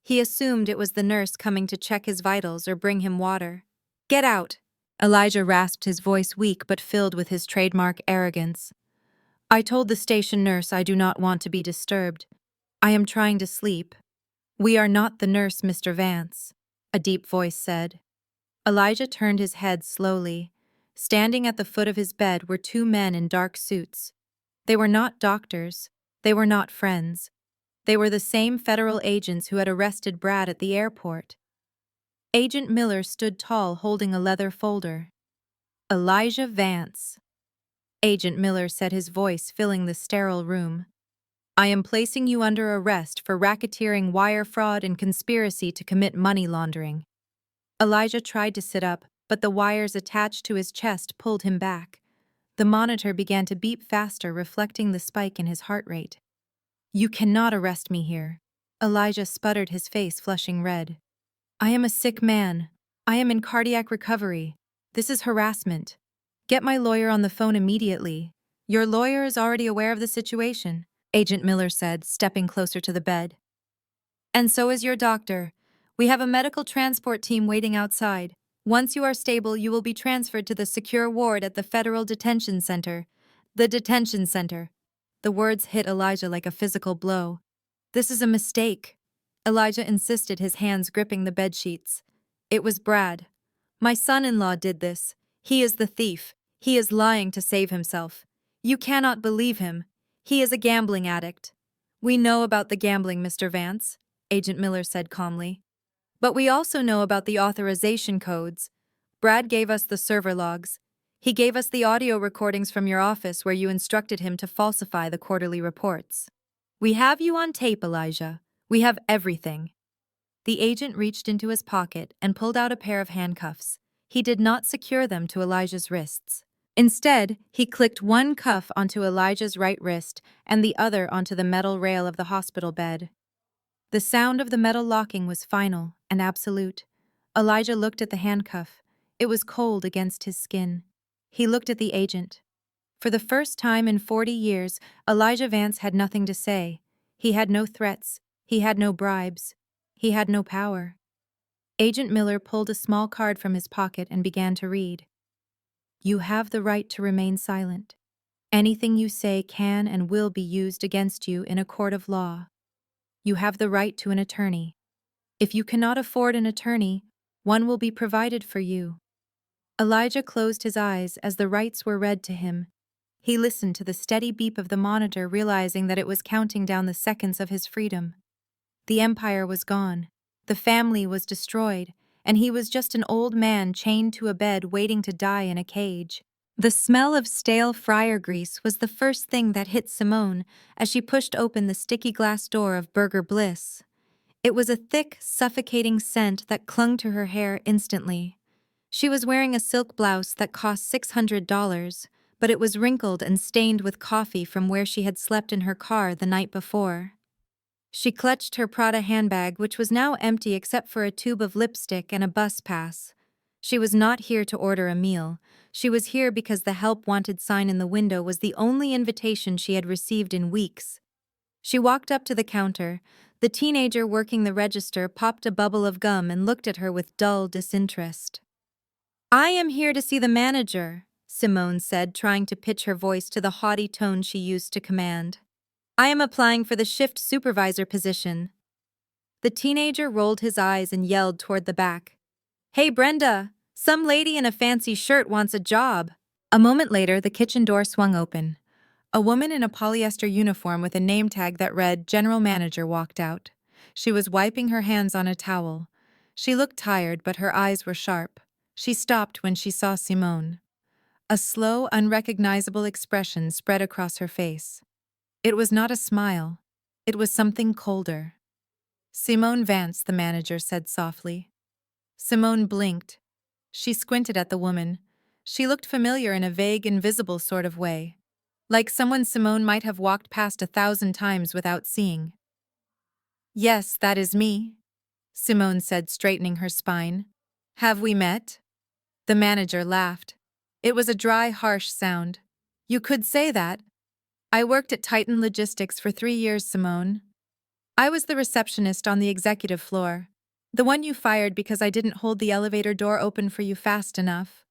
[SPEAKER 1] He assumed it was the nurse coming to check his vitals or bring him water. "Get out!" Elijah rasped, his voice weak but filled with his trademark arrogance. "I told the station nurse I do not want to be disturbed. I am trying to sleep." "We are not the nurse, Mr. Vance," a deep voice said. Elijah turned his head slowly. Standing at the foot of his bed were two men in dark suits. They were not doctors. They were not friends. They were the same federal agents who had arrested Brad at the airport. Agent Miller stood tall, holding a leather folder. "Elijah Vance," Agent Miller said, his voice filling the sterile room. "I am placing you under arrest for racketeering, wire fraud, and conspiracy to commit money laundering." Elijah tried to sit up, but the wires attached to his chest pulled him back. The monitor began to beep faster, reflecting the spike in his heart rate. "You cannot arrest me here," Elijah sputtered, his face flushing red. "I am a sick man. I am in cardiac recovery. This is harassment. Get my lawyer on the phone immediately." "Your lawyer is already aware of the situation," Agent Miller said, stepping closer to the bed. "And so is your doctor. We have a medical transport team waiting outside. Once you are stable, you will be transferred to the secure ward at the Federal Detention Center." The detention center. The words hit Elijah like a physical blow. "This is a mistake," Elijah insisted, his hands gripping the bedsheets. "It was Brad. My son-in-law did this. He is the thief. He is lying to save himself. You cannot believe him. He is a gambling addict." "We know about the gambling, Mr. Vance," Agent Miller said calmly. "But we also know about the authorization codes. Brad gave us the server logs. He gave us the audio recordings from your office where you instructed him to falsify the quarterly reports. We have you on tape, Elijah. We have everything." The agent reached into his pocket and pulled out a pair of handcuffs. He did not secure them to Elijah's wrists. Instead, he clicked one cuff onto Elijah's right wrist and the other onto the metal rail of the hospital bed. The sound of the metal locking was final and absolute. Elijah looked at the handcuff. It was cold against his skin. He looked at the agent. For the first time in 40 years, Elijah Vance had nothing to say. He had no threats. He had no bribes. He had no power. Agent Miller pulled a small card from his pocket and began to read. "You have the right to remain silent. Anything you say can and will be used against you in a court of law. You have the right to an attorney. If you cannot afford an attorney, one will be provided for you. Elijah closed his eyes as the rights were read to him. He listened to the steady beep of the monitor, realizing that it was counting down the seconds of his freedom. The empire was gone. The family was destroyed, and he was just an old man chained to a bed waiting to die in a cage. The smell of stale fryer grease was the first thing that hit Simone as she pushed open the sticky glass door of Burger Bliss. It was a thick, suffocating scent that clung to her hair instantly. She was wearing a silk blouse that cost $600, but it was wrinkled and stained with coffee from where she had slept in her car the night before. She clutched her Prada handbag, which was now empty except for a tube of lipstick and a bus pass. She was not here to order a meal. She was here because the help wanted sign in the window was the only invitation she had received in weeks. She walked up to the counter. The teenager working the register popped a bubble of gum and looked at her with dull disinterest. "I am here to see the manager," Simone said, trying to pitch her voice to the haughty tone she used to command. "I am applying for the shift supervisor position." The teenager rolled his eyes and yelled toward the back. "Hey, Brenda! Some lady in a fancy shirt wants a job." A moment later, the kitchen door swung open. A woman in a polyester uniform with a name tag that read General Manager walked out. She was wiping her hands on a towel. She looked tired, but her eyes were sharp. She stopped when she saw Simone. A slow, unrecognizable expression spread across her face. It was not a smile. It was something colder. "Simone Vance," the manager said softly. Simone blinked. She squinted at the woman. She looked familiar in a vague, invisible sort of way, like someone Simone might have walked past 1,000 times without seeing. "Yes, that is me," Simone said, straightening her spine. "Have we met?" The manager laughed. It was a dry, harsh sound. "You could say that. I worked at Titan Logistics for 3 years, Simone. I was the receptionist on the executive floor. The one you fired because I didn't hold the elevator door open for you fast enough.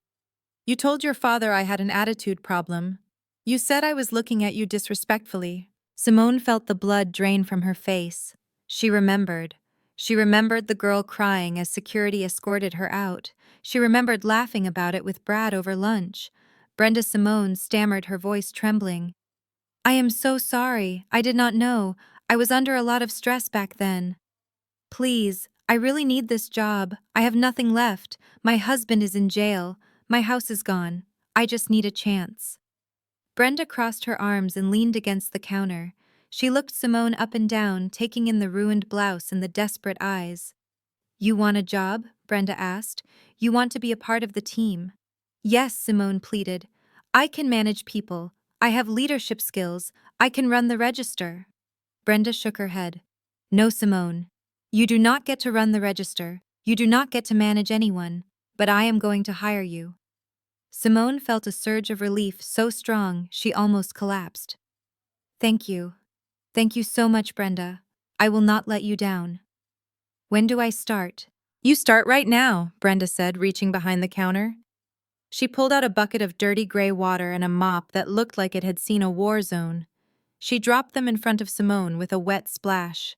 [SPEAKER 1] You told your father I had an attitude problem. You said I was looking at you disrespectfully." Simone felt the blood drain from her face. She remembered. She remembered the girl crying as security escorted her out. She remembered laughing about it with Brad over lunch. Brenda Simone stammered, her voice trembling. "I am so sorry. I did not know. I was under a lot of stress back then. Please, I really need this job. I have nothing left. My husband is in jail. My house is gone. I just need a chance." Brenda crossed her arms and leaned against the counter. She looked Simone up and down, taking in the ruined blouse and the desperate eyes. "You want a job?" Brenda asked. "You want to be a part of the team?" "Yes," Simone pleaded. "I can manage people. I have leadership skills. I can run the register." Brenda shook her head. "No, Simone. You do not get to run the register. You do not get to manage anyone. But I am going to hire you." Simone felt a surge of relief so strong she almost collapsed. "Thank you. Thank you so much, Brenda. I will not let you down." "When do I start?" "You start right now," Brenda said, reaching behind the counter. She pulled out a bucket of dirty gray water and a mop that looked like it had seen a war zone. She dropped them in front of Simone with a wet splash.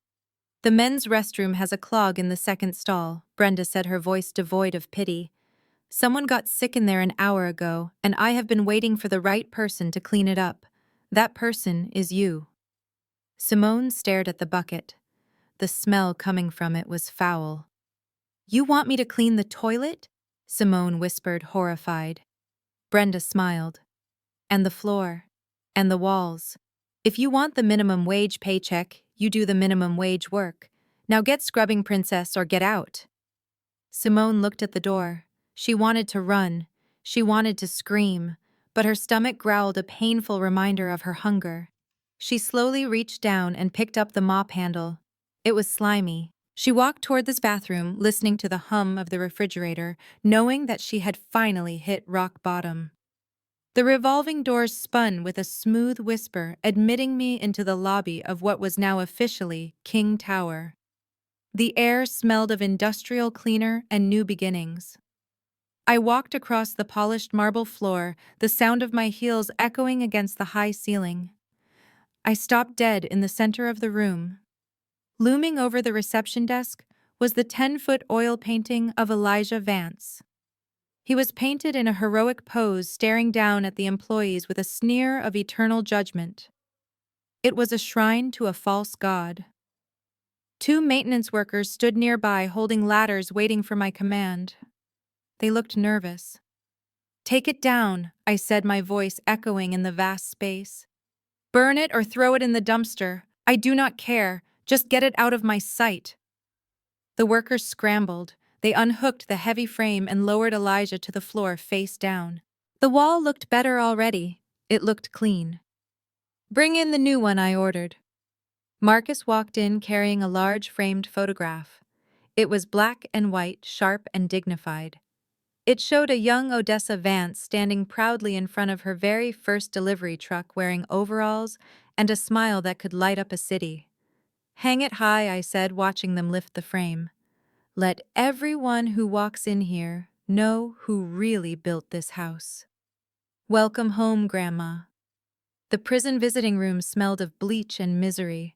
[SPEAKER 1] "The men's restroom has a clog in the second stall," Brenda said, her voice devoid of pity. "Someone got sick in there an hour ago, and I have been waiting for the right person to clean it up. That person is you." Simone stared at the bucket. The smell coming from it was foul. "You want me to clean the toilet?" Simone whispered, horrified. Brenda smiled. "And the floor. And the walls. If you want the minimum wage paycheck, you do the minimum wage work. Now get scrubbing, princess, or get out." Simone looked at the door. She wanted to run. She wanted to scream, but her stomach growled, a painful reminder of her hunger. She slowly reached down and picked up the mop handle. It was slimy. She walked toward this bathroom, listening to the hum of the refrigerator, knowing that she had finally hit rock bottom. The revolving doors spun with a smooth whisper, admitting me into the lobby of what was now officially King Tower. The air smelled of industrial cleaner and new beginnings. I walked across the polished marble floor, the sound of my heels echoing against the high ceiling. I stopped dead in the center of the room. Looming over the reception desk was the 10-foot oil painting of Elijah Vance. He was painted in a heroic pose, staring down at the employees with a sneer of eternal judgment. It was a shrine to a false god. Two maintenance workers stood nearby, holding ladders, waiting for my command. They looked nervous. "Take it down," I said, my voice echoing in the vast space. "Burn it or throw it in the dumpster. I do not care. Just get it out of my sight." The workers scrambled. They unhooked the heavy frame and lowered Elijah to the floor face down. The wall looked better already. It looked clean. "Bring in the new one," I ordered. Marcus walked in carrying a large framed photograph. It was black and white, sharp and dignified. It showed a young Odessa Vance standing proudly in front of her very first delivery truck, wearing overalls and a smile that could light up a city. "Hang it high," I said, watching them lift the frame. "Let everyone who walks in here know who really built this house." "Welcome home, Grandma." The prison visiting room smelled of bleach and misery.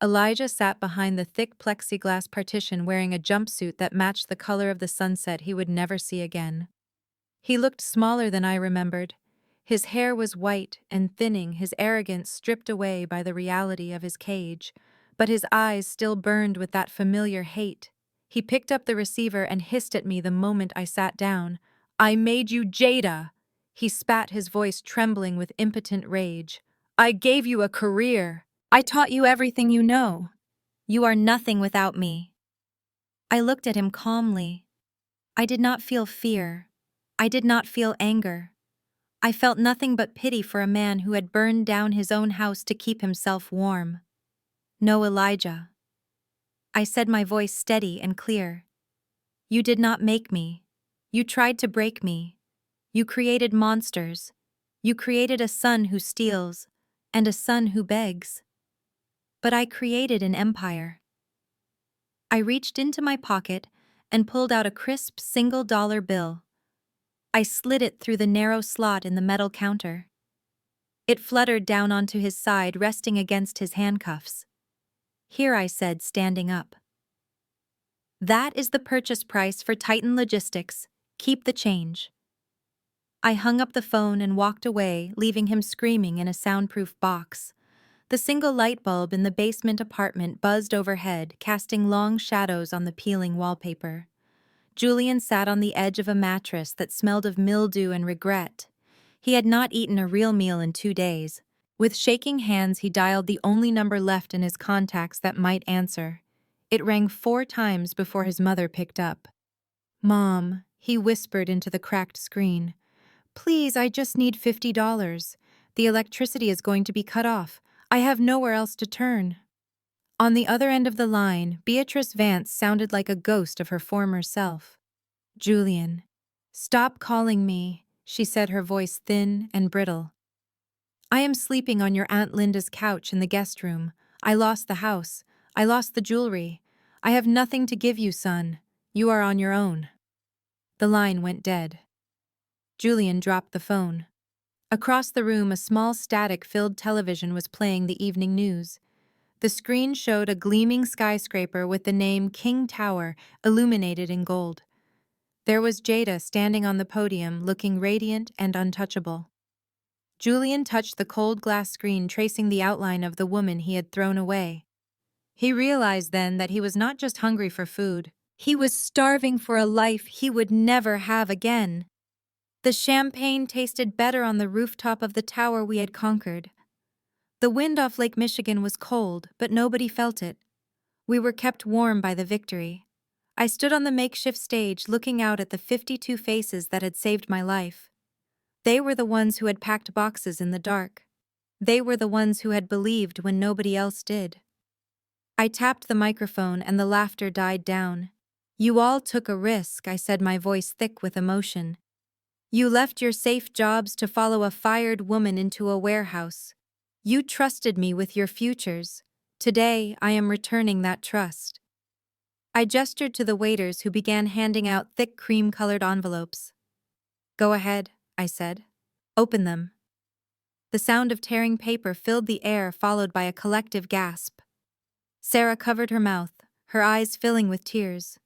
[SPEAKER 1] Elijah sat behind the thick plexiglass partition, wearing a jumpsuit that matched the color of the sunset he would never see again. He looked smaller than I remembered. His hair was white and thinning, his arrogance stripped away by the reality of his cage, but his eyes still burned with that familiar hate. He picked up the receiver and hissed at me the moment I sat down. "I made you Jada!" He spat, his voice trembling with impotent rage. "I gave you a career. I taught you everything you know. You are nothing without me." I looked at him calmly. I did not feel fear. I did not feel anger. I felt nothing but pity for a man who had burned down his own house to keep himself warm. "No, Elijah," I said, my voice steady and clear. "You did not make me. You tried to break me. You created monsters. You created a son who steals and a son who begs. But I created an empire." I reached into my pocket and pulled out a crisp $1 bill. I slid it through the narrow slot in the metal counter. It fluttered down onto his side, resting against his handcuffs. "Here," I said, standing up. "That is the purchase price for Titan Logistics. Keep the change." I hung up the phone and walked away, leaving him screaming in a soundproof box. The single light bulb in the basement apartment buzzed overhead, casting long shadows on the peeling wallpaper. Julian sat on the edge of a mattress that smelled of mildew and regret. He had not eaten a real meal in 2 days. With shaking hands, he dialed the only number left in his contacts that might answer. It rang 4 times before his mother picked up. "Mom," he whispered into the cracked screen. "Please, I just need $50. The electricity is going to be cut off. I have nowhere else to turn." On the other end of the line, Beatrice Vance sounded like a ghost of her former self. "Julian, stop calling me," she said, her voice thin and brittle. "I am sleeping on your Aunt Linda's couch in the guest room. I lost the house. I lost the jewelry. I have nothing to give you, son. You are on your own." The line went dead. Julian dropped the phone. Across the room, a small static-filled television was playing the evening news. The screen showed a gleaming skyscraper with the name King Tower illuminated in gold. There was Jada standing on the podium, looking radiant and untouchable. Julian touched the cold glass screen, tracing the outline of the woman he had thrown away. He realized then that he was not just hungry for food. He was starving for a life he would never have again. The champagne tasted better on the rooftop of the tower we had conquered. The wind off Lake Michigan was cold, but nobody felt it. We were kept warm by the victory. I stood on the makeshift stage, looking out at the 52 faces that had saved my life. They were the ones who had packed boxes in the dark. They were the ones who had believed when nobody else did. I tapped the microphone and the laughter died down. "You all took a risk," I said, my voice thick with emotion. "You left your safe jobs to follow a fired woman into a warehouse. You trusted me with your futures. Today, I am returning that trust." I gestured to the waiters, who began handing out thick cream-colored envelopes. "Go ahead," I said. "Open them." The sound of tearing paper filled the air, followed by a collective gasp. Sarah covered her mouth. her eyes filling with tears.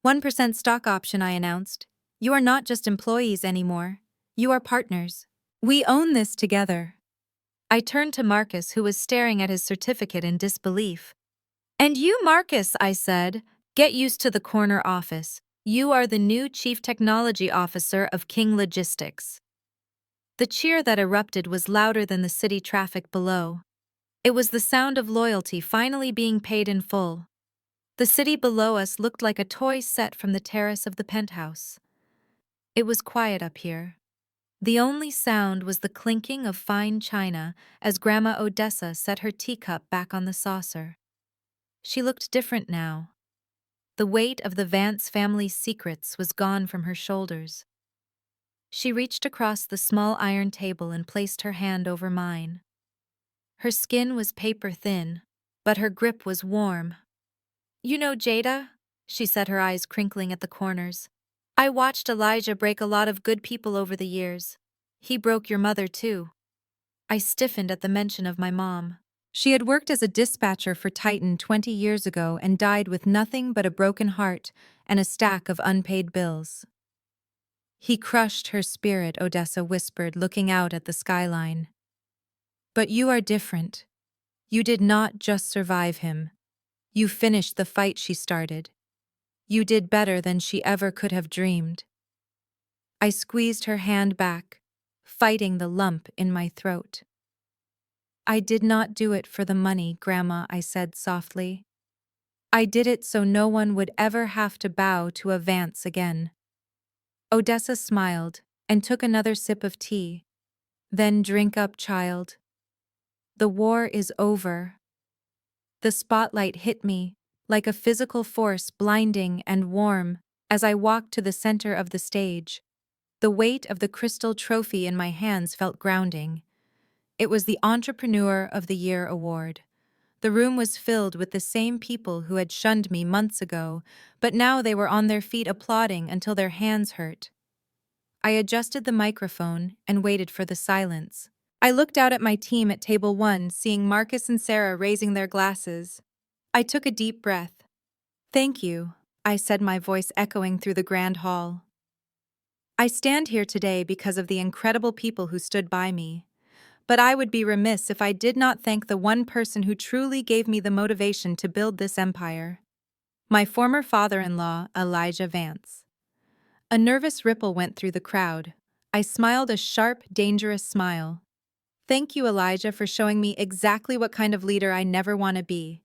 [SPEAKER 1] 1% stock option, I announced. You are not just employees anymore. You are partners. We own this together. I turned to Marcus, who was staring at his certificate in disbelief. And you, Marcus, I said, get used to the corner office. You are the new Chief Technology Officer of King Logistics. The cheer that erupted was louder than the city traffic below. It was the sound of loyalty finally being paid in full. The city below us looked like a toy set from the terrace of the penthouse. It was quiet up here. The only sound was the clinking of fine china as Grandma Odessa set her teacup back on the saucer. She looked different now. The weight of the Vance family's secrets was gone from her shoulders. She reached across the small iron table and placed her hand over mine. Her skin was paper thin, but her grip was warm. You know, Jada, she said, her eyes crinkling at the corners. I watched Elijah break a lot of good people over the years. He broke your mother, too. I stiffened at the mention of my mom. She had worked as a dispatcher for Titan 20 years ago and died with nothing but a broken heart and a stack of unpaid bills. He crushed her spirit, Odessa whispered, looking out at the skyline. But you are different. You did not just survive him. You finished the fight she started. You did better than she ever could have dreamed. I squeezed her hand back, fighting the lump in my throat. I did not do it for the money, Grandma, I said softly. I did it so no one would ever have to bow to a Vance again. Odessa smiled and took another sip of tea. Then drink up, child. The war is over. The spotlight hit me, like a physical force, blinding and warm, as I walked to the center of the stage. The weight of the crystal trophy in my hands felt grounding. It was the Entrepreneur of the Year award. The room was filled with the same people who had shunned me months ago, but now they were on their feet applauding until their hands hurt. I adjusted the microphone and waited for the silence. I looked out at my team at table 1, seeing Marcus and Sarah raising their glasses. I took a deep breath. Thank you, I said, my voice echoing through the grand hall. I stand here today because of the incredible people who stood by me. But I would be remiss if I did not thank the one person who truly gave me the motivation to build this empire. My former father-in-law, Elijah Vance. A nervous ripple went through the crowd. I smiled a sharp, dangerous smile. Thank you, Elijah, for showing me exactly what kind of leader I never want to be.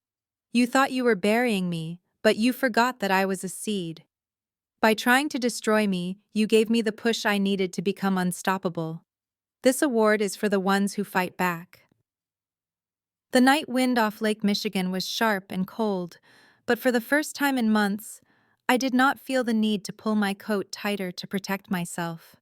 [SPEAKER 1] You thought you were burying me, but you forgot that I was a seed. By trying to destroy me, you gave me the push I needed to become unstoppable. This award is for the ones who fight back. The night wind off Lake Michigan was sharp and cold, but for the first time in months, I did not feel the need to pull my coat tighter to protect myself.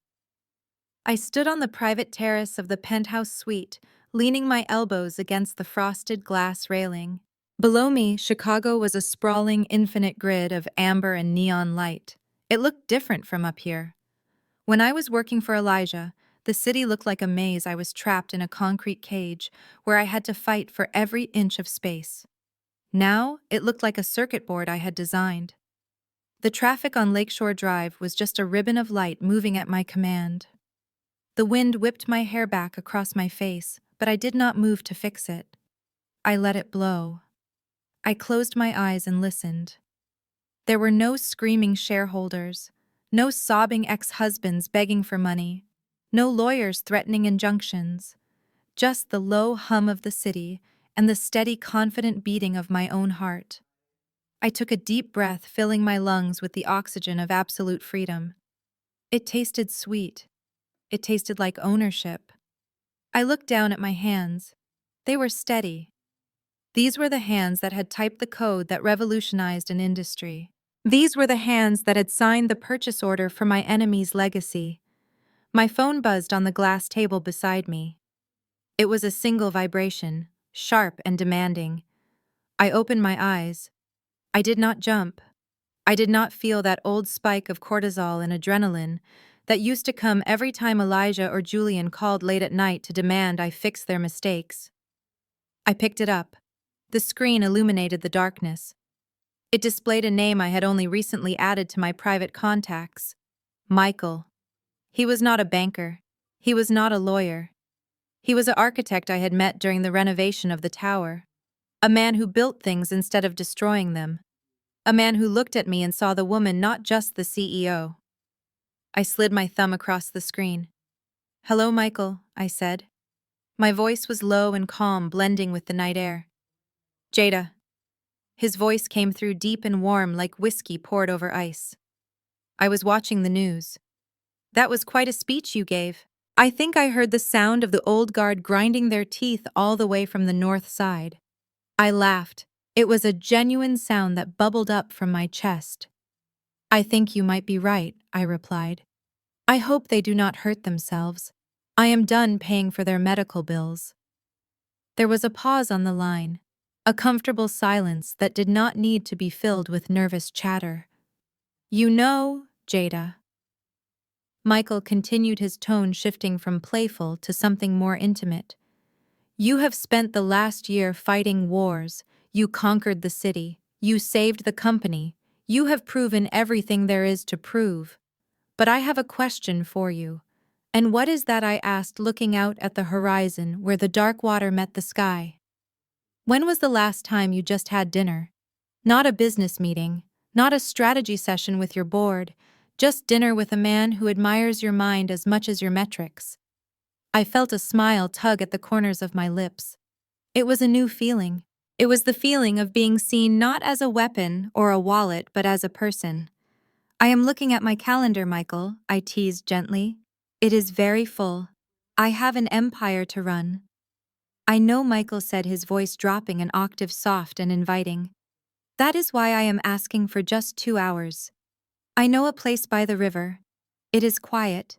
[SPEAKER 1] I stood on the private terrace of the penthouse suite, leaning my elbows against the frosted glass railing. Below me, Chicago was a sprawling, infinite grid of amber and neon light. It looked different from up here. When I was working for Elijah, the city looked like a maze. I was trapped in a concrete cage where I had to fight for every inch of space. Now, it looked like a circuit board I had designed. The traffic on Lakeshore Drive was just a ribbon of light moving at my command. The wind whipped my hair back across my face, but I did not move to fix it. I let it blow. I closed my eyes and listened. There were no screaming shareholders, no sobbing ex-husbands begging for money, no lawyers threatening injunctions, just the low hum of the city and the steady, confident beating of my own heart. I took a deep breath, filling my lungs with the oxygen of absolute freedom. It tasted sweet. It tasted like ownership. I looked down at my hands. They were steady. These were the hands that had typed the code that revolutionized an industry. These were the hands that had signed the purchase order for my enemy's legacy. My phone buzzed on the glass table beside me. It was a single vibration, sharp and demanding. I opened my eyes. I did not jump. I did not feel that old spike of cortisol and adrenaline that used to come every time Elijah or Julian called late at night to demand I fix their mistakes. I picked it up. The screen illuminated the darkness. It displayed a name I had only recently added to my private contacts. Michael. He was not a banker. He was not a lawyer. He was an architect I had met during the renovation of the tower. A man who built things instead of destroying them. A man who looked at me and saw the woman, not just the CEO. I slid my thumb across the screen. "Hello, Michael," I said. My voice was low and calm, blending with the night air. "Jada." His voice came through deep and warm like whiskey poured over ice. "I was watching the news." "That was quite a speech you gave." I think I heard the sound of the old guard grinding their teeth all the way from the north side. I laughed. It was a genuine sound that bubbled up from my chest. "I think you might be right," I replied. "I hope they do not hurt themselves. I am done paying for their medical bills." There was a pause on the line, a comfortable silence that did not need to be filled with nervous chatter. "You know, Jada." Michael continued, his tone shifting from playful to something more intimate. "You have spent the last year fighting wars. You conquered the city. You saved the company. You have proven everything there is to prove. But I have a question for you." "And what is that?" I asked, looking out at the horizon where the dark water met the sky. "When was the last time you just had dinner? Not a business meeting, not a strategy session with your board, just dinner with a man who admires your mind as much as your metrics." I felt a smile tug at the corners of my lips. It was a new feeling. It was the feeling of being seen not as a weapon or a wallet, but as a person. "I am looking at my calendar, Michael," I teased gently. "It is very full. I have an empire to run." "I know," Michael said, his voice dropping an octave, soft and inviting. "That is why I am asking for just 2 hours. I know a place by the river. It is quiet.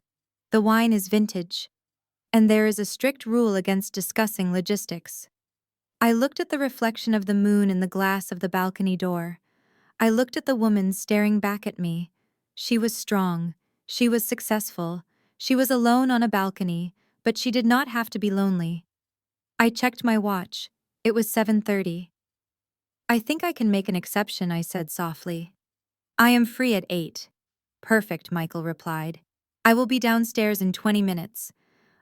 [SPEAKER 1] The wine is vintage. And there is a strict rule against discussing logistics." I looked at the reflection of the moon in the glass of the balcony door. I looked at the woman staring back at me. She was strong. She was successful. She was alone on a balcony, but she did not have to be lonely. I checked my watch. It was 7:30. "I think I can make an exception," I said softly. "I am free at 8. "Perfect," Michael replied. "I will be downstairs in 20 minutes.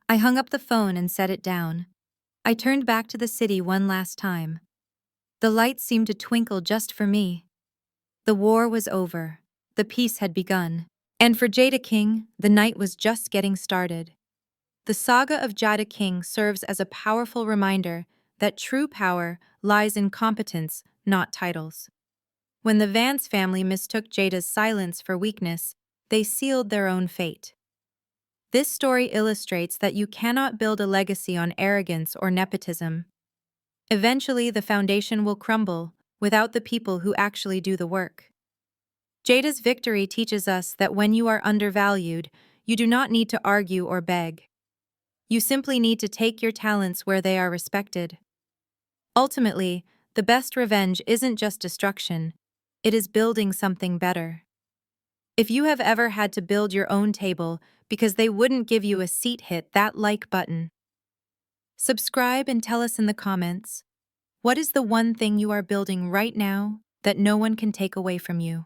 [SPEAKER 1] I hung up the phone and set it down. I turned back to the city one last time. The lights seemed to twinkle just for me. The war was over. The peace had begun. And for Jada King, the night was just getting started. The saga of Jada King serves as a powerful reminder that true power lies in competence, not titles. When the Vance family mistook Jada's silence for weakness, they sealed their own fate. This story illustrates that you cannot build a legacy on arrogance or nepotism. Eventually, the foundation will crumble without the people who actually do the work. Jada's victory teaches us that when you are undervalued, you do not need to argue or beg. You simply need to take your talents where they are respected. Ultimately, the best revenge isn't just destruction, it is building something better. If you have ever had to build your own table because they wouldn't give you a seat, hit that like button. Subscribe and tell us in the comments, what is the one thing you are building right now that no one can take away from you?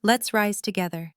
[SPEAKER 1] Let's rise together.